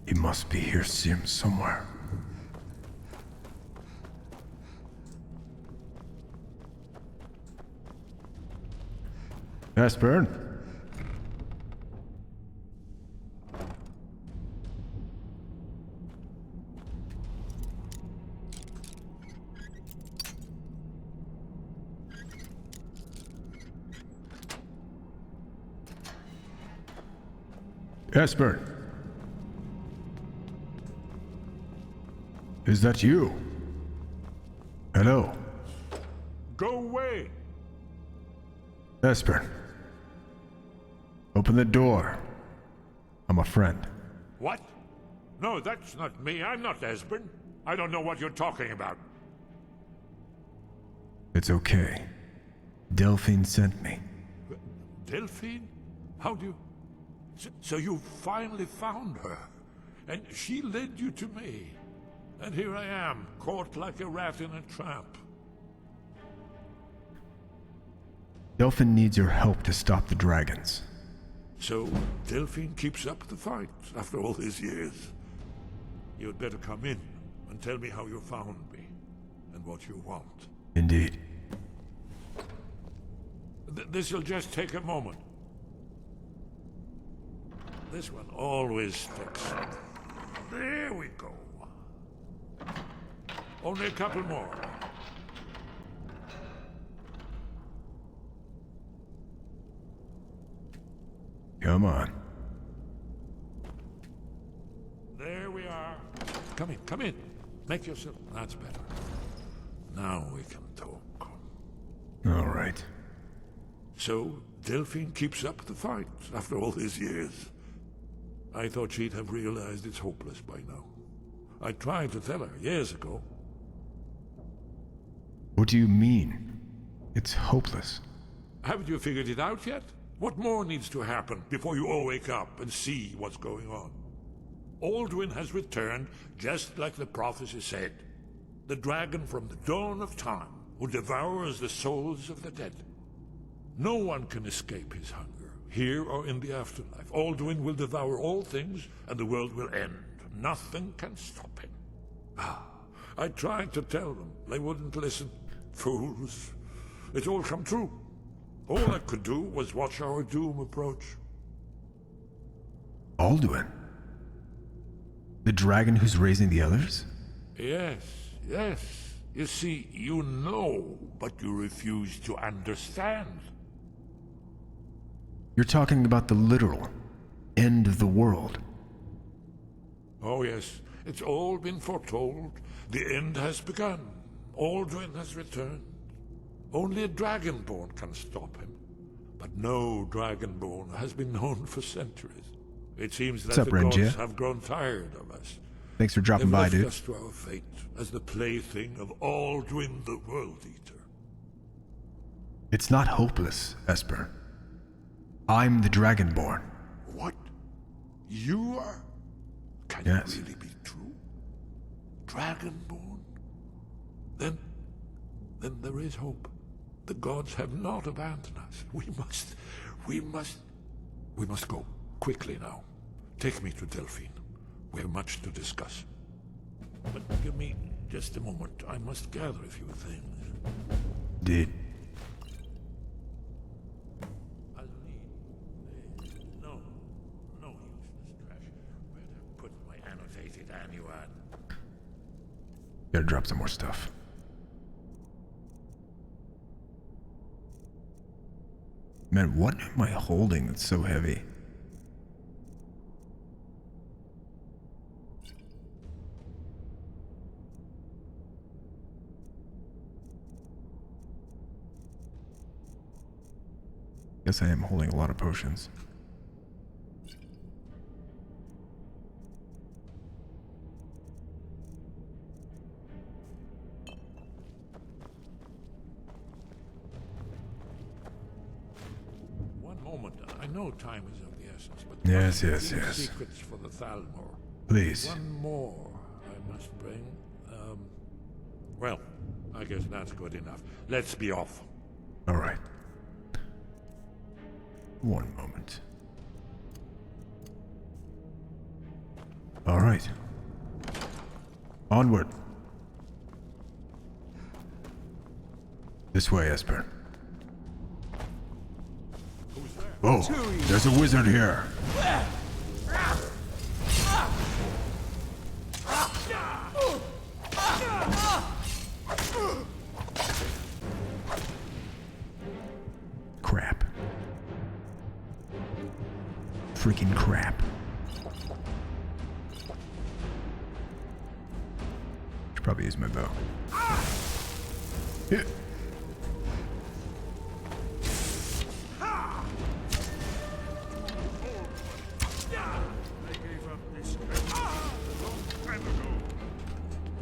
He must be here somewhere. Esper? Esper? Is that you? Hello? Go away! Esper. Open the door. I'm a friend. What? No, that's not me. I'm not Esbern. I don't know what you're talking about. It's okay. Delphine sent me. Delphine? How do you... So you finally found her, and she led you to me. And here I am, caught like a rat in a trap. Delphine needs your help to stop the dragons. So Delphine keeps up the fight after all these years. You'd better come in and tell me how you found me, and what you want. Indeed. This'll just take a moment. This one always sticks. There we go. Only a couple more. Come on. There we are. Come in, come in. Make yourself... That's better. Now we can talk. All right. So, Delphine keeps up the fight after all these years. I thought she'd have realized it's hopeless by now. I tried to tell her years ago. What do you mean? It's hopeless. Haven't you figured it out yet? What more needs to happen before you all wake up and see what's going on? Alduin has returned just like the prophecy said. The dragon from the dawn of time who devours the souls of the dead. No one can escape his hunger, here or in the afterlife. Alduin will devour all things and the world will end. Nothing can stop him. I tried to tell them. They wouldn't listen. Fools. It's all come true. All I could do was watch our doom approach. Alduin? The dragon who's raising the others? Yes, yes. You see, you know, but you refuse to understand. You're talking about the literal end of the world. Oh yes, it's all been foretold. The end has begun. Alduin has returned. Only a dragonborn can stop him. But no dragonborn has been known for centuries. It seems that the gods have grown tired of us. Thanks for dropping by, dude. They've left us to our fate as the plaything of Alduin the World Eater. It's not hopeless, Esper. I'm the dragonborn. What? You are? Can it really be true? Dragonborn? Then there is hope. The gods have not abandoned us. We must go. Quickly now. Take me to Delphine. We have much to discuss. But give me just a moment. I must gather a few things. Did. I'll need... No useless trash. Where'd I put my annotated annuad? Gotta drop some more stuff. Man, what am I holding that's so heavy? Guess I am holding a lot of potions. One moment. I know time is of the essence, but Yes. secrets for the Thalmor. Please. One more I must bring. Well, I guess that's good enough. Let's be off. All right. One moment. All right. Onward. This way, Esper. Oh, there's a wizard here. Crap. Freaking crap. Should probably use my bow. Yeah.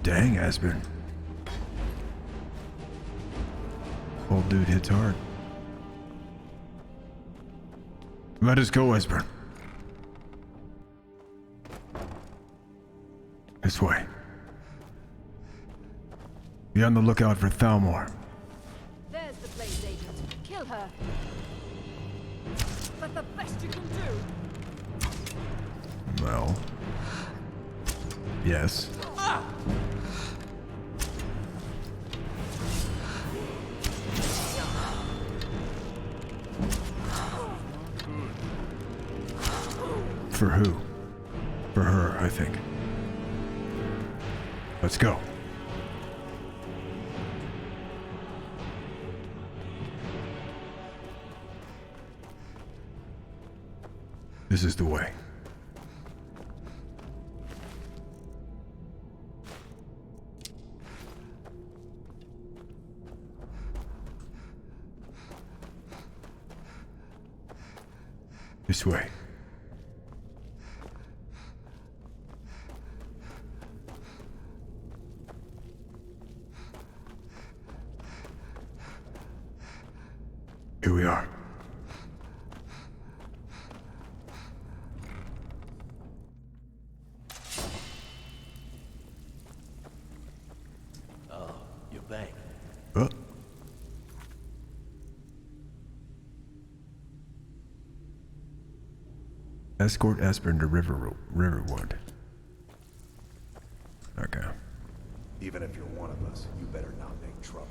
Dang, Aspen. Old dude hits hard. Let us go, Esper. This way. Be on the lookout for Thalmor. There's the Blaze Agent. Kill her. That's the best you can do. Well. Yes. For who? For her, I think. Let's go. This is the way. This way. Here we are. Oh, your bank. Escort Espen to Riverwood. Okay. Even if you're one of us, you better not make trouble.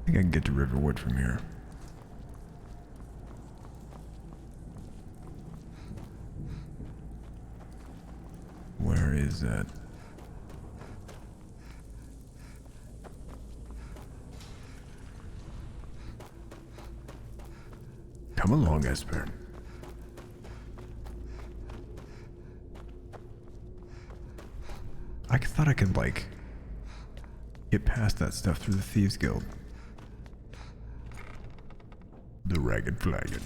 I think I can get to Riverwood from here. Where is that? Come along, Esper. I thought I could, like, get past that stuff through the Thieves Guild. The Ragged Flagon.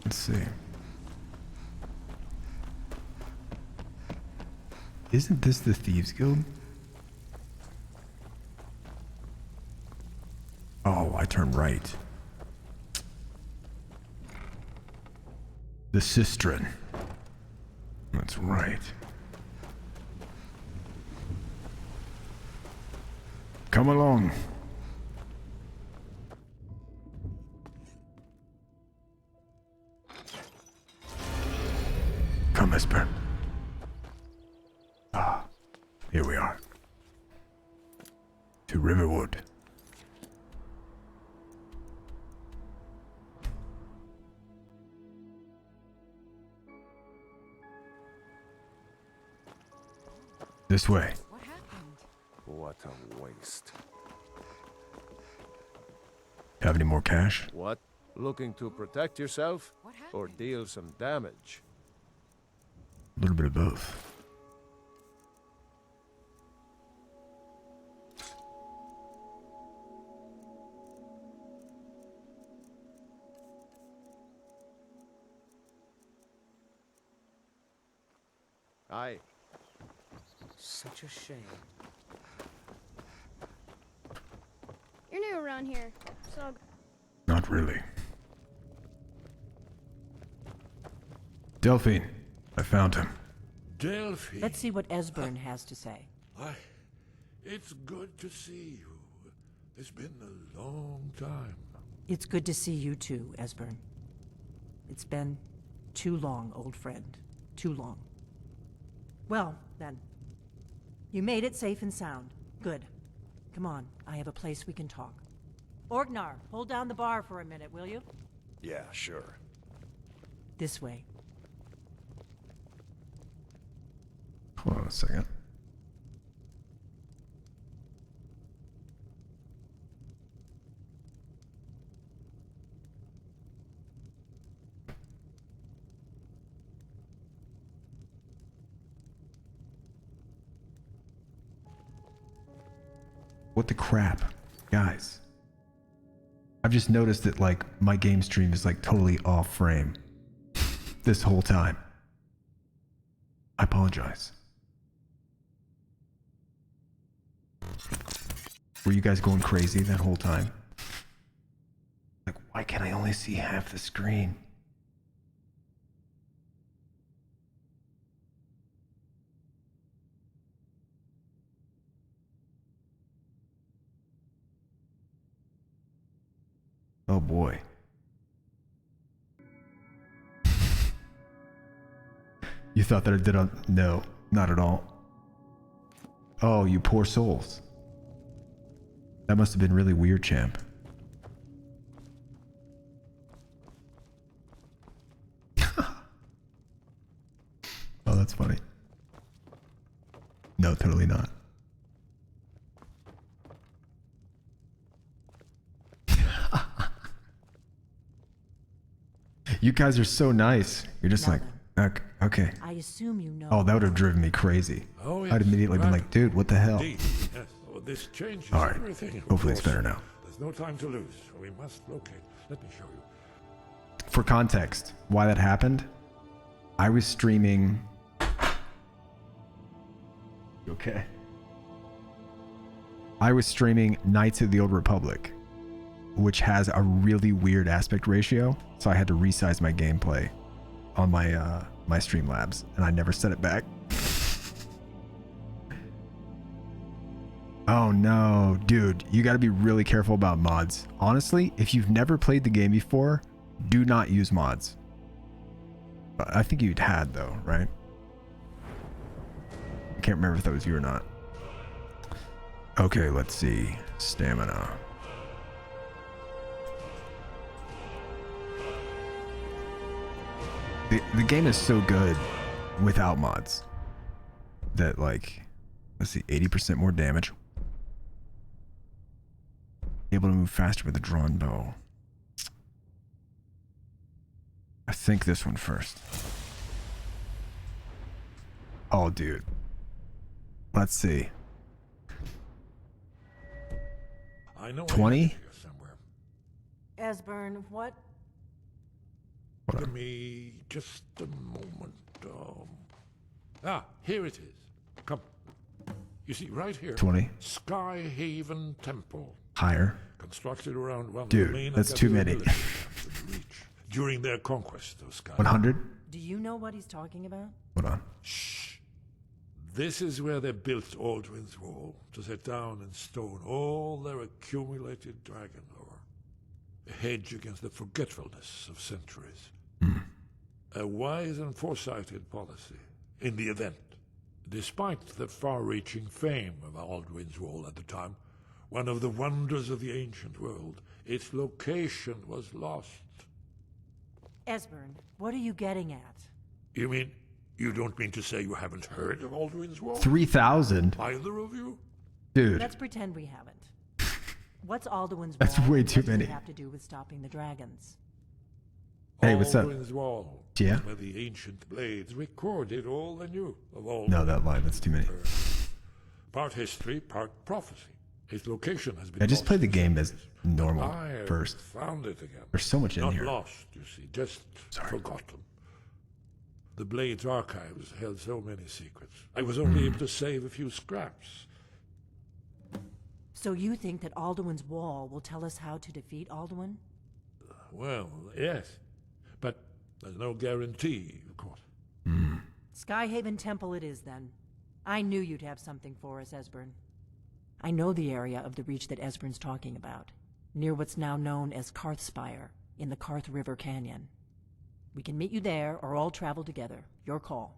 Let's see. Isn't this the Thieves Guild? Oh, I turned right. The Sistren. That's right. Come along. Come, Esper. Ah, here we are. To Riverwood. This way. What happened? What a waste. Have any more cash? What? Looking to protect yourself? Or deal some damage? A little bit of both. Aye. Such a shame. You're new around here, so... Not really. Delphine, I found him. Delphine? Let's see what Esbern has to say. Why, it's good to see you. It's been a long time. It's good to see you too, Esbern. It's been too long, old friend. Too long. Well, then. You made it safe and sound. Good. Come on, I have a place we can talk. Orgnar, hold down the bar for a minute, will you? Yeah, sure. This way. Hold on a second. What the crap? Guys. I've just noticed that, like, my game stream is, like, totally off frame. This whole time. I apologize. Were you guys going crazy that whole time? Like, why can't I only see half the screen? Oh boy. You thought that I did no, not at all. Oh, you poor souls. That must have been really weird, champ. that's funny. No, totally not. You guys are so nice. You're just like, okay. I assume you know. Oh, that would have driven me crazy. Oh, I'd immediately been like, dude, what the hell? Indeed. Yes. Oh, this changes All right. everything. of Hopefully it's course. better now. There's no time to lose. We must locate. Let me show you. For context, why that happened, I was streaming. Okay. I was streaming Knights of the Old Republic, which has a really weird aspect ratio, so I had to resize my gameplay on my my Streamlabs, and I never set it back. Oh no, dude, you got to be really careful about mods. Honestly, if you've never played the game before, do not use mods. I think you'd had though, right? I can't remember if that was you or not. Okay, let's see. Stamina. The game is so good without mods that, like, let's see, 80% more damage. Able to move faster with a drawn bow. I think this one first. Oh, dude. Let's see. I know 20? Esbern, what? Give me just a moment. Here it is. Come. You see, right here. 20. Skyhaven Temple. Higher. Constructed around one Dude, of the main that's too many. During their conquest of Skyrim. 100? Do you know what he's talking about? Hold on. Shh. This is where they built Aldrin's Wall, to set down in stone all their accumulated dragon lore. A hedge against the forgetfulness of centuries. A wise and foresighted policy, in the event. Despite the far-reaching fame of Aldrin's Wall at the time, one of the wonders of the ancient world, its location was lost. Esbern, what are you getting at? You mean, you don't mean to say you haven't heard of Aldrin's Wall? 3,000? Either of you? Dude. Let's pretend we haven't. What's Alduin's That's Wall? way too What does many. it have to do with stopping the dragons? Hey, what's up? Aldrin's Wall, Yeah? where the ancient blades recorded all they knew of all. No, that line, that's too many. Part history, part prophecy. Its location has been I just lost played the for game as centuries. normal I have first. found it again. There's so much in Not here. lost, you see, just forgotten. The Blades archives held so many secrets. I was only able to save a few scraps. So you think that Alduin's Wall will tell us how to defeat Alduin? Well, yes, but there's no guarantee, of course. Skyhaven Temple it is, then. I knew you'd have something for us, Esbern. I know the area of the reach that Esbern's talking about, near what's now known as Karthspire, in the Karth River Canyon. We can meet you there, or all travel together. Your call.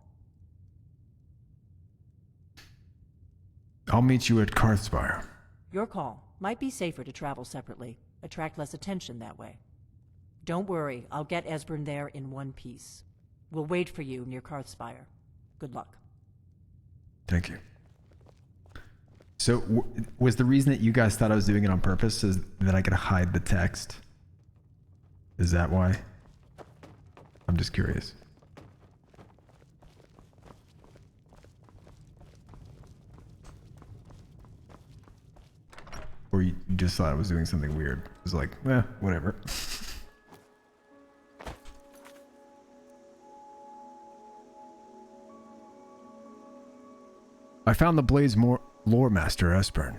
I'll meet you at Karthspire. Your call. Might be safer to travel separately. Attract less attention that way. Don't worry, I'll get Esbern there in one piece. We'll wait for you near Karthspire. Good luck. Thank you. So, was the reason that you guys thought I was doing it on purpose is that I could hide the text? Is that why? I'm just curious. Or you just thought I was doing something weird? It was like, whatever. I found the Blade's lore master, Esbern,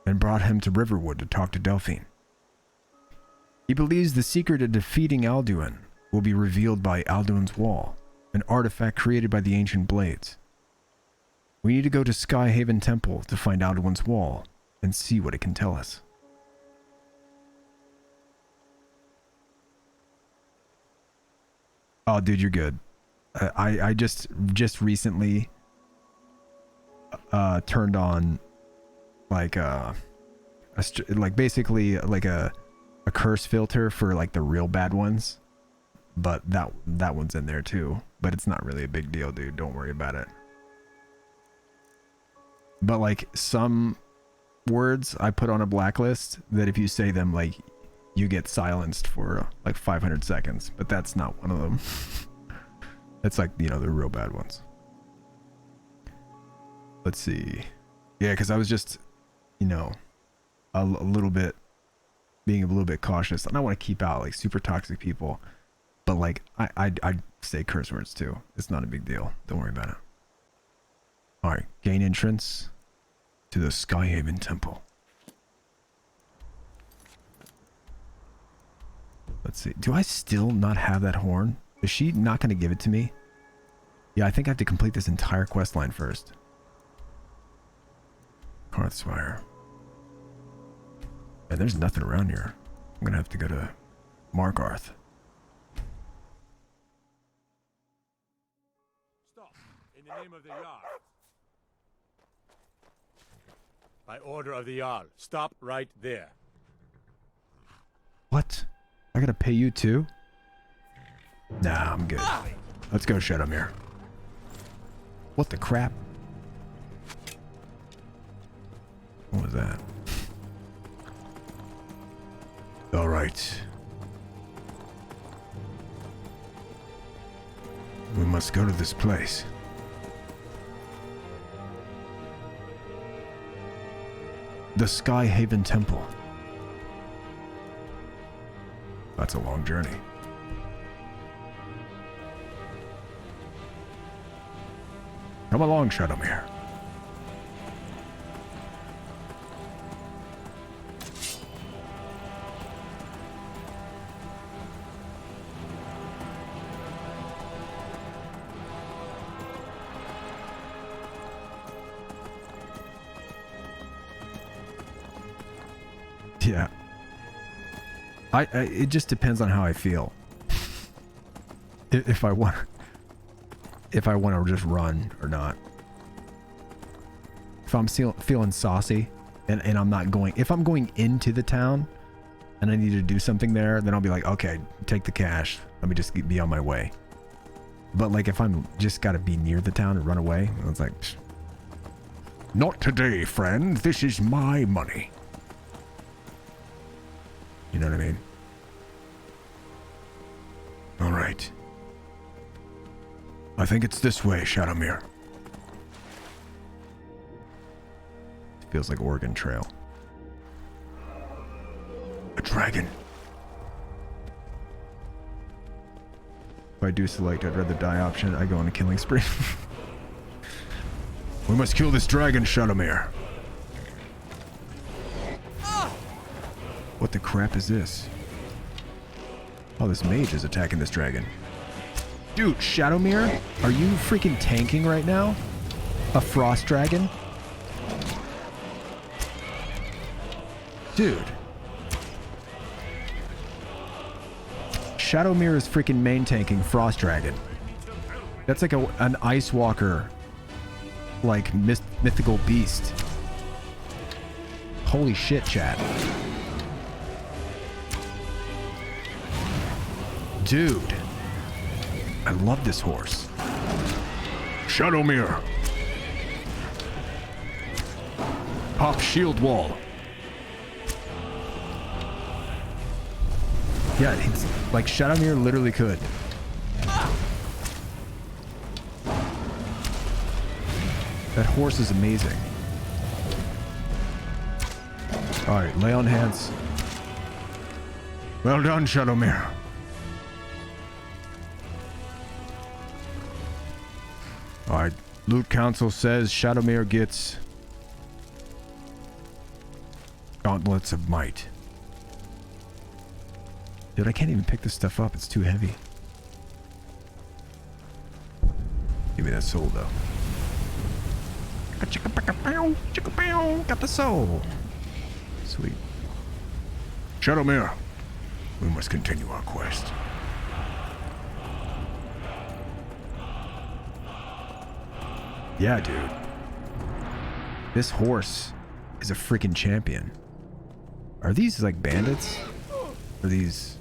and brought him to Riverwood to talk to Delphine. He believes the secret of defeating Alduin will be revealed by Alduin's Wall, an artifact created by the ancient Blades. We need to go to Skyhaven Temple to find Alduin's Wall and see what it can tell us. Oh, dude, you're good. I just recently turned on like basically like a curse filter for like the real bad ones, but that one's in there too. but it's not really a big deal, dude. Don't worry about it. But like some words I put on a blacklist that if you say them, like you get silenced for like 500 seconds, but that's not one of them. That's like, you know, the real bad ones. Let's see. Yeah, because I was just, you know, a little bit being a little bit cautious. And I want to keep out like super toxic people, but like I'd say curse words too. It's not a big deal. Don't worry about it. All right, gain entrance to the Skyhaven Temple. Let's see. Do I still not have that horn? Is she not going to give it to me? Yeah, I think I have to complete this entire quest line first. Karthspire. And there's nothing around here. I'm going to have to go to Markarth. Stop. In the name of the Jarl. By order of the Jarl. Stop right there. What? I gotta pay you too? Nah, I'm good. Let's go, Shadowmere. What the crap? What was that? All right. We must go to this place. The Skyhaven Temple. That's a long journey. Come along, Shadowmere. Yeah. It just depends on how I feel. If I want to just run or not. If I'm feeling saucy and I'm not going, if I'm going into the town and I need to do something there, then I'll be like, okay, take the cash. Let me just be on my way. But like if I'm just got to be near the town and run away, it's like, psh. Not today, friend. This is my money. You know what I mean? All right. I think it's this way, Shadowmere. Feels like Oregon Trail. A dragon. If I do select I'd rather die option, I go on a killing spree. We must kill this dragon, Shadowmere. What the crap is this? Oh, this mage is attacking this dragon. Dude, Shadowmere, are you freaking tanking right now? A frost dragon? Dude. Shadowmere is freaking main tanking frost dragon. That's like an ice walker, like mythical beast. Holy shit, chat. Dude, I love this horse. Shadowmere. Pop shield wall. Yeah, it's like Shadowmere literally could. That horse is amazing. Alright, lay on hands. Well done, Shadowmere. Alright, Loot Council says Shadowmere gets Gauntlets of Might. Dude, I can't even pick this stuff up. It's too heavy. Give me that soul, though. Got the soul. Sweet. Shadowmere, we must continue our quest. Yeah, dude. This horse is a freaking champion. Are these like bandits? Are these...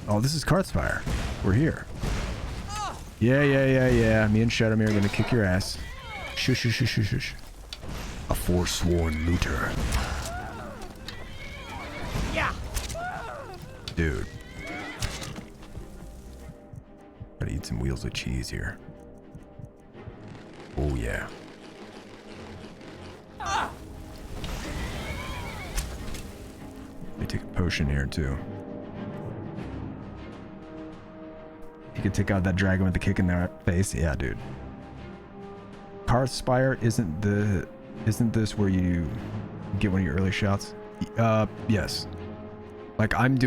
Oh, this is Karthspire. We're here. Yeah. Me and Shadowmere are gonna kick your ass. Shush. A forsworn looter. Yeah. Dude. Gotta eat some wheels of cheese here. Oh yeah. Let me take a potion here too. You can take out that dragon with a kick in their face. Yeah, dude. Karth Spire isn't this where you get one of your early shots? Yes. Like I'm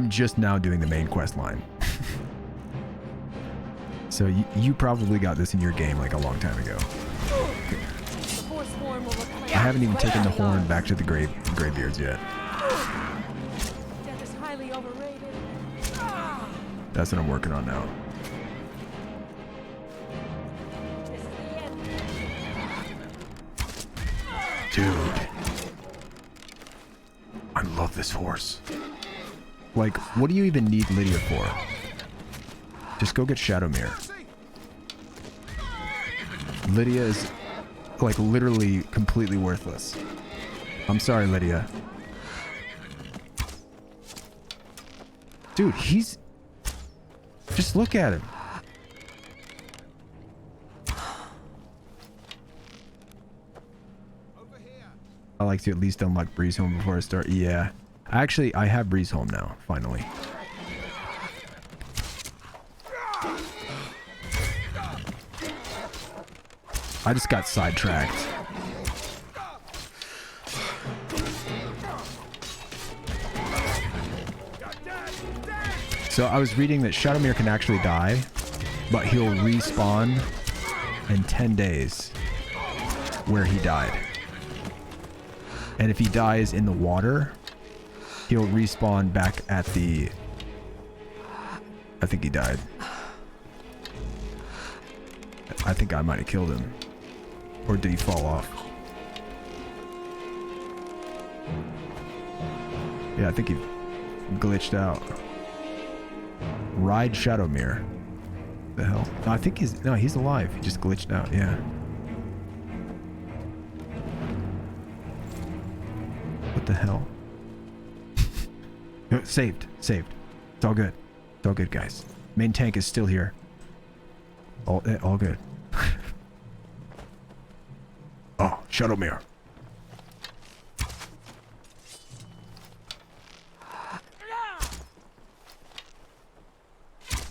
just now doing the main quest line. So you probably got this in your game like a long time ago. I haven't even taken the horn back to the Greybeards yet. Death is highly overrated. That's what I'm working on now. Dude. I love this horse. Like, what do you even need Lydia for? Just go get Shadowmere. Lydia is, like, literally completely worthless. I'm sorry, Lydia. Dude, he's... Just look at him. I like to at least unlock Breeze Home before I start. Yeah. Actually, I have Breeze Home now, finally. I just got sidetracked. So I was reading that Shadowmere can actually die, but he'll respawn in 10 days where he died. And if he dies in the water, he'll respawn back at the... I think he died. I think I might have killed him. Or did he fall off? Yeah, I think he glitched out. Ride Shadowmere. The hell? No, I think he's... No, he's alive. He just glitched out, yeah. What the hell? Saved. It's all good. It's all good, guys. Main tank is still here. All good. Oh, Shadowmere.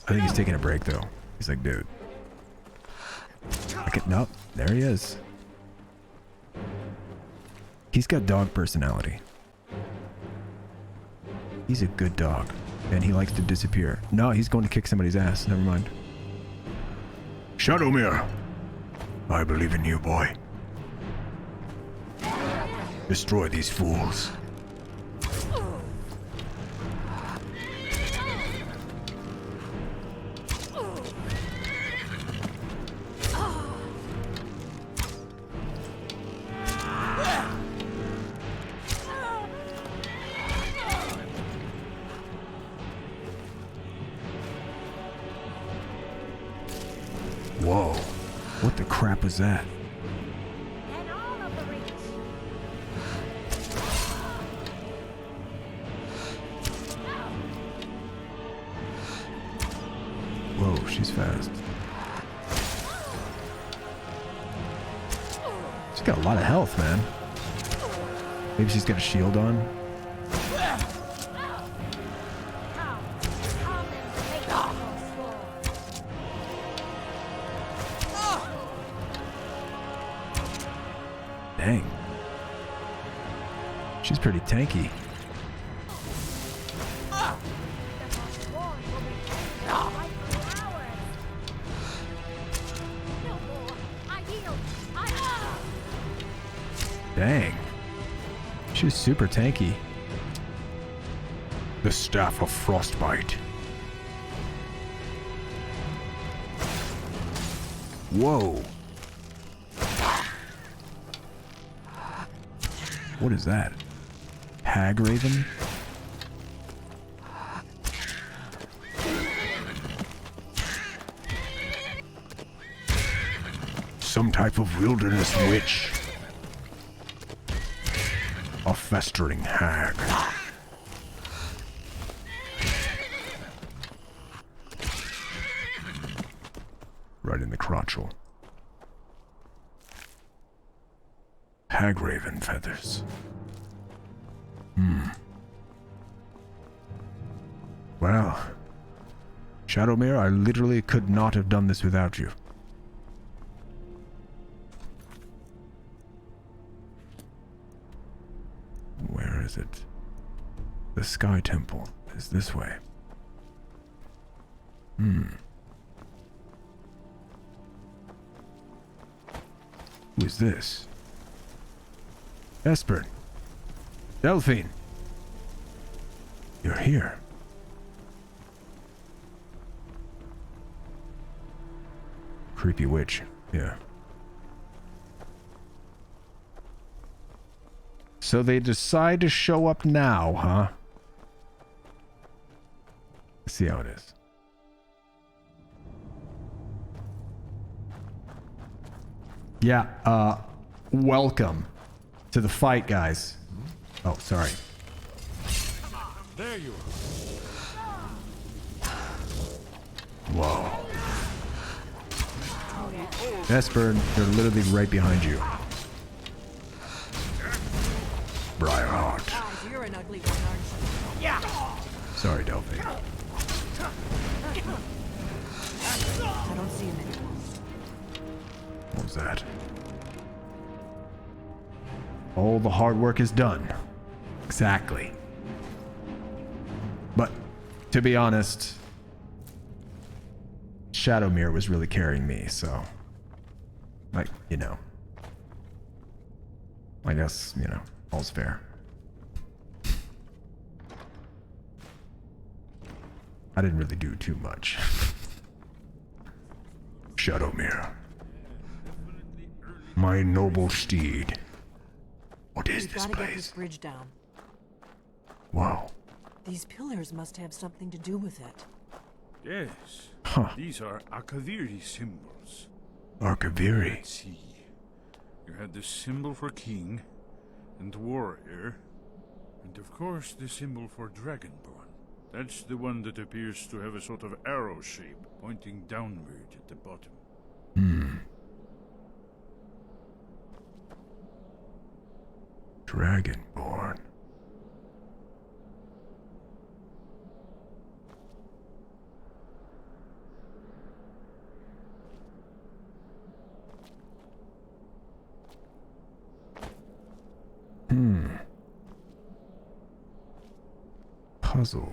I think he's taking a break, though. He's like, dude. Nope. There he is. He's got dog personality. He's a good dog. And he likes to disappear. No, he's going to kick somebody's ass. Never mind. Shadowmere. I believe in you, boy. Destroy these fools. Whoa. What the crap was that? Whoa, she's fast. She's got a lot of health, man. Maybe she's got a shield on. Dang. She's pretty tanky. Dang. She's super tanky. The Staff of Frostbite. Whoa. What is that? Hag Raven? Some type of wilderness witch. A festering hag. Right in the crotchel. Hag raven feathers. Well, Shadowmere, I literally could not have done this without you. Where is it? The Sky Temple is this way. Who is this? Esper. Delphine. You're here. Creepy witch. Yeah. So they decide to show up now, huh? Let's see how it is. Yeah, welcome to the fight, guys. Oh, sorry. There you are. Whoa. Esper, they're literally right behind you. Briarheart. Guys, you're an ugly one, aren't you? Yeah. Sorry, Delphine. I don't see him anymore. What was that? All the hard work is done. Exactly. But, to be honest, Shadowmere was really carrying me, so... Like, you know. I guess, you know, all's fair. I didn't really do too much. Shadowmere. My noble steed. What is We've this gotta get place? this bridge down. Wow. These pillars must have something to do with it. Yes. Huh. These are Akaviri symbols. Arkaviri. Let's see. You had the symbol for king and warrior, and of course the symbol for dragonborn. That's the one that appears to have a sort of arrow shape pointing downward at the bottom. Dragonborn. Puzzle.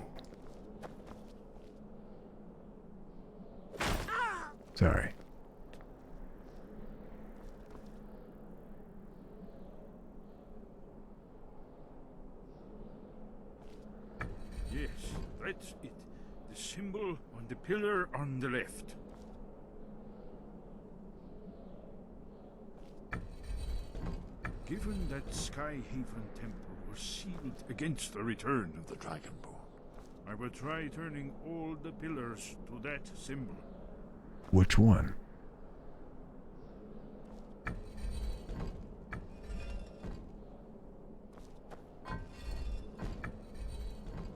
Sorry. Yes, that's it. The symbol on the pillar on the left. Given that Skyhaven Temple was sealed against the return of the Dragonborn, I will try turning all the pillars to that symbol. Which one?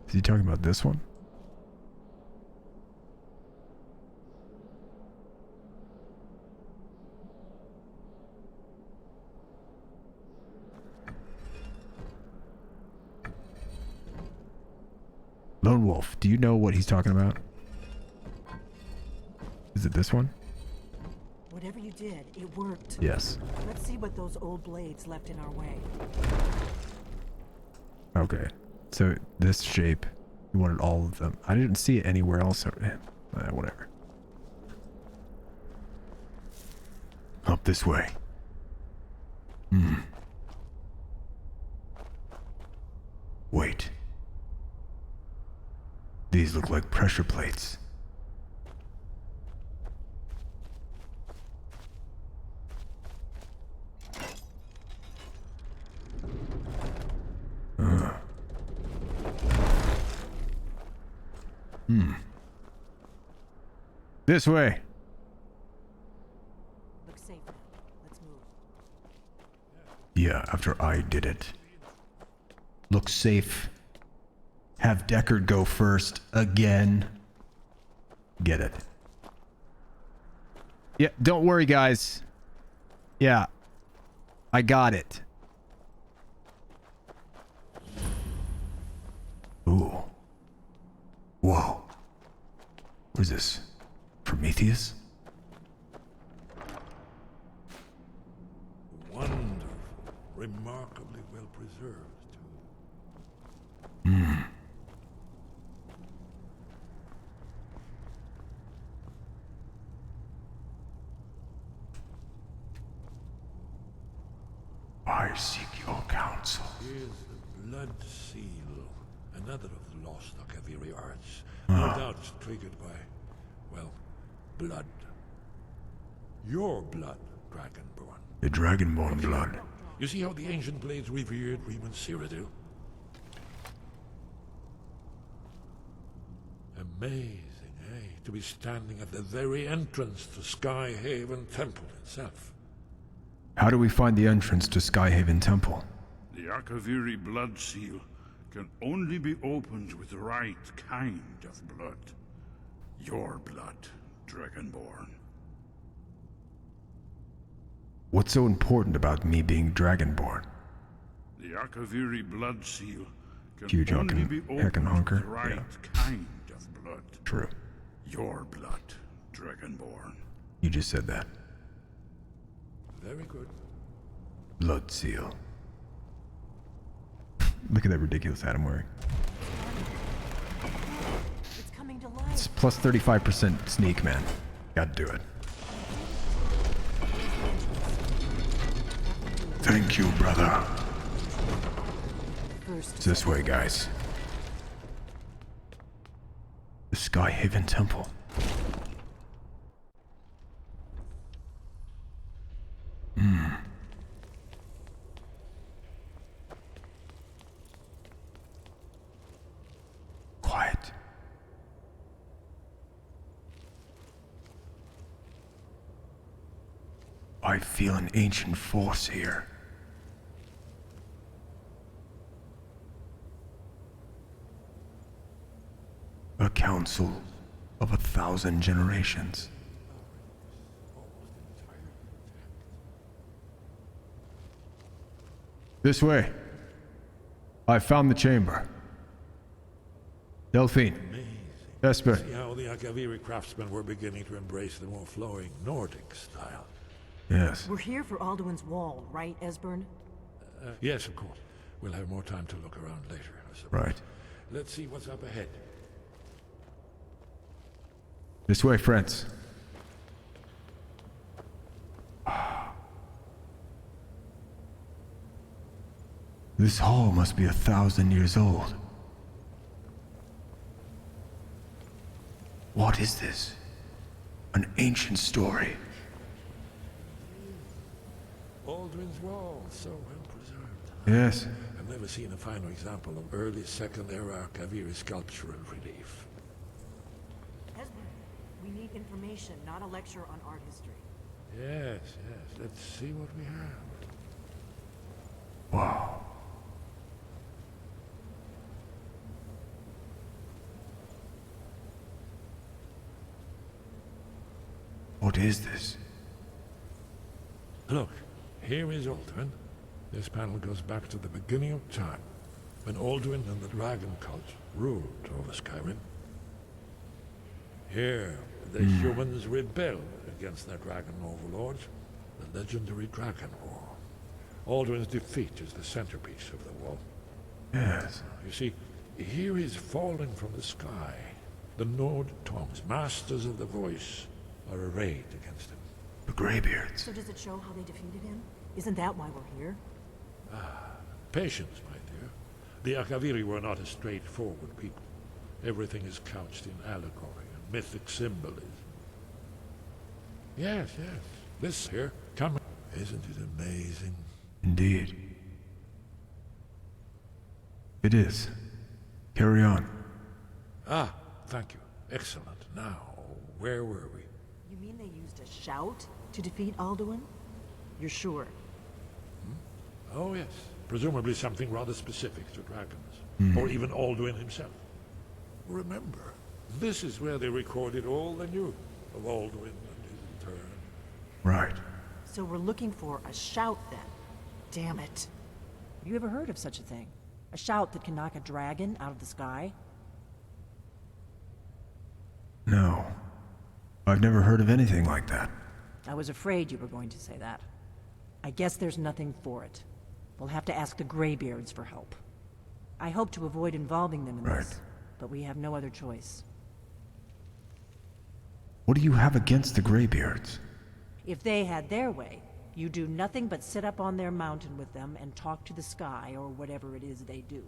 Is he talking about this one? Lone Wolf, do you know what he's talking about? Is it this one? Whatever you did, it worked. Yes. Let's see what those old blades left in our way. Okay. So this shape, you wanted all of them. I didn't see it anywhere else. Whatever. Up this way. Wait. These look like pressure plates. This way. Look safe now. Yeah, after I did it. Look safe. Have Deckard go first again. Get it. Yeah, don't worry, guys. Yeah. I got it. Ooh. Whoa. What is this? Prometheus? Wonderful. Remarkably well preserved, too. Hmm. I seek your counsel. Here's the blood seal, another of the lost Akaviri arts. No doubt triggered by, well, blood. Your blood, Dragonborn. The Dragonborn blood. You see how the ancient blades revered Riemann Cyrodiil? Amazing, eh? To be standing at the very entrance to Skyhaven Temple itself. How do we find the entrance to Skyhaven Temple? The Akaviri blood seal can only be opened with the right kind of blood. Your blood, Dragonborn. What's so important about me being Dragonborn? The Akaviri blood seal can Huge only be opened with honker. the right kind of blood. True. Your blood, Dragonborn. You just said that. Very good. Blood seal. Look at that ridiculous hat I'm wearing. It's coming to life. It's plus 35% sneak, man. Gotta do it. Thank you, brother. It's this way, guys. The Skyhaven Temple. Quiet. I feel an ancient force here. A council of 1,000 generations. This way. I found the chamber. Delphine. Esper. See how the Akaviri craftsmen were beginning to embrace the more flowing Nordic style. Yes. We're here for Alduin's Wall, right, Esbern? Yes, of course. We'll have more time to look around later, I suppose. Right. Let's see what's up ahead. This way, friends. This hall must be 1,000 years old. What is this? An ancient story. Alduin's Wall, so well preserved. Yes. I've never seen a finer example of early Second Era Akaviri sculptural relief. Esbern, we need information, not a lecture on art history. Yes, yes. Let's see what we have. Wow. What is this? Look, here is Alduin. This panel goes back to the beginning of time, when Alduin and the Dragon Cult ruled over Skyrim. Here, the humans rebelled against their dragon overlords, the legendary Dragon War. Alduin's defeat is the centerpiece of the wall. Yes. You see, here is falling from the sky. The Nord Tongs, masters of the voice, are arrayed against him. The Greybeards. So does it show how they defeated him? Isn't that why we're here? Patience, my dear. The Akaviri were not a straightforward people. Everything is couched in allegory and mythic symbolism. Yes, yes. This here, come. Isn't it amazing? Indeed. It is. Carry on. Ah, thank you. Excellent. Now, where were we? You mean they used a shout to defeat Alduin? You're sure? Oh yes, presumably something rather specific to dragons. Or even Alduin himself. Remember, this is where they recorded all they knew of Alduin and his return. Right. So we're looking for a shout then. Damn it. Have you ever heard of such a thing? A shout that can knock a dragon out of the sky? No. I've never heard of anything like that. I was afraid you were going to say that. I guess there's nothing for it. We'll have to ask the Greybeards for help. I hope to avoid involving them in this, but we have no other choice. What do you have against the Greybeards? If they had their way, you do nothing but sit up on their mountain with them and talk to the sky or whatever it is they do.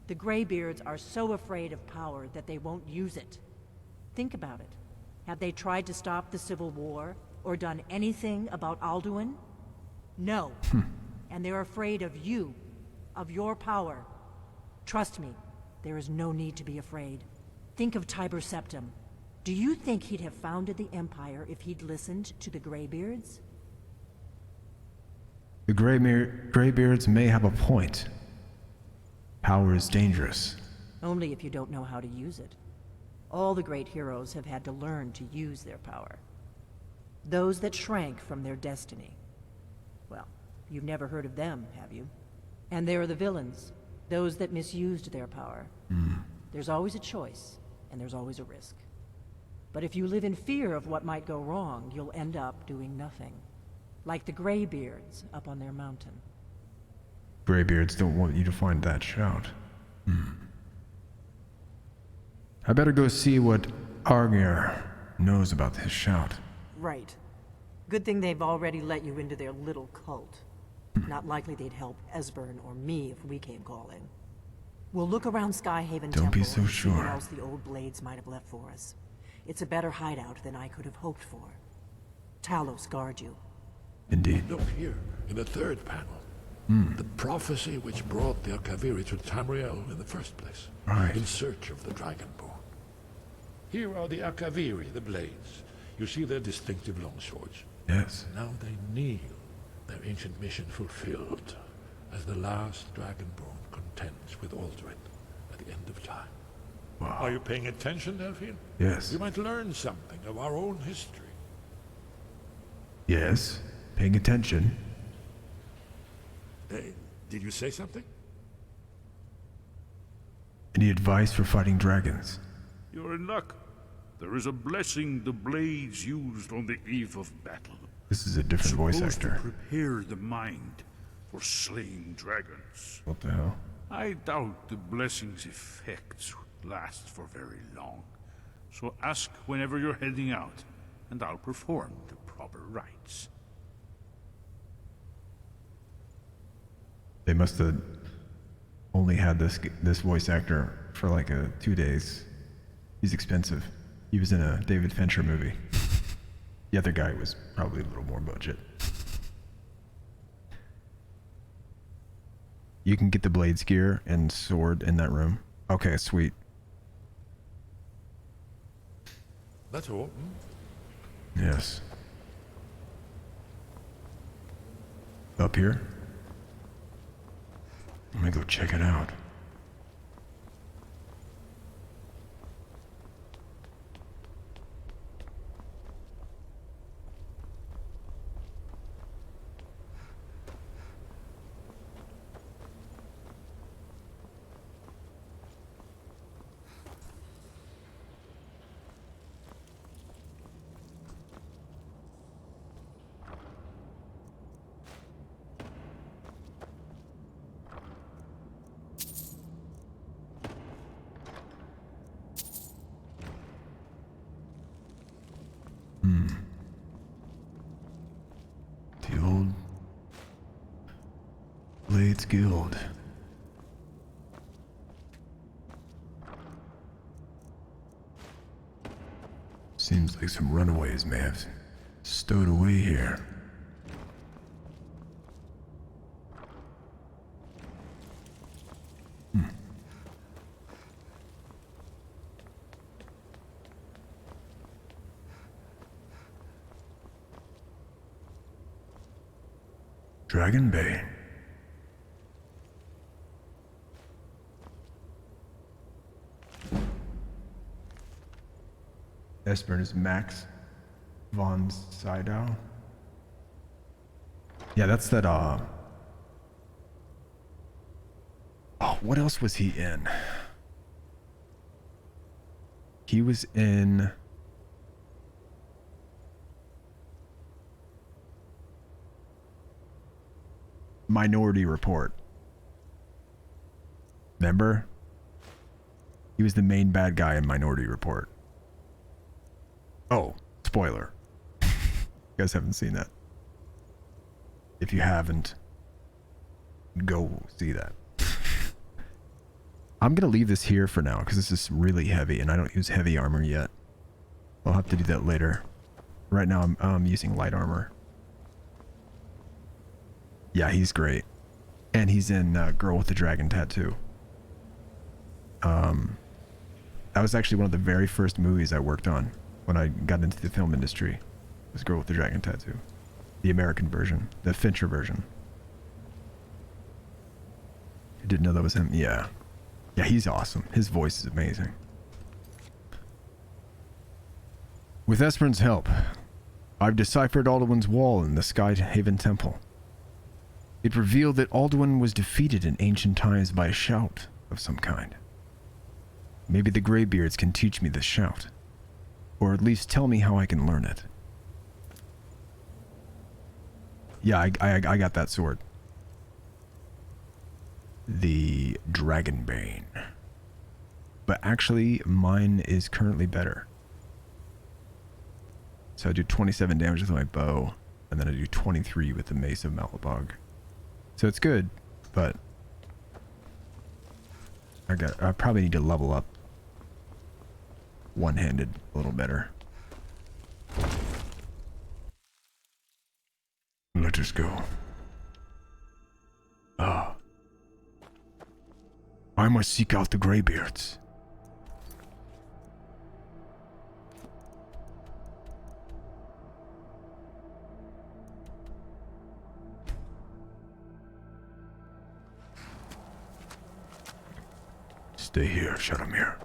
The Greybeards are so afraid of power that they won't use it. Think about it. Have they tried to stop the Civil War or done anything about Alduin? No. And they're afraid of you, of your power. Trust me, there is no need to be afraid. Think of Tiber Septim. Do you think he'd have founded the Empire if he'd listened to the Greybeards? The Greybeards may have a point. Power is dangerous. Only if you don't know how to use it. All the great heroes have had to learn to use their power. Those that shrank from their destiny. Well, you've never heard of them, have you? And there are the villains, those that misused their power. There's always a choice, and there's always a risk. But if you live in fear of what might go wrong, you'll end up doing nothing. Like the Greybeards up on their mountain. Greybeards don't want you to find that shout. I better go see what Argir knows about his shout. Right. Good thing they've already let you into their little cult. Not likely they'd help Esbern or me if we came calling. We'll look around Skyhaven Don't be Temple so and see what sure. else the old blades might have left for us. It's a better hideout than I could have hoped for. Talos guard you. Indeed. Look here, in the third panel. The prophecy which brought the Akaviri to Tamriel in the first place. Right. In search of the Dragonborn. Here are the Akaviri, the blades. You see their distinctive longswords. Yes. Now they kneel, their ancient mission fulfilled, as the last Dragonborn contends with Alduin at the end of time. Wow. Are you paying attention, Delphine? Yes. You might learn something of our own history. Yes. Paying attention. Did you say something? Any advice for fighting dragons? You're in luck. There is a blessing the blades used on the eve of battle. This is a different voice Supposed to actor. prepare the mind for slaying dragons. What the hell? I doubt the blessing's effects last for very long. So ask whenever you're heading out, and I'll perform the proper rites. They must have only had this voice actor for like 2 days. He's expensive. He was in a David Fincher movie. The other guy was probably a little more budget. You can get the blades gear and sword in that room. Okay, sweet. That's all. Yes. Up here? Let me go check it out. The old Blades Guild. Seems like some runaways may have stowed away here. Dragonbane. Esbern is Max von Sydow. Yeah, that's that, Oh, what else was he in? He was in... Minority Report. Remember? He was the main bad guy in Minority Report. Oh, spoiler. You guys haven't seen that. If you haven't, go see that. I'm gonna leave this here for now because this is really heavy and I don't use heavy armor yet. I'll have to do that later. Right now I'm using light armor. Yeah, he's great. And he's in Girl with the Dragon Tattoo. That was actually one of the very first movies I worked on when I got into the film industry. Was Girl with the Dragon Tattoo. The American version. The Fincher version. You didn't know that was him? Yeah. Yeah, he's awesome. His voice is amazing. With Esbern's help, I've deciphered Alduin's wall in the Skyhaven Temple. It revealed that Alduin was defeated in ancient times by a shout of some kind. Maybe the Greybeards can teach me this shout, or at least tell me how I can learn it. Yeah, I got that sword. The Dragonbane. But actually, mine is currently better. So I do 27 damage with my bow, and then I do 23 with the Mace of Malabog. So it's good, but I probably need to level up one-handed a little better. Let us go. Ah. I must seek out the Greybeards. Stay here, Shadowmere.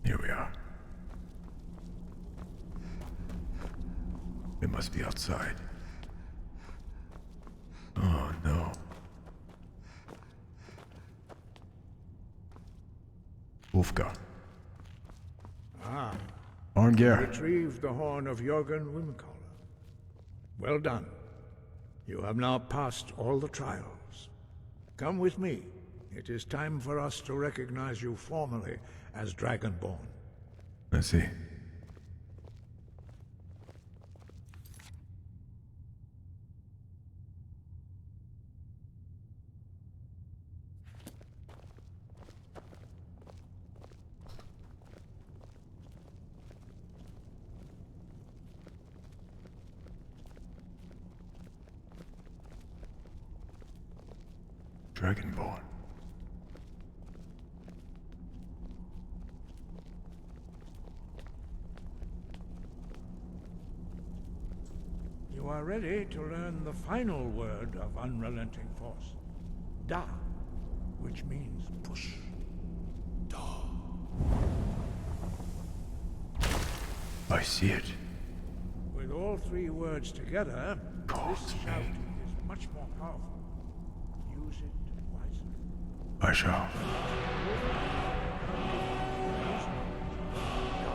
Here we are. It must be outside. Oh no. Wolfgar. Ah. Arngeir. Retrieve the horn of Jorgen Wimcaller. Well done. You have now passed all the trials. Come with me. It is time for us to recognize you formally as Dragonborn. I see. Dragonborn. You are ready to learn the final word of Unrelenting Force. Da, which means push. Da. I see it. With all three words together, this shout is much more powerful. Use it wisely. I shall.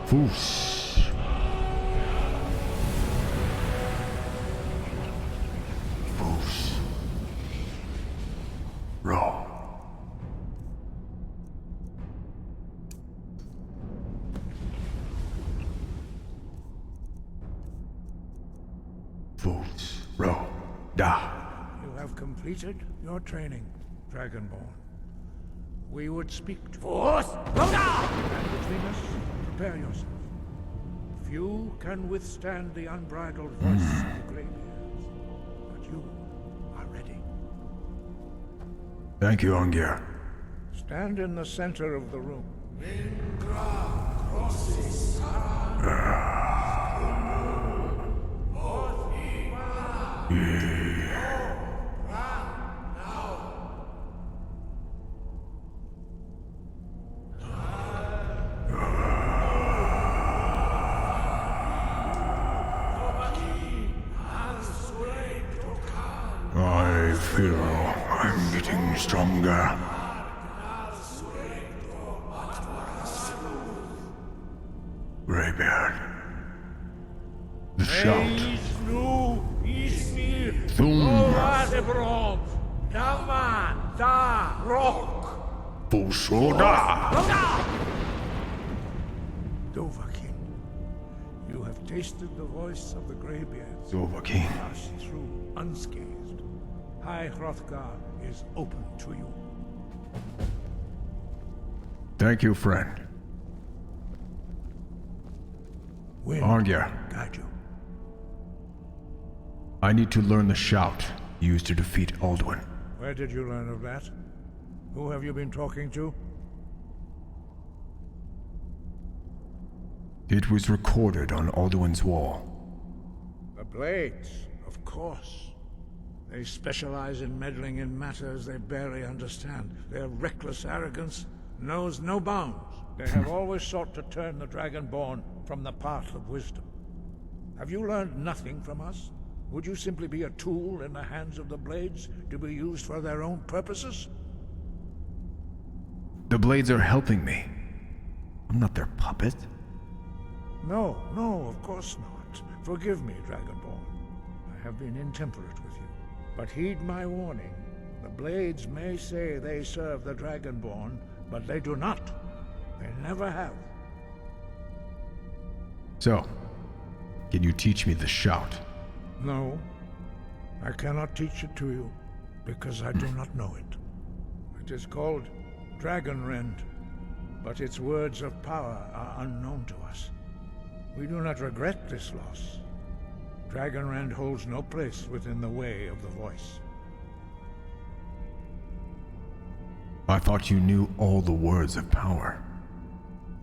Foos. Foos. Raw. Foos. Raw. Da. You have completed your training, Dragonborn. We would speak to Force! And between us, prepare yourself. Few can withstand the unbridled voice of the Greybeards, but you are ready. Thank you, Arngeir. Stand in the center of the room. I feel I'm getting stronger. Greybeard. The shout. Fusoda! Dovahkiin, you have tasted the voice of the Greybeards. Dovahkiin. Passed through unscathed. High Hrothgar is open to you. Thank you, friend. Arngeir. Guide you. I need to learn the shout used to defeat Alduin. Where did you learn of that? Who have you been talking to? It was recorded on Alduin's wall. The Blades, of course. They specialize in meddling in matters they barely understand. Their reckless arrogance knows no bounds. They have always sought to turn the Dragonborn from the path of wisdom. Have you learned nothing from us? Would you simply be a tool in the hands of the Blades to be used for their own purposes? The Blades are helping me. I'm not their puppet. No, of course not. Forgive me, Dragonborn. I have been intemperate with you. But heed my warning. The Blades may say they serve the Dragonborn, but they do not. They never have. So, can you teach me the shout? No, I cannot teach it to you, because I do not know it. It is called Dragonrend, but its words of power are unknown to us. We do not regret this loss. Dragonrend holds no place within the way of the voice. I thought you knew all the words of power.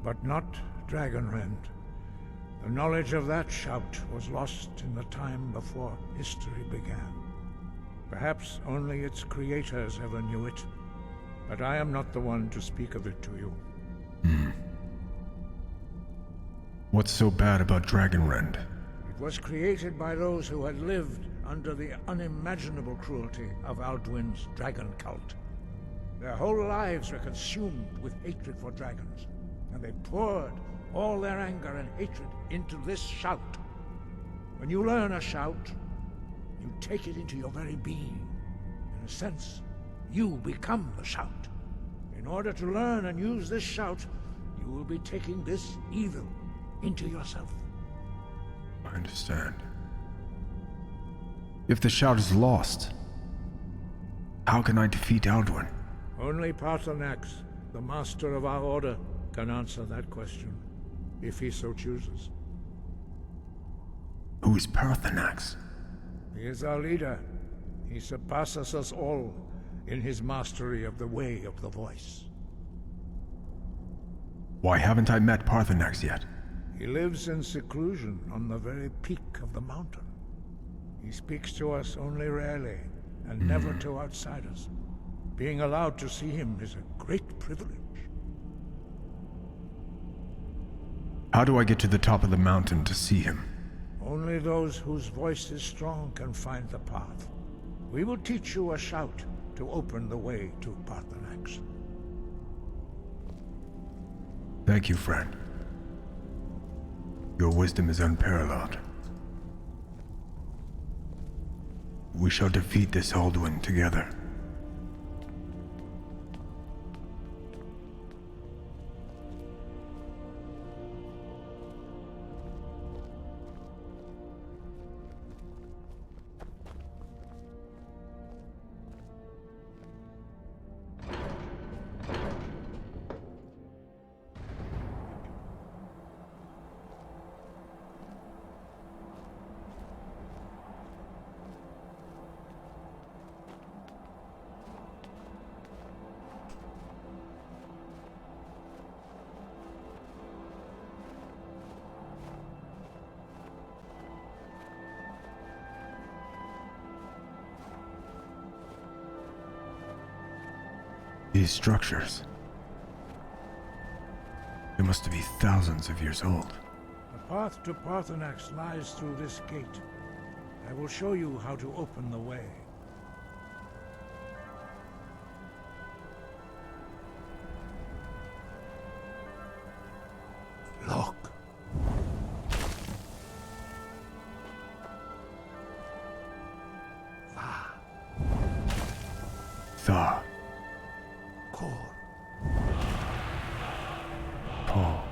But not Dragonrend. The knowledge of that shout was lost in the time before history began. Perhaps only its creators ever knew it, but I am not the one to speak of it to you. What's so bad about Dragonrend? It was created by those who had lived under the unimaginable cruelty of Alduin's dragon cult. Their whole lives were consumed with hatred for dragons, and they poured all their anger and hatred into this shout. When you learn a shout, you take it into your very being. In a sense, you become the shout. In order to learn and use this shout, you will be taking this evil into yourself. I understand. If the shout is lost, how can I defeat Alduin? Only Paarthurnax, the master of our order, can answer that question, if he so chooses. Who is Paarthurnax? He is our leader. He surpasses us all in his mastery of the way of the voice. Why haven't I met Paarthurnax yet? He lives in seclusion on the very peak of the mountain. He speaks to us only rarely, and never to outsiders. Being allowed to see him is a great privilege. How do I get to the top of the mountain to see him? Only those whose voice is strong can find the path. We will teach you a shout to open the way to Paarthurnax. Thank you, friend. Your wisdom is unparalleled. We shall defeat this Alduin together. These structures. They must be thousands of years old. The path to Parthenax lies through this gate. I will show you how to open the way. Look. Thaw. Kor. Paul.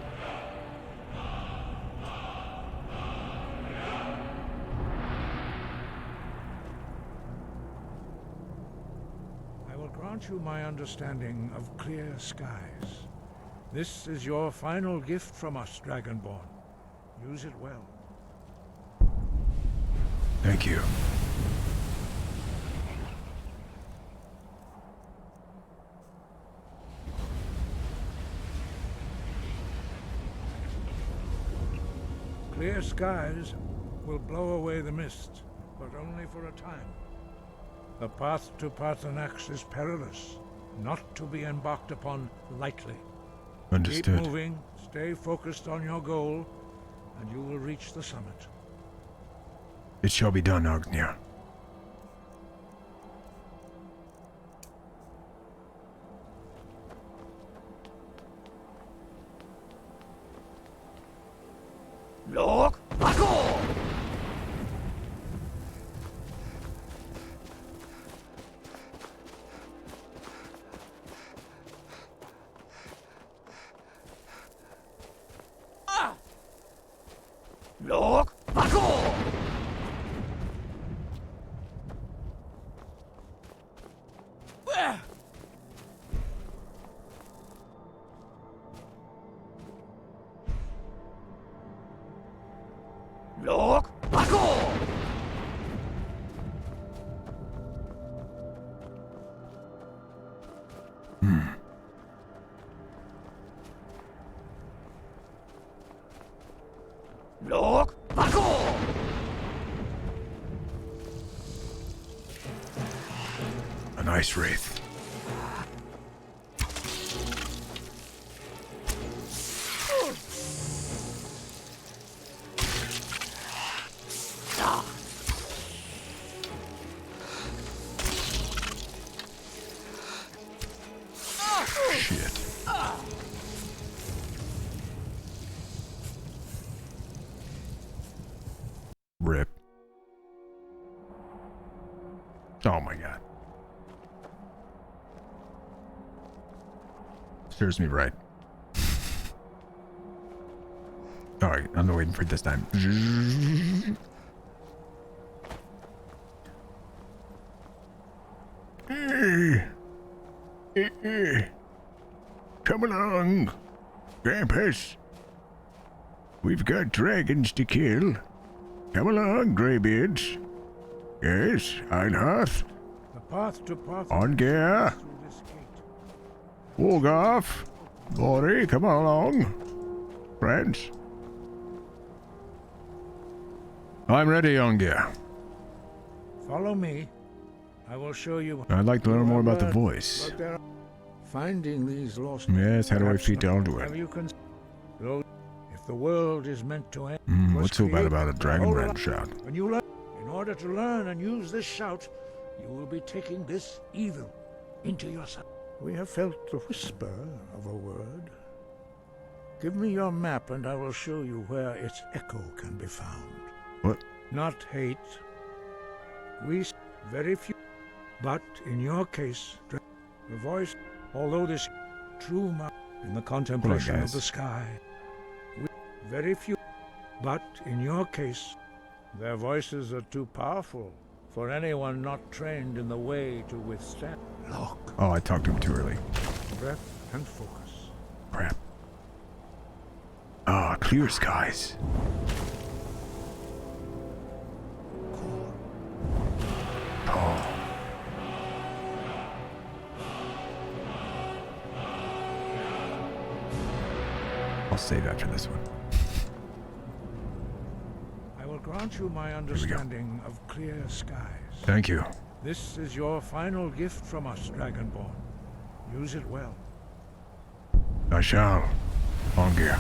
I will grant you my understanding of clear skies. This is your final gift from us, Dragonborn. Use it well. Thank you. Clear skies will blow away the mist, but only for a time. The path to Parthenax is perilous, not to be embarked upon lightly. Understood. Keep moving, stay focused on your goal, and you will reach the summit. It shall be done, Agnir. Look, Paco! Look, Paco! Look, Paco! Look, Paco! An ice wraith. Rip. Oh my god. Serves me right. Alright, I'm not waiting for it this time. Come along, Grampus. We've got dragons to kill. Come along, Greybeards. Yes, Einharth. The path to Parthenax Ongear. through this gate. Wolgoff. Bori, come along. Friends. I'm ready, Ongear. Follow me. I will show you. I'd like to learn more about the But voice. there- Finding these lost. Yes, how do I perhaps feed not- Alduin? Have you though, if the world is meant to end, What's so bad about a dragon Hold red on. shout? When you learn, in order to learn and use this shout, you will be taking this evil into yourself. We have felt the whisper of a word. Give me your map and I will show you where its echo can be found. What? Not hate. Very few. But in your case, the voice, although this true in the contemplation of the sky, very few. But in your case, their voices are too powerful for anyone not trained in the way to withstand. Look. Oh, I talked to him too early. Breath and focus. Crap. Ah, clear skies. Oh. I'll save after this one. I will grant you my understanding of clear skies. Thank you. This is your final gift from us, Dragonborn. Use it well. I shall. Arngeir.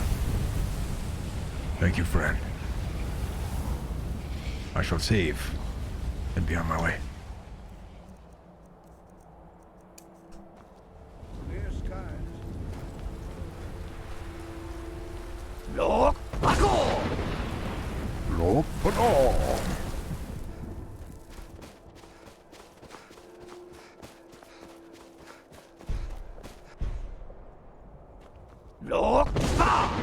Thank you, friend. I shall save and be on my way. Clear skies. Look, Paco! Look, Paco! Look, pa!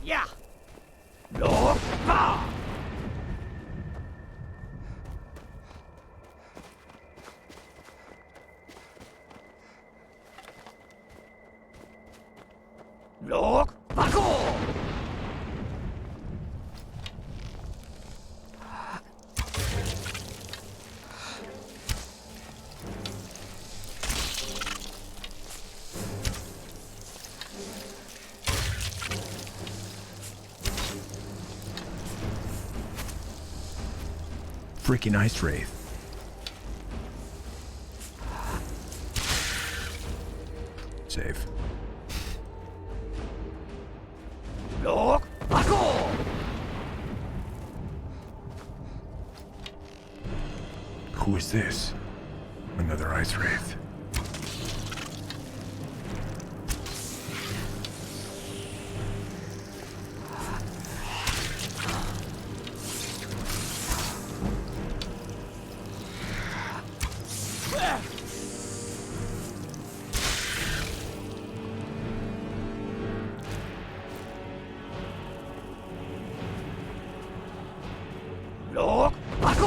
Yeah! Look, pa! Look, Paco! Freaking ice wraith. Save. Look, Paco! Who is this? Another ice wraith. Look, Paco!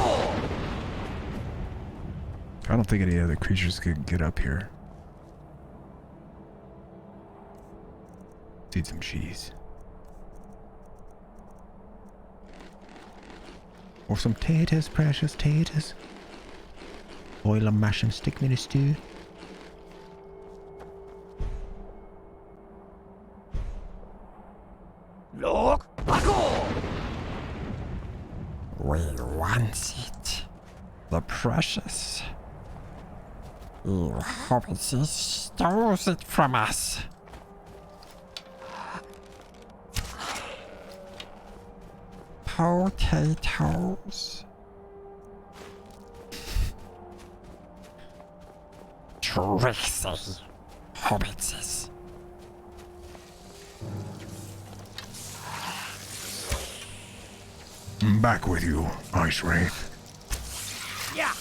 I don't think any other creatures could get up here. Let's eat some cheese. Or some taters, precious taters. Boil and mash and stick me in a stew. Look, Paco! We want it. The precious. You hobbits stole it from us. Potatoes. Tricksy hobbitses. Back with you, ice wraith. Yeah!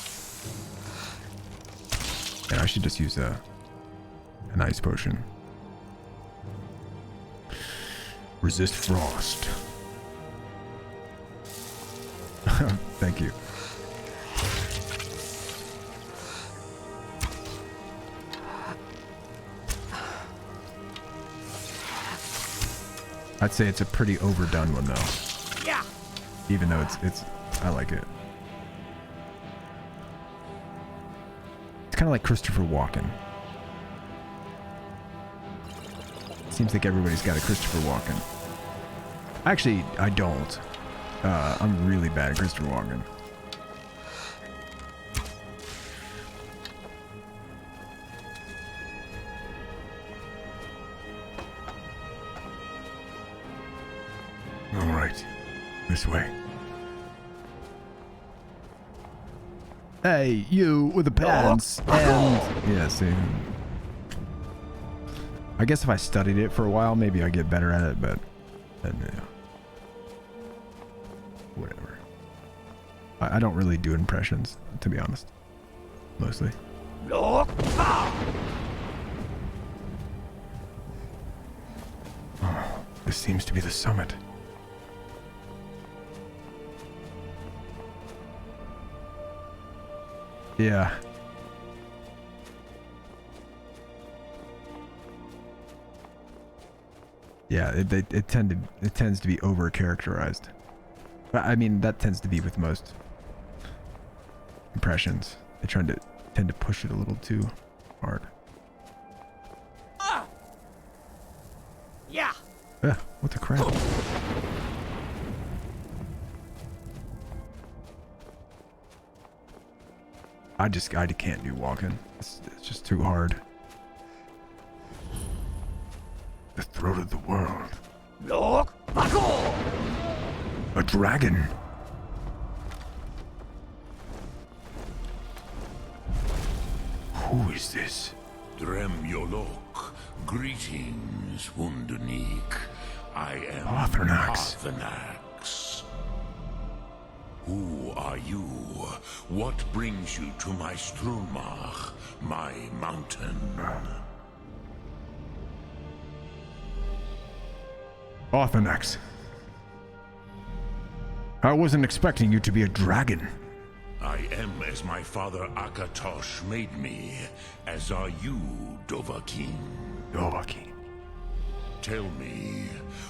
Yeah, I should just use an ice potion. Resist frost. Thank you. I'd say it's a pretty overdone one though. Yeah! Even though it's I like it. It's kind of like Christopher Walken. Seems like everybody's got a Christopher Walken. Actually, I don't. I'm really bad at Christopher Walken. All right, this way. Hey, you with the pants and yeah, see. I guess if I studied it for a while, maybe I'd get better at it, but yeah. Whatever. I don't really do impressions, to be honest. Mostly. Look! Oh, this seems to be the summit. Yeah. Yeah, it tends to be over characterized. I mean, that tends to be with most impressions. They tend to push it a little too hard. Yeah. What the crap? I can't do walking. It's just too hard. The throat of the world. Look, A dragon. Who is this? Drem Yolok, greetings, Wundernik. I am Arthurnax. Arthurnax. Who are you? What brings you to my Strunmach, my mountain? Arthurnax. I wasn't expecting you to be a dragon. I am as my father Akatosh made me, as are you, Dovahkiin. Dovahkiin. Tell me,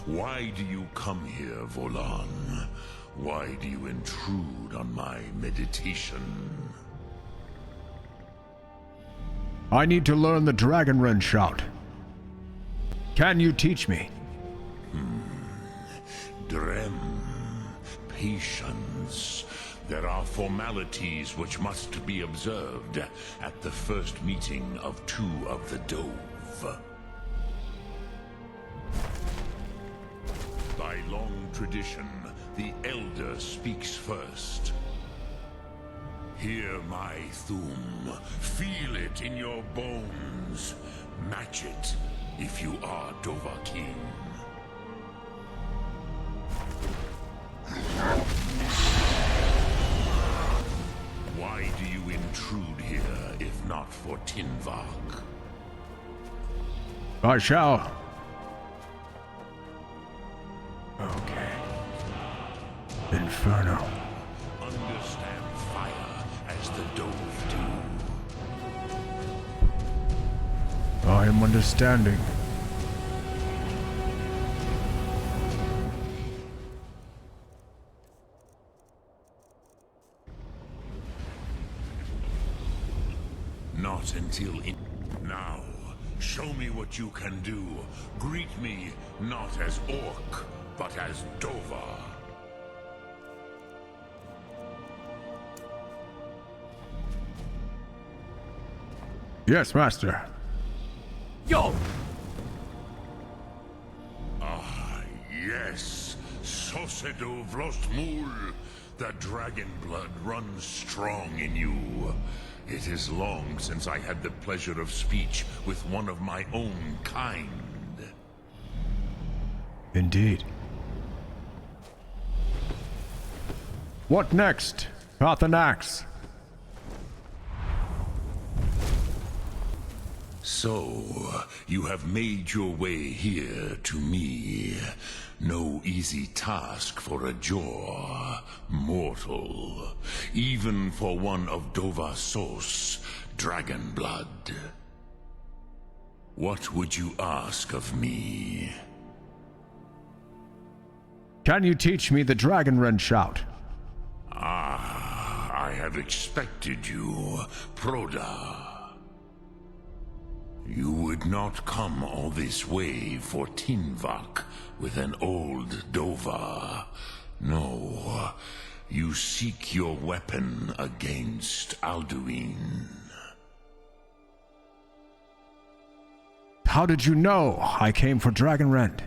why do you come here, Volan? Why do you intrude on my meditation? I need to learn the Dragon Rend shout. Can you teach me? Drem, patience. There are formalities which must be observed at the first meeting of two of the Dove. By long tradition, the Elder speaks first. Hear my Thum. Feel it in your bones. Match it if you are Dovahkiin. Why do you intrude here, if not for Tinvak? I shall. Okay. Inferno. Understand fire as the Dove do. I am understanding. Not until now. Show me what you can do. Greet me not as Orc, but as Dova. Yes, master. Yo! Ah, yes. Sosedo Vlostmul. The dragon blood runs strong in you. It is long since I had the pleasure of speech with one of my own kind. Indeed. What next, Arthurnax? So, you have made your way here to me. No easy task for a Jor, mortal. Even for one of Dovasos, dragon blood. What would you ask of me? Can you teach me the Dragon Rend shout? Ah, I have expected you, Proda. You would not come all this way for Tinvak with an old Dova. No, you seek your weapon against Alduin. How did you know I came for Dragon Rend?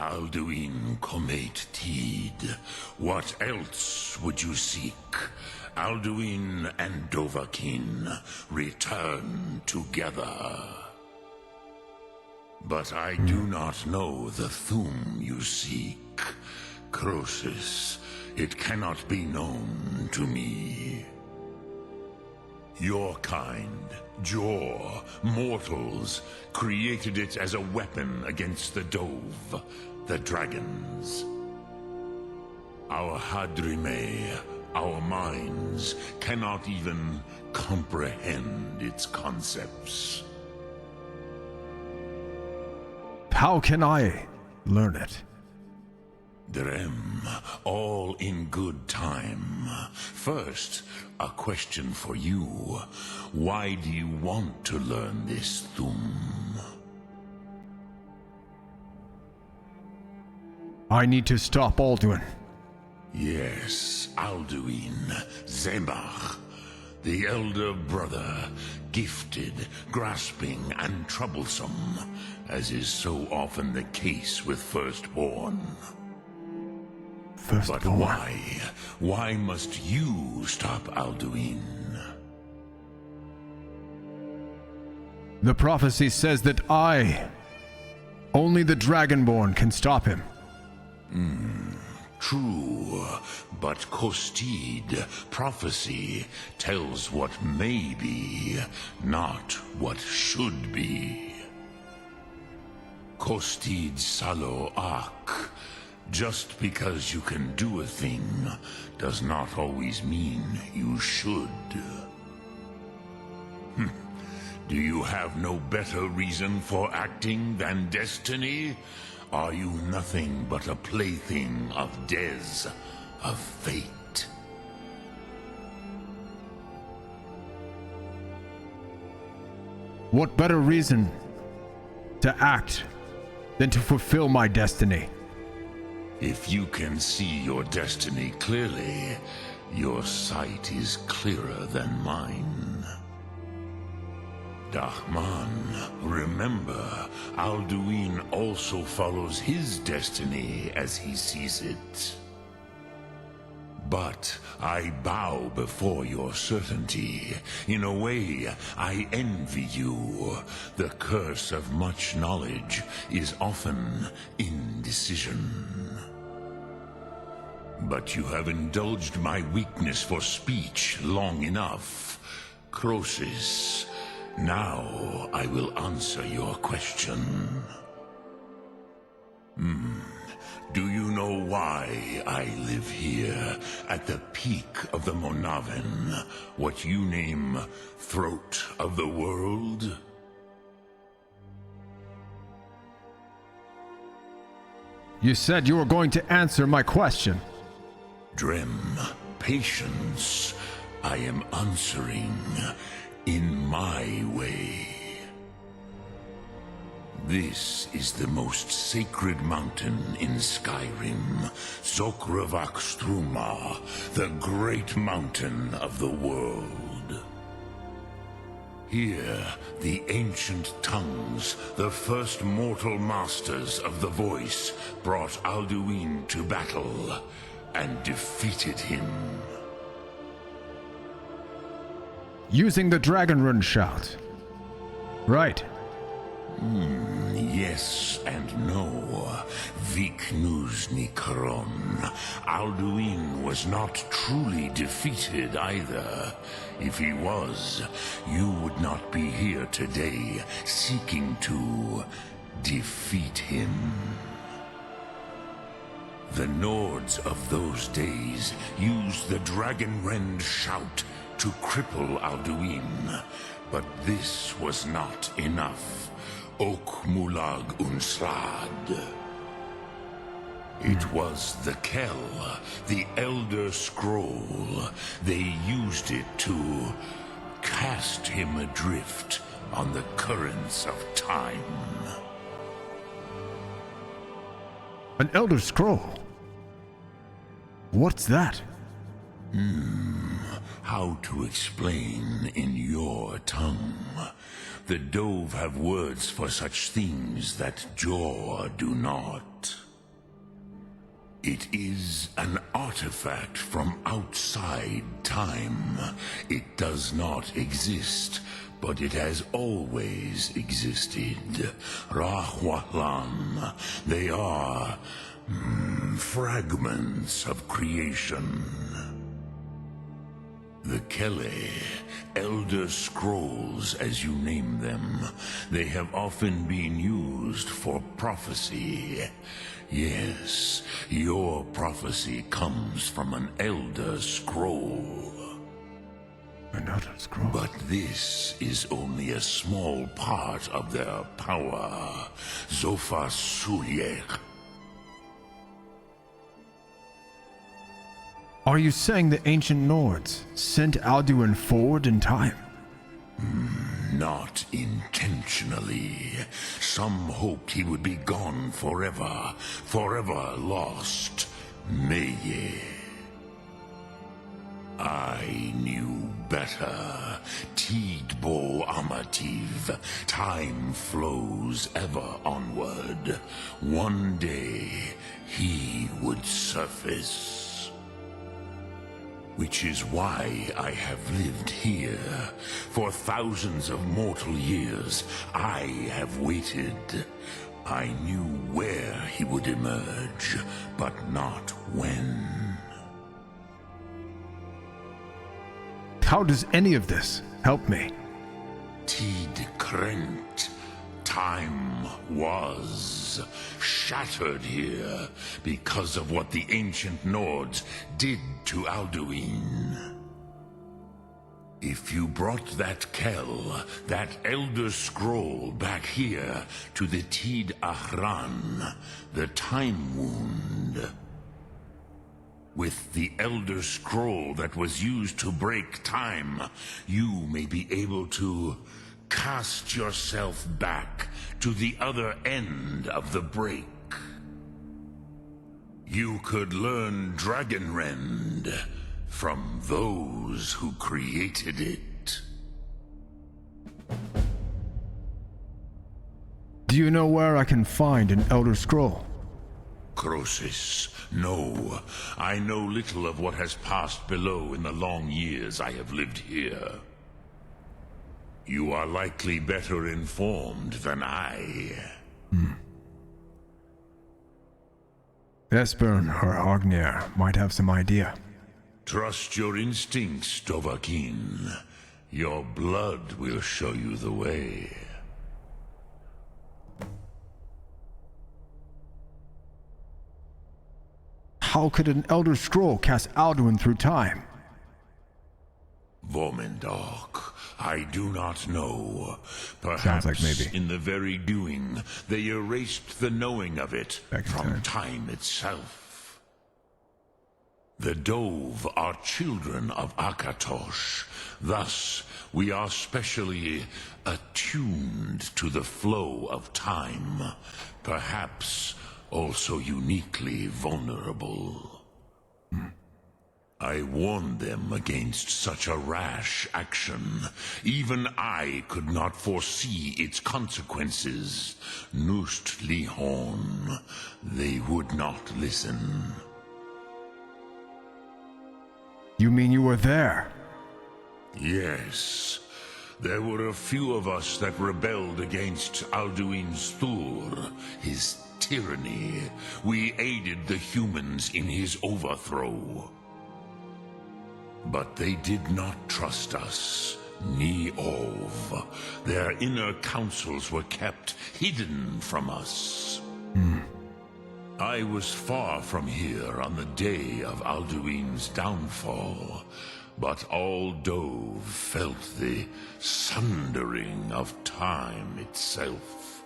Alduin Comate Teed. What else would you seek? Alduin and Dovahkiin return together. But I do not know the Thum you seek. Croesus, it cannot be known to me. Your kind, Jor, mortals, created it as a weapon against the Dove, the dragons. Our Hadrime, our minds, cannot even comprehend its concepts. How can I learn it? Drem, all in good time. First, a question for you. Why do you want to learn this Thum? I need to stop Alduin. Yes, Alduin, Zemach. The elder brother, gifted, grasping, and troublesome, as is so often the case with firstborn. But why? Why must you stop Alduin? The prophecy says that only the Dragonborn can stop him. True, but Kostid, prophecy, tells what may be, not what should be. Kostid Salo Ak. Just because you can do a thing does not always mean you should. Do you have no better reason for acting than destiny? Are you nothing but a plaything of Des, of fate? What better reason to act than to fulfill my destiny? If you can see your destiny clearly, your sight is clearer than mine. Dahman, remember, Alduin also follows his destiny as he sees it. But I bow before your certainty. In a way, I envy you. The curse of much knowledge is often indecision. But you have indulged my weakness for speech long enough. Croesus, now I will answer your question. Do you know why I live here, at the peak of the Monaven, what you name Throat of the World? You said you were going to answer my question. Drem, patience. I am answering in my way. This is the most sacred mountain in Skyrim, Zokravak Struma, the great mountain of the world. Here, the ancient tongues, the first mortal masters of the voice, brought Alduin to battle and defeated him. Using the Dragon Rune shout. Right. Yes and no. Viknuzny Karon. Alduin was not truly defeated either. If he was, you would not be here today seeking to defeat him. The Nords of those days used the Dragon Rend shout to cripple Alduin, but this was not enough. Ok Mulag Unslad. It was the Kell, the Elder Scroll. They used it to cast him adrift on the currents of time. An Elder Scroll? What's that? How to explain in your tongue? The Dove have words for such things that Jor do not. It is an artifact from outside time. It does not exist, but it has always existed. Rahwahlan. They are fragments of creation. The Kele, Elder Scrolls as you name them, they have often been used for prophecy. Yes, your prophecy comes from an Elder Scroll. An Elder Scroll? But this is only a small part of their power. Zofa Sulyek. Are you saying the ancient Nords sent Alduin forward in time? Not intentionally. Some hoped he would be gone forever, forever lost. Meye. I knew better. Tidbo Amativ. Time flows ever onward. One day, he would surface. Which is why I have lived here. For thousands of mortal years, I have waited. I knew where he would emerge, but not when. How does any of this help me? Tid Krent. Time was shattered here because of what the ancient Nords did to Alduin. If you brought that Kell, that Elder Scroll back here to the Tid Ahran, the Time Wound, with the Elder Scroll that was used to break time, you may be able to cast yourself back to the other end of the break. You could learn Dragonrend from those who created it. Do you know where I can find an Elder Scroll? Croesus, no. I know little of what has passed below in the long years I have lived here. You are likely better informed than I. Esbern or Agnir might have some idea. Trust your instincts, Dovahkiin. Your blood will show you the way. How could an Elder Scroll cast Alduin through time? Vormendok, I do not know. Perhaps Sounds like maybe. in the very doing, they erased the knowing of it from time itself. The Dove are children of Akatosh. Thus, we are specially attuned to the flow of time. Perhaps also uniquely vulnerable. I warned them against such a rash action. Even I could not foresee its consequences. Nust Lihorn, they would not listen. You mean you were there? Yes. There were a few of us that rebelled against Alduin Stur, his tyranny. We aided the humans in his overthrow. But they did not trust us, ni Ov. Their inner counsels were kept hidden from us. I was far from here on the day of Alduin's downfall, but all Dove felt the sundering of time itself.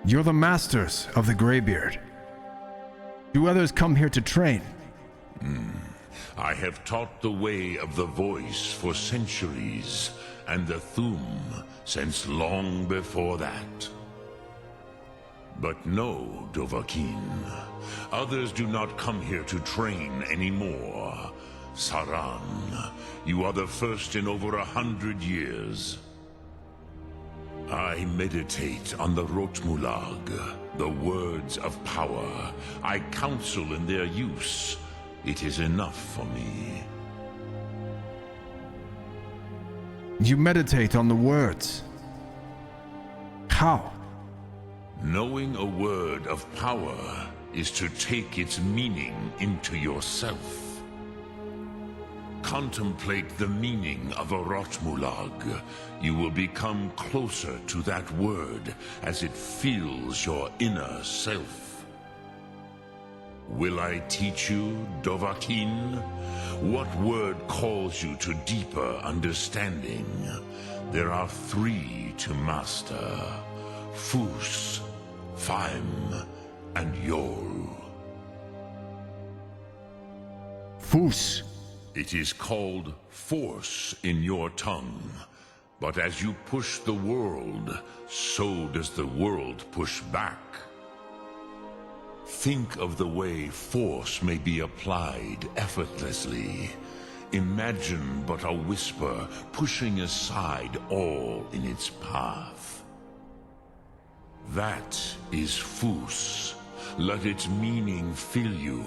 You're the masters of the Greybeard. Do others come here to train? I have taught the way of the voice for centuries, and the Thum since long before that. But no, Dovahkiin. Others do not come here to train anymore. Saran, you are the first in over 100 years. I meditate on the Rotmulag, the words of power. I counsel in their use. It is enough for me. You meditate on the words. How? Knowing a word of power is to take its meaning into yourself. Contemplate the meaning of a Rotmulag. You will become closer to that word as it fills your inner self. Will I teach you, Dovahkiin? What word calls you to deeper understanding? There are 3 to master: Fus, Faim, and Yol. Fus. It is called force in your tongue. But as you push the world, so does the world push back. Think of the way force may be applied effortlessly. Imagine but a whisper pushing aside all in its path. That is Fus. Let its meaning fill you.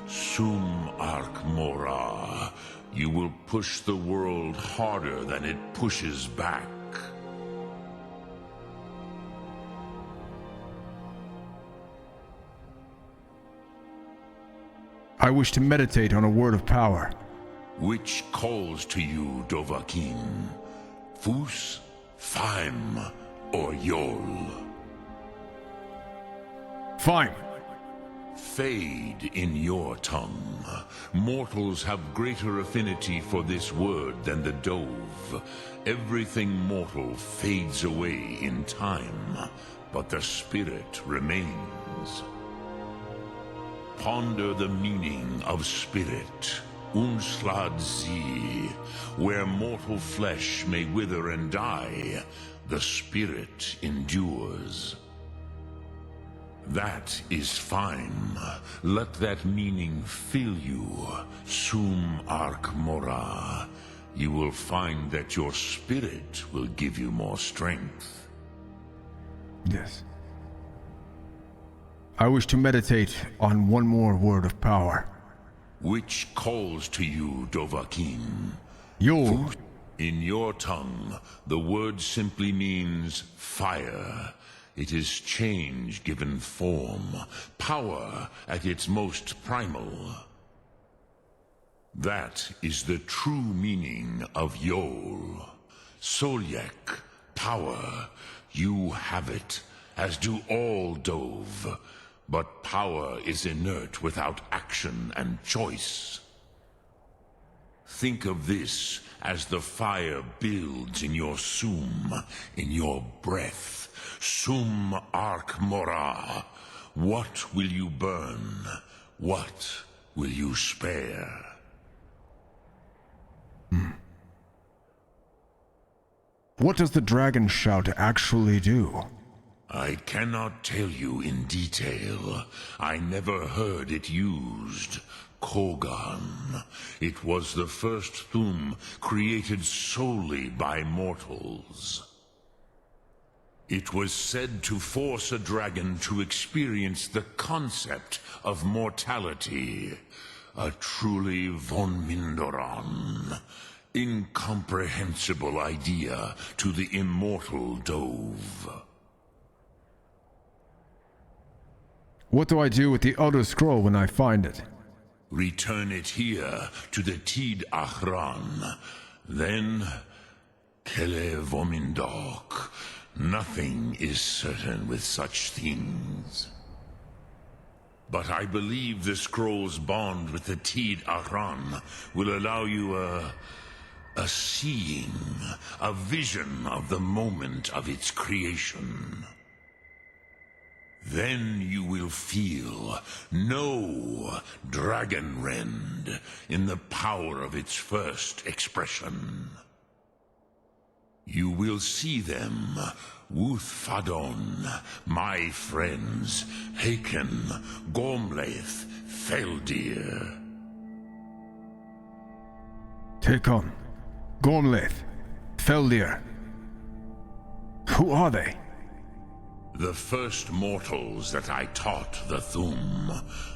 Sum arc mora. You will push the world harder than it pushes back. I wish to meditate on a word of power. Which calls to you, Dovahkiin? Fus, Faim, or Yol? Fine. Fade in your tongue. Mortals have greater affinity for this word than the Dove. Everything mortal fades away in time, but the spirit remains. Ponder the meaning of spirit. Unslad Zi. Where mortal flesh may wither and die, the spirit endures. That is fine. Let that meaning fill you. Sum arc mora. You will find that your spirit will give you more strength. Yes. I wish to meditate on one more word of power. Which calls to you, Dovahkiin? Yol. In your tongue, the word simply means fire. It is change given form, power at its most primal. That is the true meaning of Yol. Solyek, power. You have it, as do all Dove. But power is inert without action and choice. Think of this as the fire builds in your sum, in your breath. Sum arc mora. What will you burn? What will you spare? What does the dragon shout actually do? I cannot tell you in detail. I never heard it used. Kogan. It was the first Thum created solely by mortals. It was said to force a dragon to experience the concept of mortality. A truly von Mindoran. Incomprehensible idea to the immortal Dove. What do I do with the Elder Scroll when I find it? Return it here to the Tid Achran. Then, Kele Vomindok. Nothing is certain with such things. But I believe the scroll's bond with the Tid Achran will allow you a seeing, a vision of the moment of its creation. Then you will feel, know Dragonrend in the power of its first expression. You will see them, Wuthfadon, my friends, Haken, Gormlaith, Feldir. Haken, Gormlaith, Feldir. Who are they? The first mortals that I taught the Thum,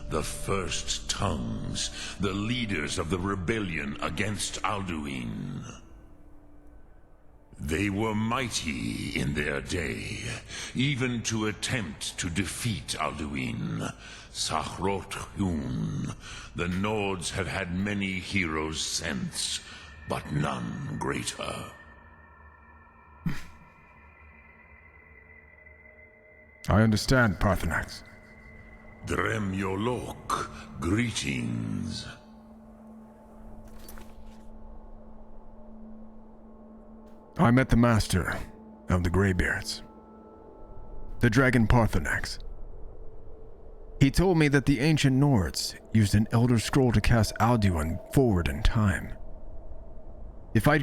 the first tongues, the leaders of the rebellion against Alduin. They were mighty in their day, even to attempt to defeat Alduin. Sakhrot Hun. The Nords have had many heroes since, but none greater. I understand, Paarthurnax. Drem Yolok, greetings. I met the master of the Greybeards, the dragon Paarthurnax. He told me that the ancient Nords used an Elder Scroll to cast Alduin forward in time. If I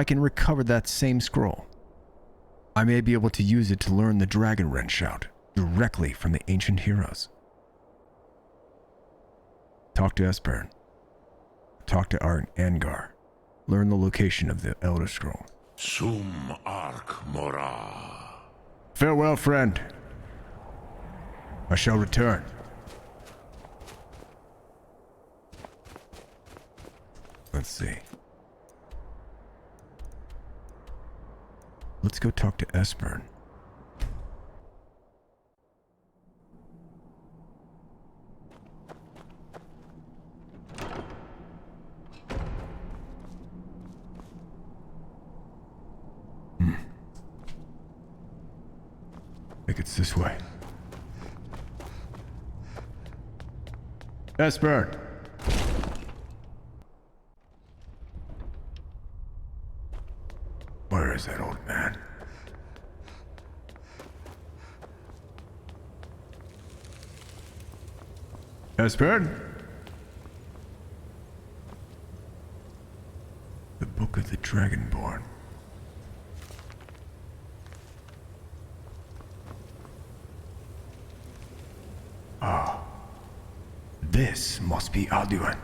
can recover that same scroll, I may be able to use it to learn the Dragonrend shout directly from the ancient heroes. Talk to Esbern. Talk to Angar. Learn the location of the Elder Scroll. Sum arc mora. Farewell, friend. I shall return. Let's see. Let's go talk to Esbern. I think it's this way. Esbern! Where is that old man? Esbern? The Book of the Dragonborn. Ah. This must be Alduin.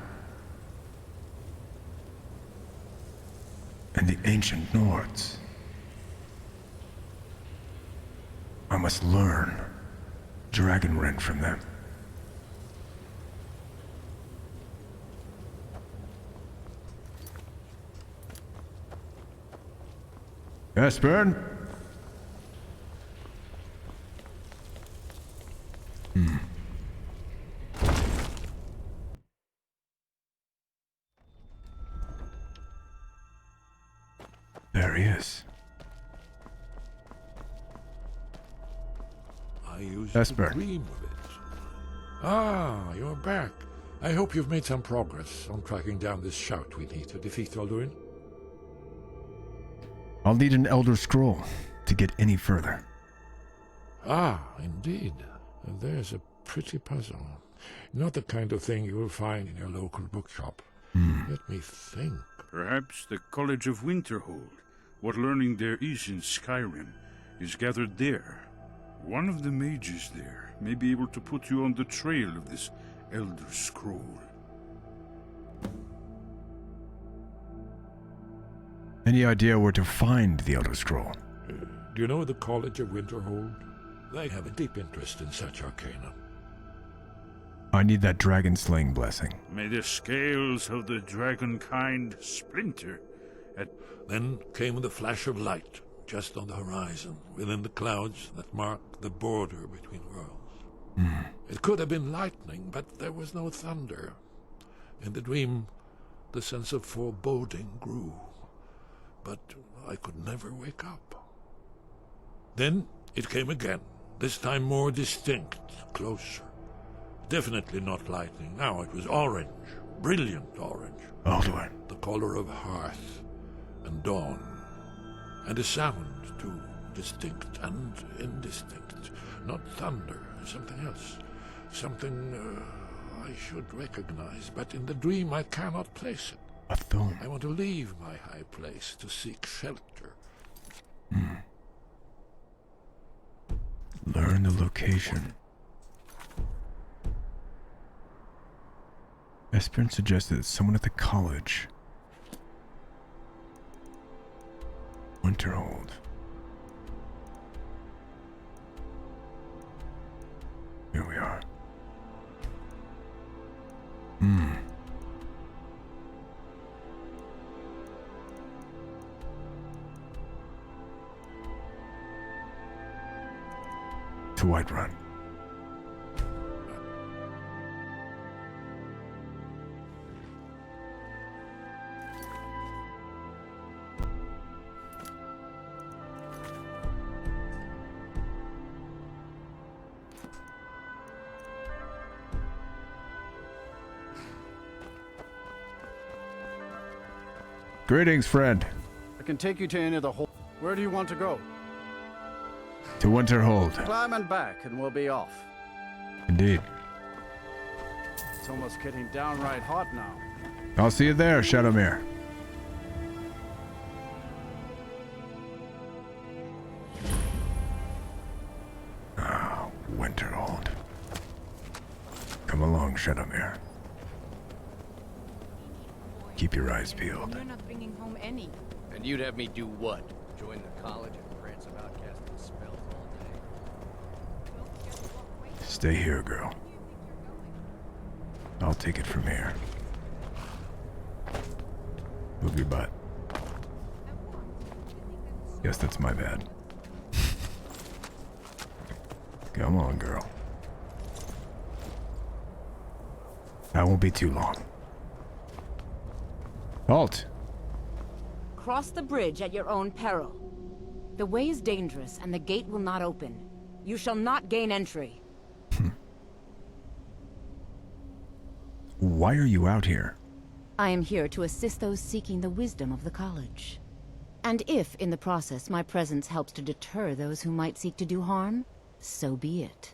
And the ancient Nords. I must learn Dragonrend from them. Esbern? There he is. I used Esbern. to dream of it. Ah, you're back. I hope you've made some progress on tracking down this shout we need to defeat Alduin. I'll need an Elder Scroll to get any further. Ah, indeed. There's a pretty puzzle. Not the kind of thing you will find in your local bookshop. Let me think. Perhaps the College of Winterhold. What learning there is in Skyrim is gathered there. One of the mages there may be able to put you on the trail of this Elder Scroll. Any idea where to find the Elder Scroll? Do you know the College of Winterhold? They have a deep interest in such arcana. I need that dragon slaying blessing. May the scales of the dragonkind splinter. Then came the flash of light, just on the horizon, within the clouds that mark the border between worlds. It could have been lightning, but there was no thunder. In the dream, the sense of foreboding grew, but I could never wake up. Then it came again, this time more distinct, closer. Definitely not lightning. Now it was orange, brilliant orange. Alduin. The color of hearth and dawn. And a sound, too, distinct and indistinct. Not thunder, something else. Something I should recognize, but in the dream I cannot place it. A thumb. I want to leave my high place to seek shelter. Learn the location. Esbern suggested that someone at the college. Winterhold. Here we are. To Whiterun. Greetings, friend. I can take you to any of the hole. Where do you want to go? To Winterhold. Climb and back, and we'll be off. Indeed. It's almost getting downright hot now. I'll see you there, Shadowmere. Winterhold. Come along, Shadowmere. Keep your eyes peeled. You're not bringing home any. And you'd have me do what? Join the college and prance about casting spells all day? Stay here, girl. I'll take it from here. Move your butt. Guess that's my bad. Come on, girl. That won't be too long. Halt! Cross the bridge at your own peril. The way is dangerous, and the gate will not open. You shall not gain entry. Why are you out here? I am here to assist those seeking the wisdom of the college. And if, in the process, my presence helps to deter those who might seek to do harm, so be it.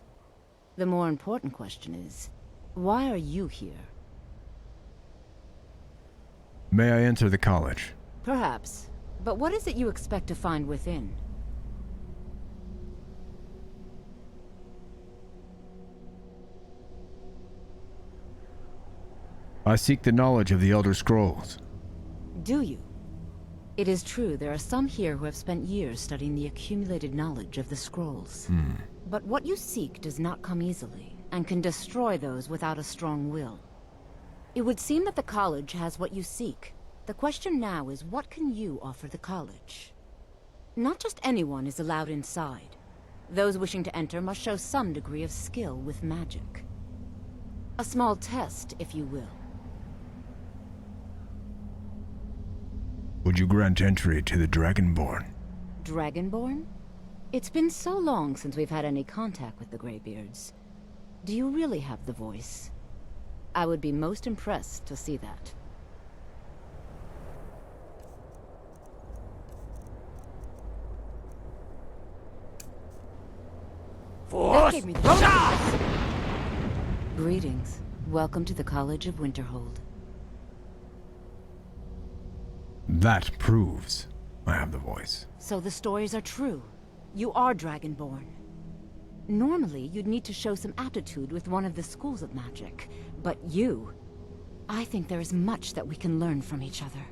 The more important question is, why are you here? May I enter the college? Perhaps. But what is it you expect to find within? I seek the knowledge of the Elder Scrolls. Do you? It is true there are some here who have spent years studying the accumulated knowledge of the scrolls. But what you seek does not come easily, and can destroy those without a strong will. It would seem that the college has what you seek. The question now is, what can you offer the college? Not just anyone is allowed inside. Those wishing to enter must show some degree of skill with magic. A small test, if you will. Would you grant entry to the Dragonborn? Dragonborn? It's been so long since we've had any contact with the Greybeards. Do you really have the voice? I would be most impressed to see that. That gave me the chills. Greetings. Welcome to the College of Winterhold. That proves I have the voice. So the stories are true. You are Dragonborn. Normally, you'd need to show some aptitude with one of the schools of magic. But you... I think there is much that we can learn from each other.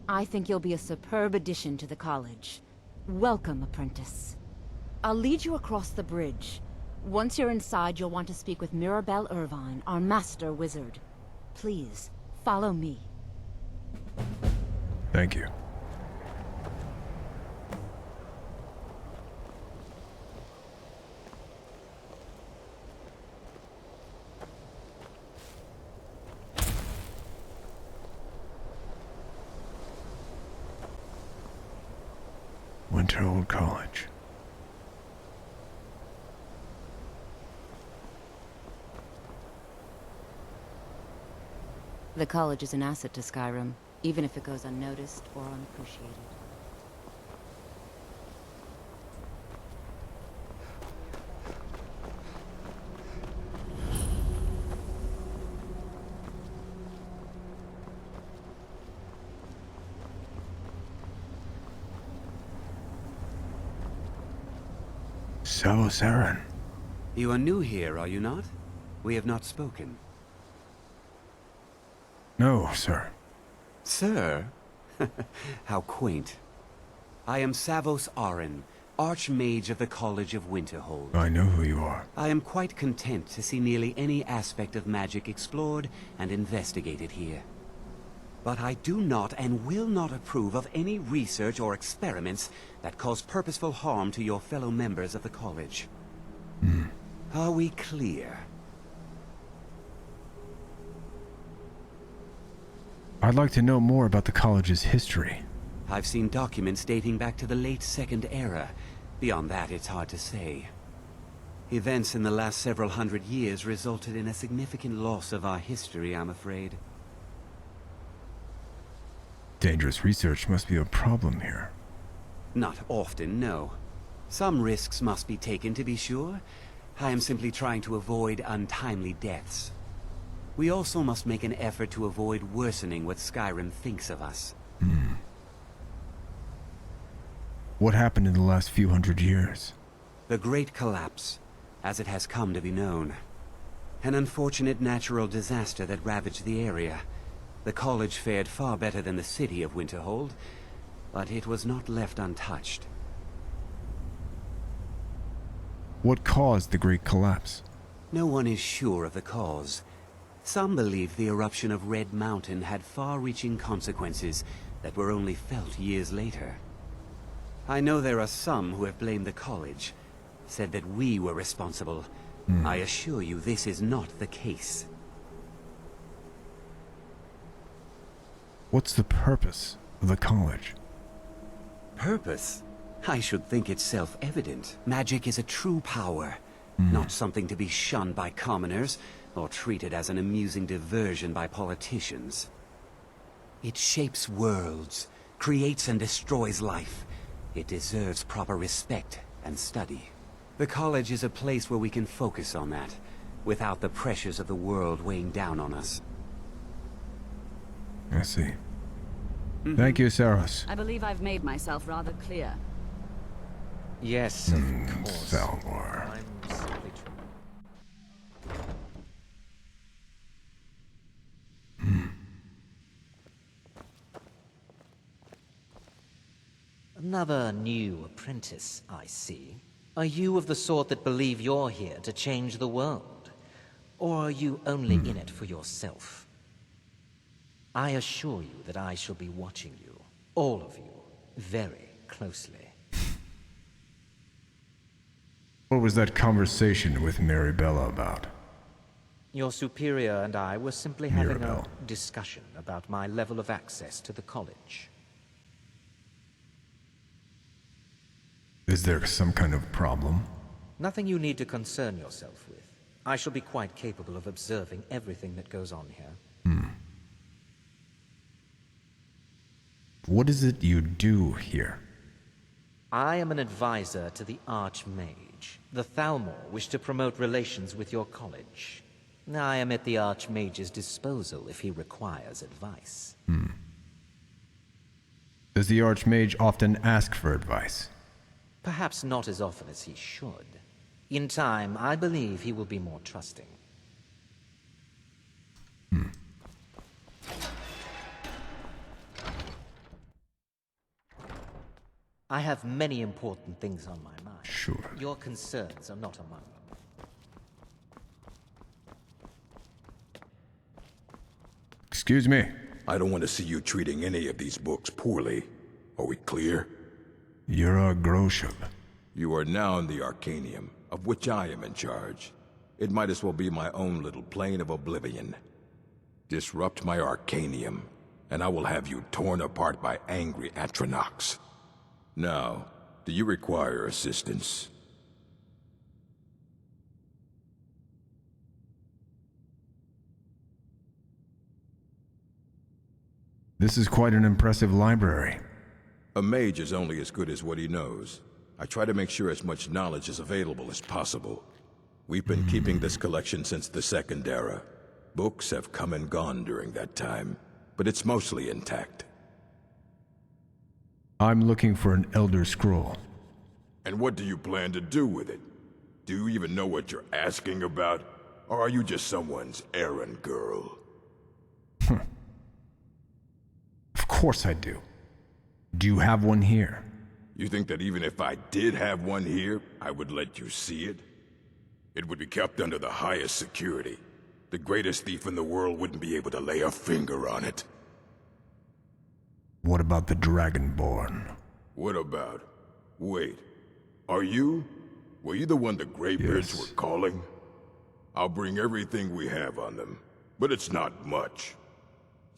I think you'll be a superb addition to the college. Welcome, apprentice. I'll lead you across the bridge. Once you're inside, you'll want to speak with Mirabelle Irvine, our master wizard. Please, follow me. Thank you. Winterhold College. The college is an asset to Skyrim, even if it goes unnoticed or unappreciated. So, Saren. You are new here, are you not? We have not spoken. No, sir. Sir? How quaint. I am Savos Arin, Archmage of the College of Winterhold. I know who you are. I am quite content to see nearly any aspect of magic explored and investigated here. But I do not and will not approve of any research or experiments that cause purposeful harm to your fellow members of the college. Are we clear? I'd like to know more about the college's history. I've seen documents dating back to the late Second Era. Beyond that, it's hard to say. Events in the last several hundred years resulted in a significant loss of our history, I'm afraid. Dangerous research must be a problem here. Not often, no. Some risks must be taken, to be sure. I am simply trying to avoid untimely deaths. We also must make an effort to avoid worsening what Skyrim thinks of us. What happened in the last few hundred years? The Great Collapse, as it has come to be known. An unfortunate natural disaster that ravaged the area. The college fared far better than the city of Winterhold, but it was not left untouched. What caused the Greek collapse? No one is sure of the cause. Some believe the eruption of Red Mountain had far-reaching consequences that were only felt years later. I know there are some who have blamed the college, said that we were responsible. I assure you this is not the case. What's the purpose of the college? Purpose? I should think it's self-evident. Magic is a true power, not something to be shunned by commoners, or treated as an amusing diversion by politicians. It shapes worlds, creates and destroys life. It deserves proper respect and study. The college is a place where we can focus on that, without the pressures of the world weighing down on us. I see. Thank you, Saros. I believe I've made myself rather clear. Yes, of course. Salvor. I'm simply Another new apprentice, I see. Are you of the sort that believe you're here to change the world? Or are you only in it for yourself? I assure you that I shall be watching you, all of you, very closely. What was that conversation with Maribella about? Your superior and I were simply having a discussion about my level of access to the college. Is there some kind of problem? Nothing you need to concern yourself with. I shall be quite capable of observing everything that goes on here. What is it you do here? I am an advisor to the Archmage. The Thalmor wish to promote relations with your college. I am at the Archmage's disposal if he requires advice. Does the Archmage often ask for advice? Perhaps not as often as he should. In time, I believe he will be more trusting. I have many important things on my mind. Sure. Your concerns are not among them. Excuse me. I don't want to see you treating any of these books poorly. Are we clear? You're a Groshub. You are now in the Arcanium, of which I am in charge. It might as well be my own little plane of oblivion. Disrupt my Arcanium, and I will have you torn apart by angry Atronachs. Now, do you require assistance? This is quite an impressive library. A mage is only as good as what he knows. I try to make sure as much knowledge is available as possible. We've been keeping this collection since the Second Era. Books have come and gone during that time, but it's mostly intact. I'm looking for an Elder Scroll. And what do you plan to do with it? Do you even know what you're asking about? Or are you just someone's errand girl? Of course I do. Do you have one here? You think that even if I did have one here, I would let you see it? It would be kept under the highest security. The greatest thief in the world wouldn't be able to lay a finger on it. What about the Dragonborn? What about? Wait. Are you? Were you the one the Greybeards were calling? I'll bring everything we have on them, but it's not much.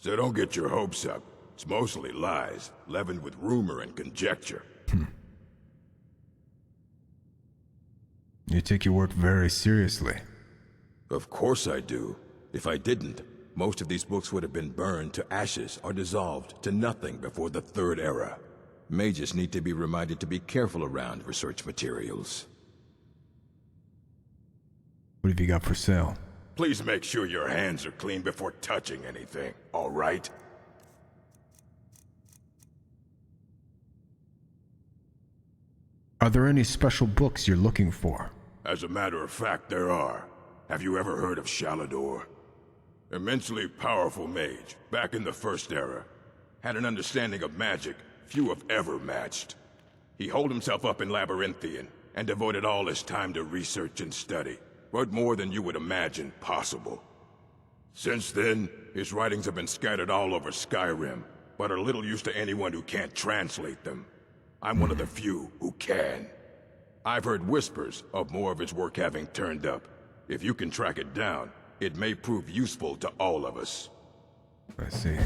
So don't get your hopes up. It's mostly lies, leavened with rumor and conjecture. You take your work very seriously. Of course I do. If I didn't, most of these books would have been burned to ashes or dissolved to nothing before the Third Era. Mages need to be reminded to be careful around research materials. What have you got for sale? Please make sure your hands are clean before touching anything, all right? Are there any special books you're looking for? As a matter of fact, there are. Have you ever heard of Shalador? Immensely powerful mage, back in the First Era. Had an understanding of magic few have ever matched. He holed himself up in Labyrinthian, and devoted all his time to research and study. But more than you would imagine possible. Since then, his writings have been scattered all over Skyrim, but are little use to anyone who can't translate them. I'm one of the few who can. I've heard whispers of more of his work having turned up. If you can track it down, it may prove useful to all of us. I see.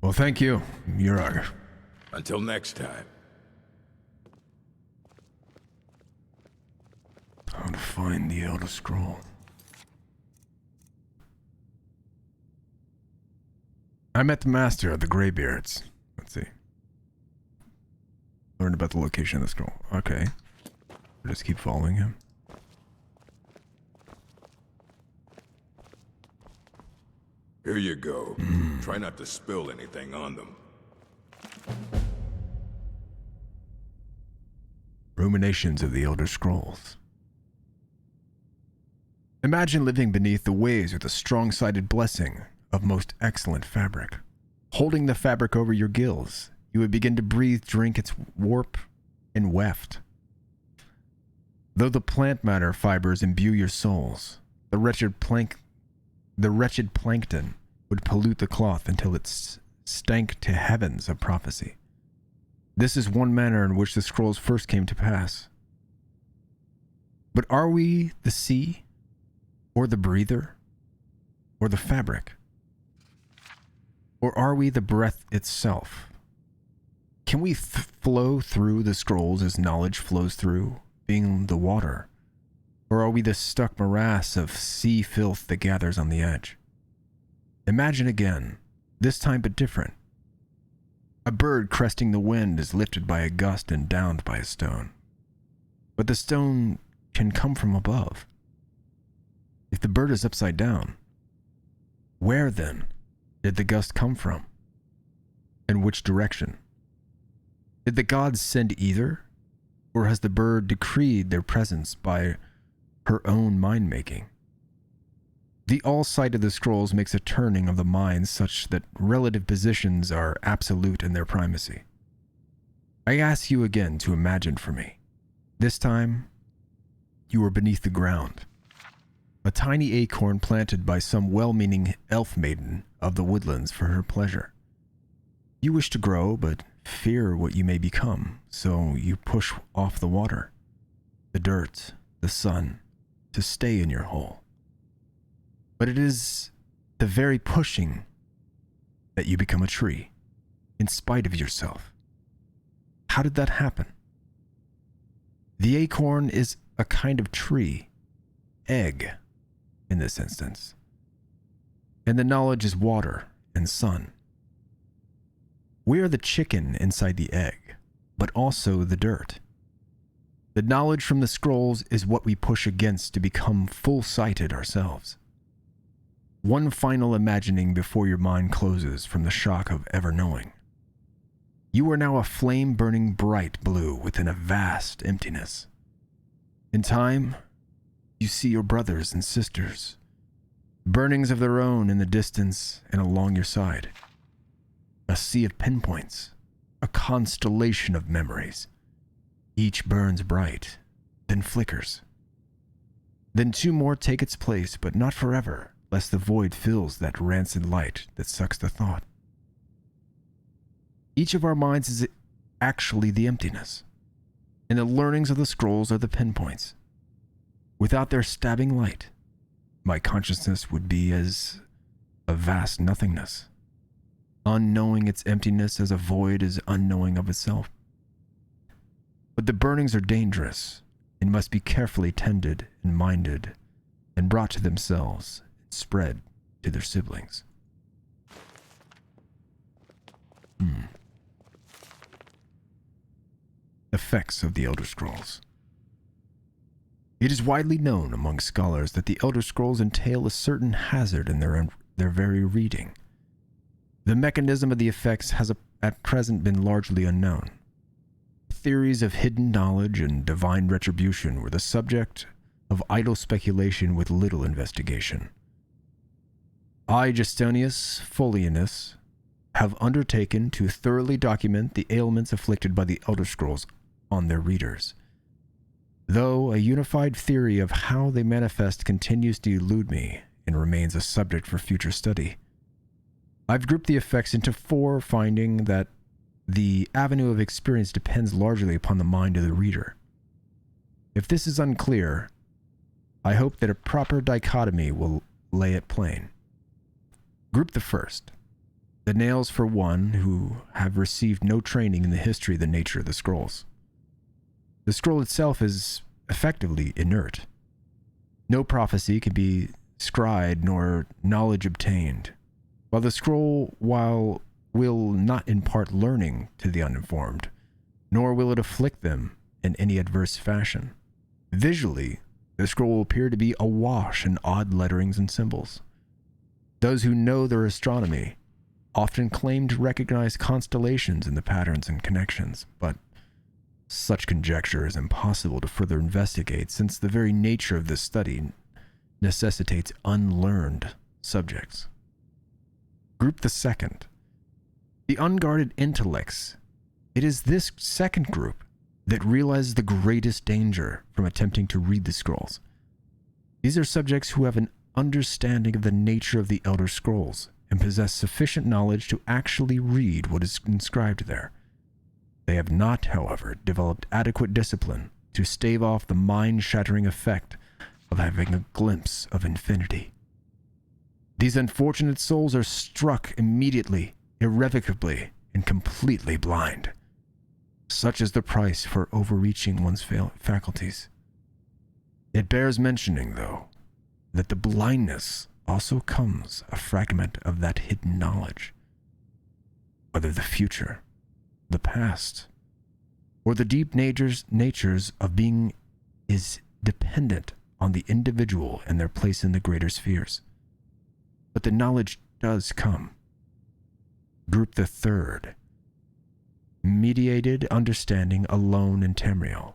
Well, thank you, Murag. Until next time. How to find the Elder Scroll. I met the master of the Greybeards. Let's see. Learned about the location of the scroll. Okay. Just keep following him. Here you go. Try not to spill anything on them. Ruminations of the Elder Scrolls. Imagine living beneath the waves with a strong-sided blessing of most excellent fabric. Holding the fabric over your gills, you would begin to breathe, drink its warp and weft. Though the plant matter fibers imbue your souls, the wretched plankton would pollute the cloth until it stank to heavens of prophecy. This is one manner in which the scrolls first came to pass. But are we the sea, or the breather, or the fabric? Or are we the breath itself? Can we flow through the scrolls as knowledge flows through, being the water? Or are we the stuck morass of sea filth that gathers on the edge? Imagine again, this time but different. A bird cresting the wind is lifted by a gust and downed by a stone. But the stone can come from above. If the bird is upside down, where then did the gust come from? And which direction? Did the gods send either? Or has the bird decreed their presence by her own mind-making? The all-sight of the scrolls makes a turning of the mind such that relative positions are absolute in their primacy. I ask you again to imagine for me. This time, you are beneath the ground. A tiny acorn planted by some well-meaning elf maiden of the woodlands for her pleasure. You wish to grow, but fear what you may become, so you push off the water, the dirt, the sun, to stay in your hole. But it is the very pushing that you become a tree, in spite of yourself. How did that happen? The acorn is a kind of tree, egg, in this instance. And the knowledge is water and sun. We are the chicken inside the egg, but also the dirt. The knowledge from the scrolls is what we push against to become full-sighted ourselves. One final imagining before your mind closes from the shock of ever knowing. You are now a flame burning bright blue within a vast emptiness. In time, you see your brothers and sisters, burnings of their own in the distance and along your side. A sea of pinpoints, a constellation of memories. Each burns bright, then flickers. Then two more take its place, but not forever, lest the void fills that rancid light that sucks the thought. Each of our minds is actually the emptiness, and the learnings of the scrolls are the pinpoints. Without their stabbing light, my consciousness would be as a vast nothingness, unknowing its emptiness as a void is unknowing of itself. But the burnings are dangerous and must be carefully tended and minded and brought to themselves and spread to their siblings. Effects of the Elder Scrolls. It is widely known among scholars that the Elder Scrolls entail a certain hazard in their very reading. The mechanism of the effects has at present been largely unknown. Theories of hidden knowledge and divine retribution were the subject of idle speculation with little investigation. I, Justinius Folianus, have undertaken to thoroughly document the ailments afflicted by the Elder Scrolls on their readers. Though a unified theory of how they manifest continues to elude me and remains a subject for future study, I've grouped the effects into 4, finding that the avenue of experience depends largely upon the mind of the reader. If this is unclear, I hope that a proper dichotomy will lay it plain. Group the first. The nails for one who have received no training in the history of the nature of the scrolls. The scroll itself is effectively inert. No prophecy can be scryed nor knowledge obtained, while the scroll will not impart learning to the uninformed, nor will it afflict them in any adverse fashion. Visually, the scroll will appear to be awash in odd letterings and symbols. Those who know their astronomy often claim to recognize constellations in the patterns and connections, but such conjecture is impossible to further investigate since the very nature of this study necessitates unlearned subjects. Group the second. The unguarded intellects. It is this second group that realizes the greatest danger from attempting to read the scrolls. These are subjects who have an understanding of the nature of the Elder Scrolls and possess sufficient knowledge to actually read what is inscribed there. They have not, however, developed adequate discipline to stave off the mind-shattering effect of having a glimpse of infinity. These unfortunate souls are struck immediately, irrevocably, and completely blind. Such is the price for overreaching one's faculties. It bears mentioning, though, that the blindness also comes a fragment of that hidden knowledge. Whether the future, the past, or the deep natures of being is dependent on the individual and their place in the greater spheres. But the knowledge does come. Group the third. Mediated understanding alone in Tamriel.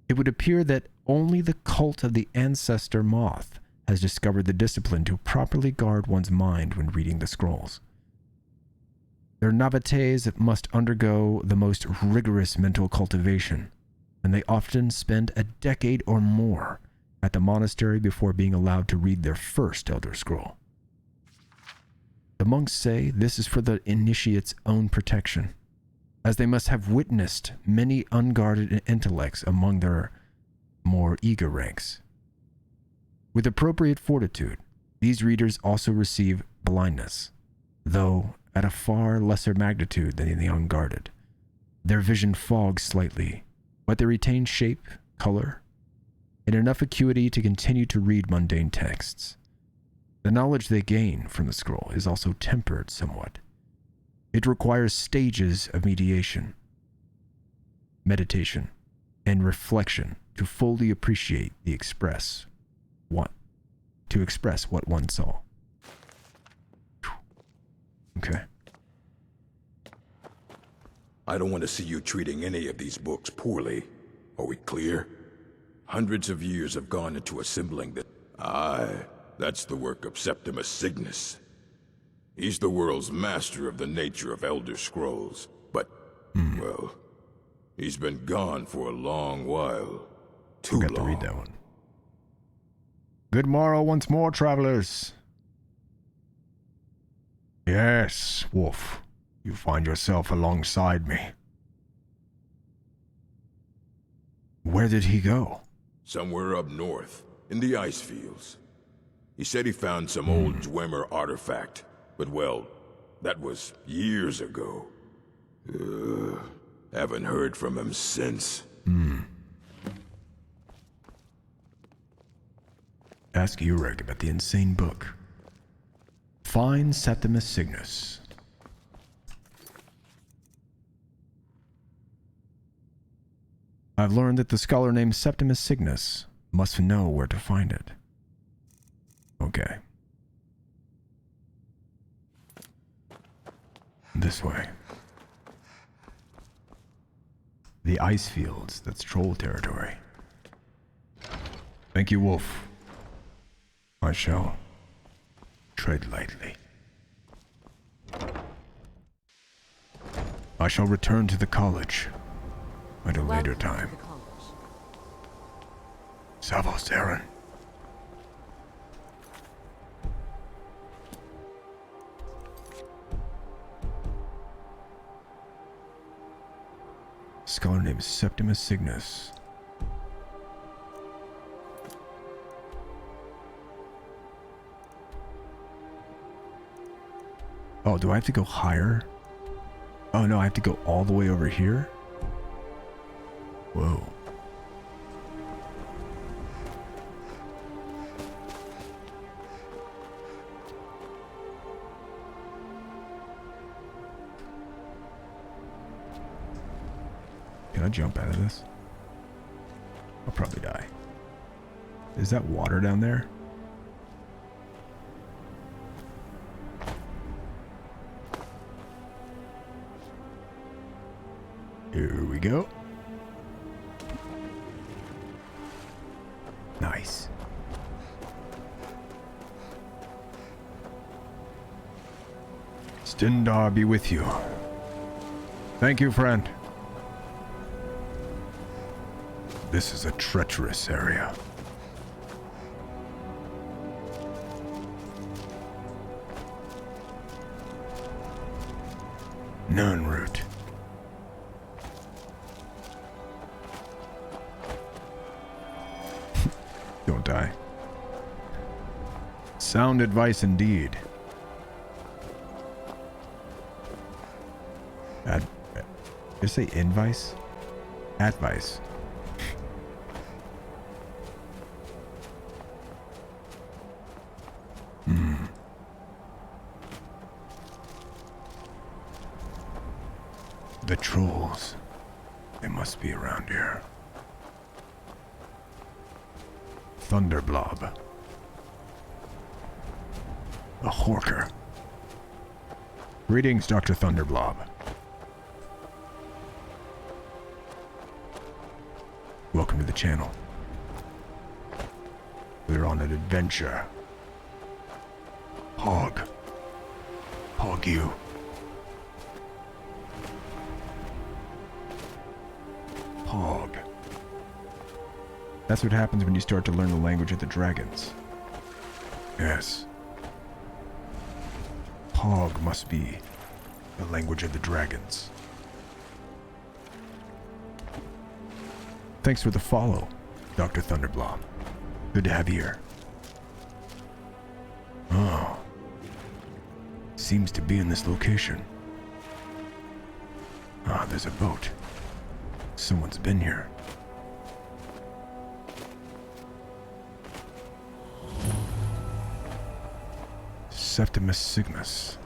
It would appear that only the cult of the ancestor moth has discovered the discipline to properly guard one's mind when reading the scrolls. Their navites must undergo the most rigorous mental cultivation, and they often spend a decade or more at the monastery before being allowed to read their first Elder Scroll. The monks say this is for the initiate's own protection, as they must have witnessed many unguarded intellects among their more eager ranks. With appropriate fortitude, these readers also receive blindness, though at a far lesser magnitude than the unguarded. Their vision fogs slightly, but they retain shape, color, and enough acuity to continue to read mundane texts. The knowledge they gain from the scroll is also tempered somewhat. It requires stages of meditation, meditation, and reflection to fully appreciate express what one saw. Okay. I don't want to see you treating any of these books poorly. Are we clear? Hundreds of years have gone into assembling this. Aye, that's the work of Septimus Signus. He's the world's master of the nature of Elder Scrolls, but, well, he's been gone for a long while. Too long. Forgot to read that one. Good morrow once more, travelers. Yes, Wolf. You find yourself alongside me. Where did he go? Somewhere up north, in the ice fields. He said he found some old Dwemer artifact, but well, that was years ago. Haven't heard from him since. Ask Ureg about the insane book. Find Septimus Signus. I've learned that the scholar named Septimus Signus must know where to find it. Okay. This way. The ice fields, that's troll territory. Thank you, Wolf. I shall tread lightly. I shall return to the college at a later time. Savos Aaron. Scholar named Septimus Cygnus. Oh, do I have to go higher? Oh no, I have to go all the way over here? Whoa. Can I jump out of this? I'll probably die. Is that water down there? Here we go. Nice. Stendar be with you. Thank you, friend. This is a treacherous area. Nun root. Don't die. Sound advice indeed. Did I say advice? Advice. The trolls. They must be around here. Thunderblob. A horker. Greetings, Dr. Thunderblob. Welcome to the channel. We're on an adventure. Hog. Hog you. Hog. That's what happens when you start to learn the language of the dragons. Yes. Hog must be the language of the dragons. Thanks for the follow, Dr. Thunderblob. Good to have you here. Oh. Seems to be in this location. Ah, there's a boat. Someone's been here. Septimus Cygnus.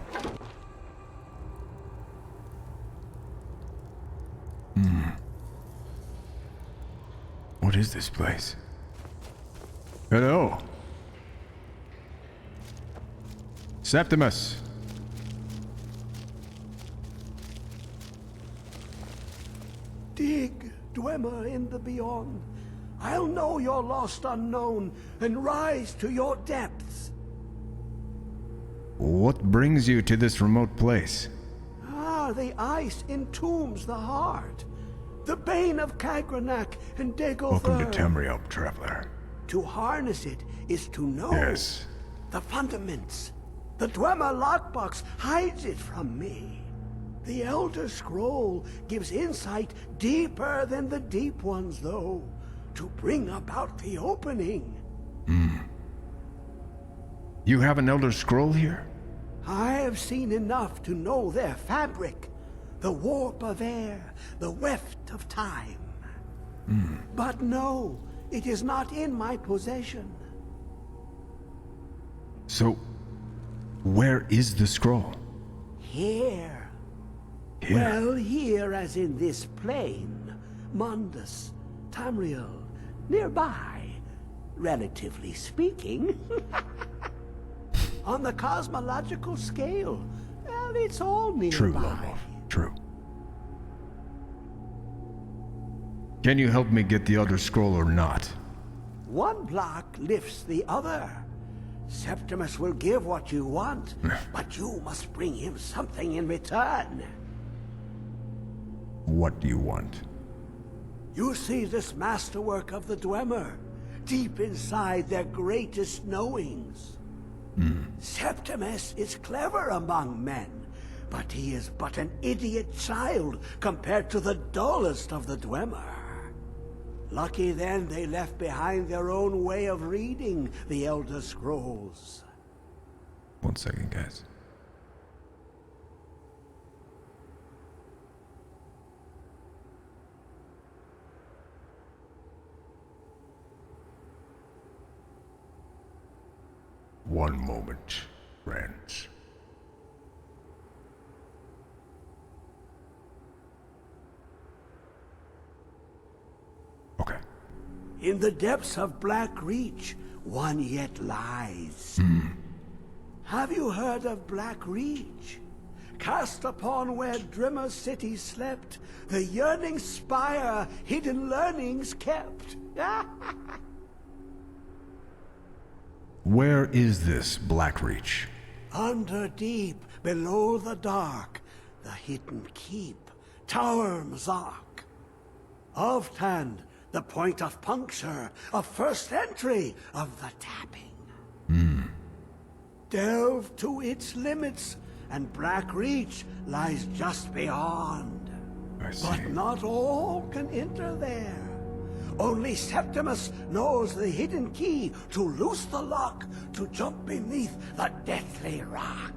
What is this place? Hello. Septimus. Dig, Dwemer in the beyond. I'll know your lost unknown and rise to your depths. What brings you to this remote place? Ah, the ice entombs the heart. The bane of Kagranak and Degother. Welcome to Tamriel, traveler. To harness it is to know. Yes. The fundaments. The Dwemer lockbox hides it from me. The Elder Scroll gives insight deeper than the deep ones, though, to bring about the opening. You have an Elder Scroll here? I have seen enough to know their fabric, the warp of air, the weft of time. But no, it is not in my possession. So, where is the scroll? Here. Well, here as in this plane. Mundus, Tamriel, nearby, relatively speaking. On the cosmological scale, well, it's all nearby. True, Lomo. True. Can you help me get the Elder Scroll or not? One block lifts the other. Septimus will give what you want, but you must bring him something in return. What do you want? You see this masterwork of the Dwemer, deep inside their greatest knowings. Septimus is clever among men, but he is but an idiot child compared to the dullest of the Dwemer. Lucky then they left behind their own way of reading the Elder Scrolls. 1 second, guys. One moment, friends. Okay. In the depths of Black Reach, one yet lies. Have you heard of Black Reach? Cast upon where Drimmer City slept, the yearning spire hidden learnings kept. Where is this Black Reach? Under deep, below the dark, the hidden keep, Tower Mazark. Oft-hand, the point of puncture, of first entry of the tapping. Delve to its limits, and Black Reach lies just beyond. I see. But not all can enter there. Only Septimus knows the hidden key to loose the lock, to jump beneath the deathly rock.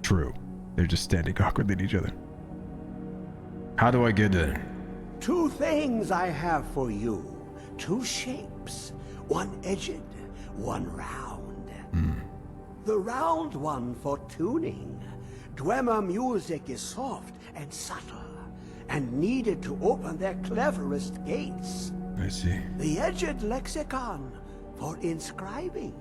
True. They're just standing awkwardly at each other. How do I get in? 2 things I have for you. 2 shapes. One edged, one round. The round one for tuning. Dwemer music is soft and subtle, and needed to open their cleverest gates. I see. The edged lexicon for inscribing.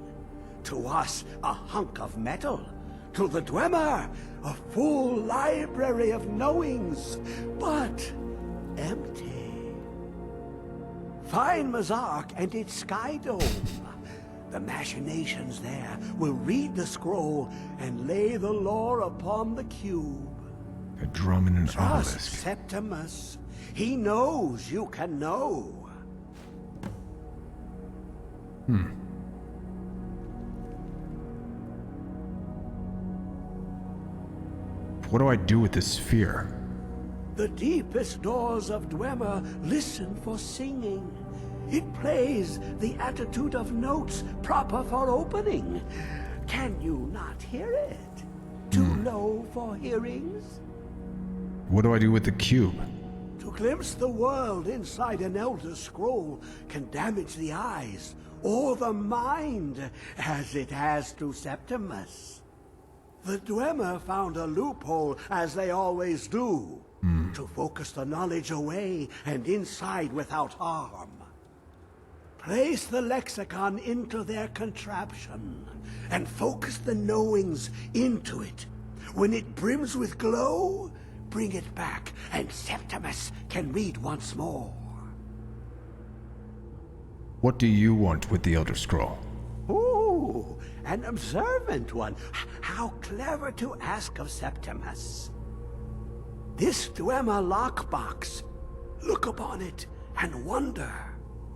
To us, a hunk of metal. To the Dwemer, a full library of knowings, but empty. Find Mazark and its sky dome. The machinations there will read the scroll and lay the lore upon the cube. A drum and an Trust obelisk. Septimus. He knows you can know. What do I do with this sphere? The deepest doors of Dwemer listen for singing. It plays the attitude of notes proper for opening. Can you not hear it? Too low for hearings? What do I do with the cube? To glimpse the world inside an Elder Scroll can damage the eyes or the mind, as it has to Septimus. The Dwemer found a loophole, as they always do, to focus the knowledge away and inside without harm. Place the lexicon into their contraption, and focus the knowings into it. When it brims with glow, bring it back, and Septimus can read once more. What do you want with the Elder Scroll? Ooh, an observant one. How clever to ask of Septimus. This Dwemer lockbox. Look upon it and wonder.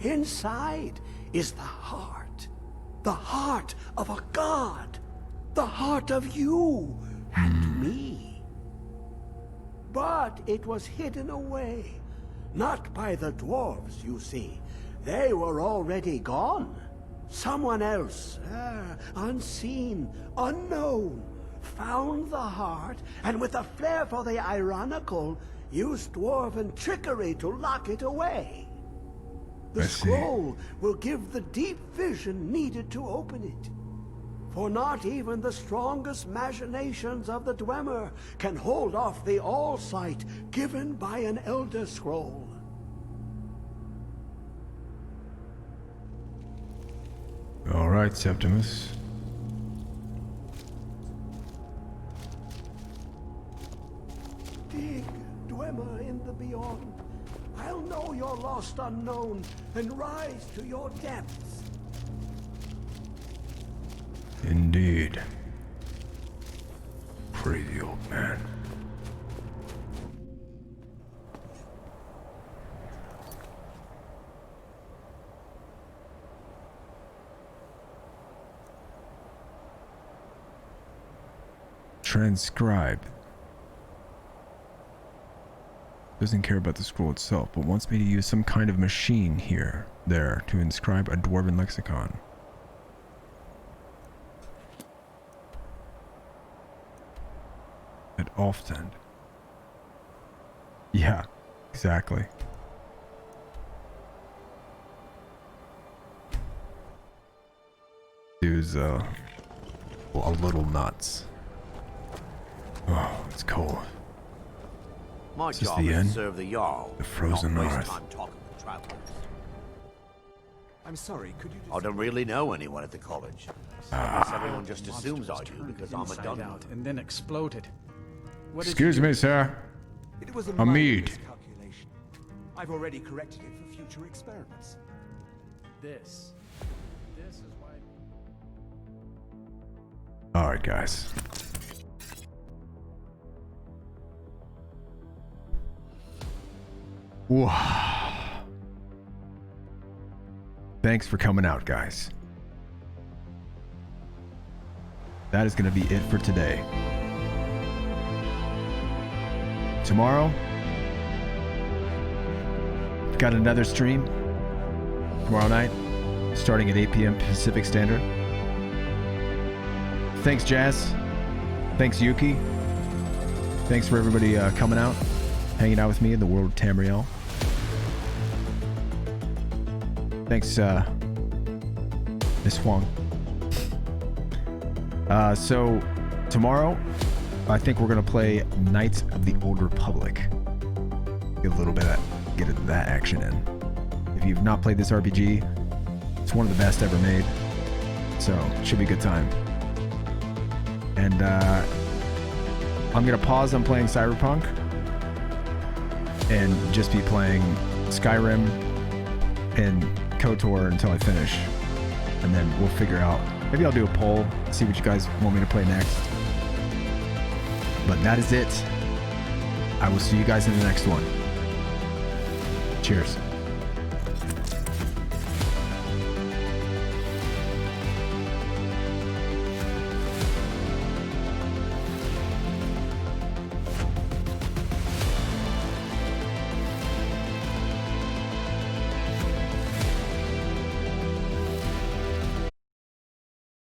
Inside is the heart of a god, the heart of you and me. But it was hidden away, not by the dwarves, you see. They were already gone. Someone else, unseen, unknown, found the heart, and with a flair for the ironical, used dwarven trickery to lock it away. The scroll will give the deep vision needed to open it. For not even the strongest machinations of the Dwemer can hold off the all-sight given by an Elder Scroll. All right, Septimus. Dig, Dwemer in the beyond. I'll know your lost unknown and rise to your depths. Indeed. Crazy old man. Transcribe. Doesn't care about the scroll itself, but wants me to use some kind of machine there to inscribe a dwarven lexicon. At Alftend. Yeah, exactly. Dude's a little nuts. Oh, it's cold. My Is this job the is end? to serve the Jarl. The frozen not waste north. time talking with travelers. I'm sorry, could you I don't really know anyone at the college. I guess everyone just assumes I do because I'm a dun. out and then exploded. What did Excuse you do? me, sir. It was a A minor mead. miscalculation. I've already corrected it for future experiments. This is why. Alright, guys. Whoa. Thanks for coming out, guys. That is going to be it for today. Tomorrow, got another stream tomorrow night, starting at 8 p.m. Pacific Standard. Thanks, Jazz. Thanks, Yuki. Thanks for everybody coming out, hanging out with me in the world of Tamriel. Thanks, Miss Huang. So, tomorrow, I think we're going to play Knights of the Old Republic. Get a little bit of that action in. If you've not played this RPG, it's one of the best ever made. So, it should be a good time. And I'm going to pause on playing Cyberpunk and just be playing Skyrim and KOTOR until I finish. And then we'll figure out. Maybe I'll do a poll, see what you guys want me to play next. But that is it. I will see you guys in the next one. Cheers.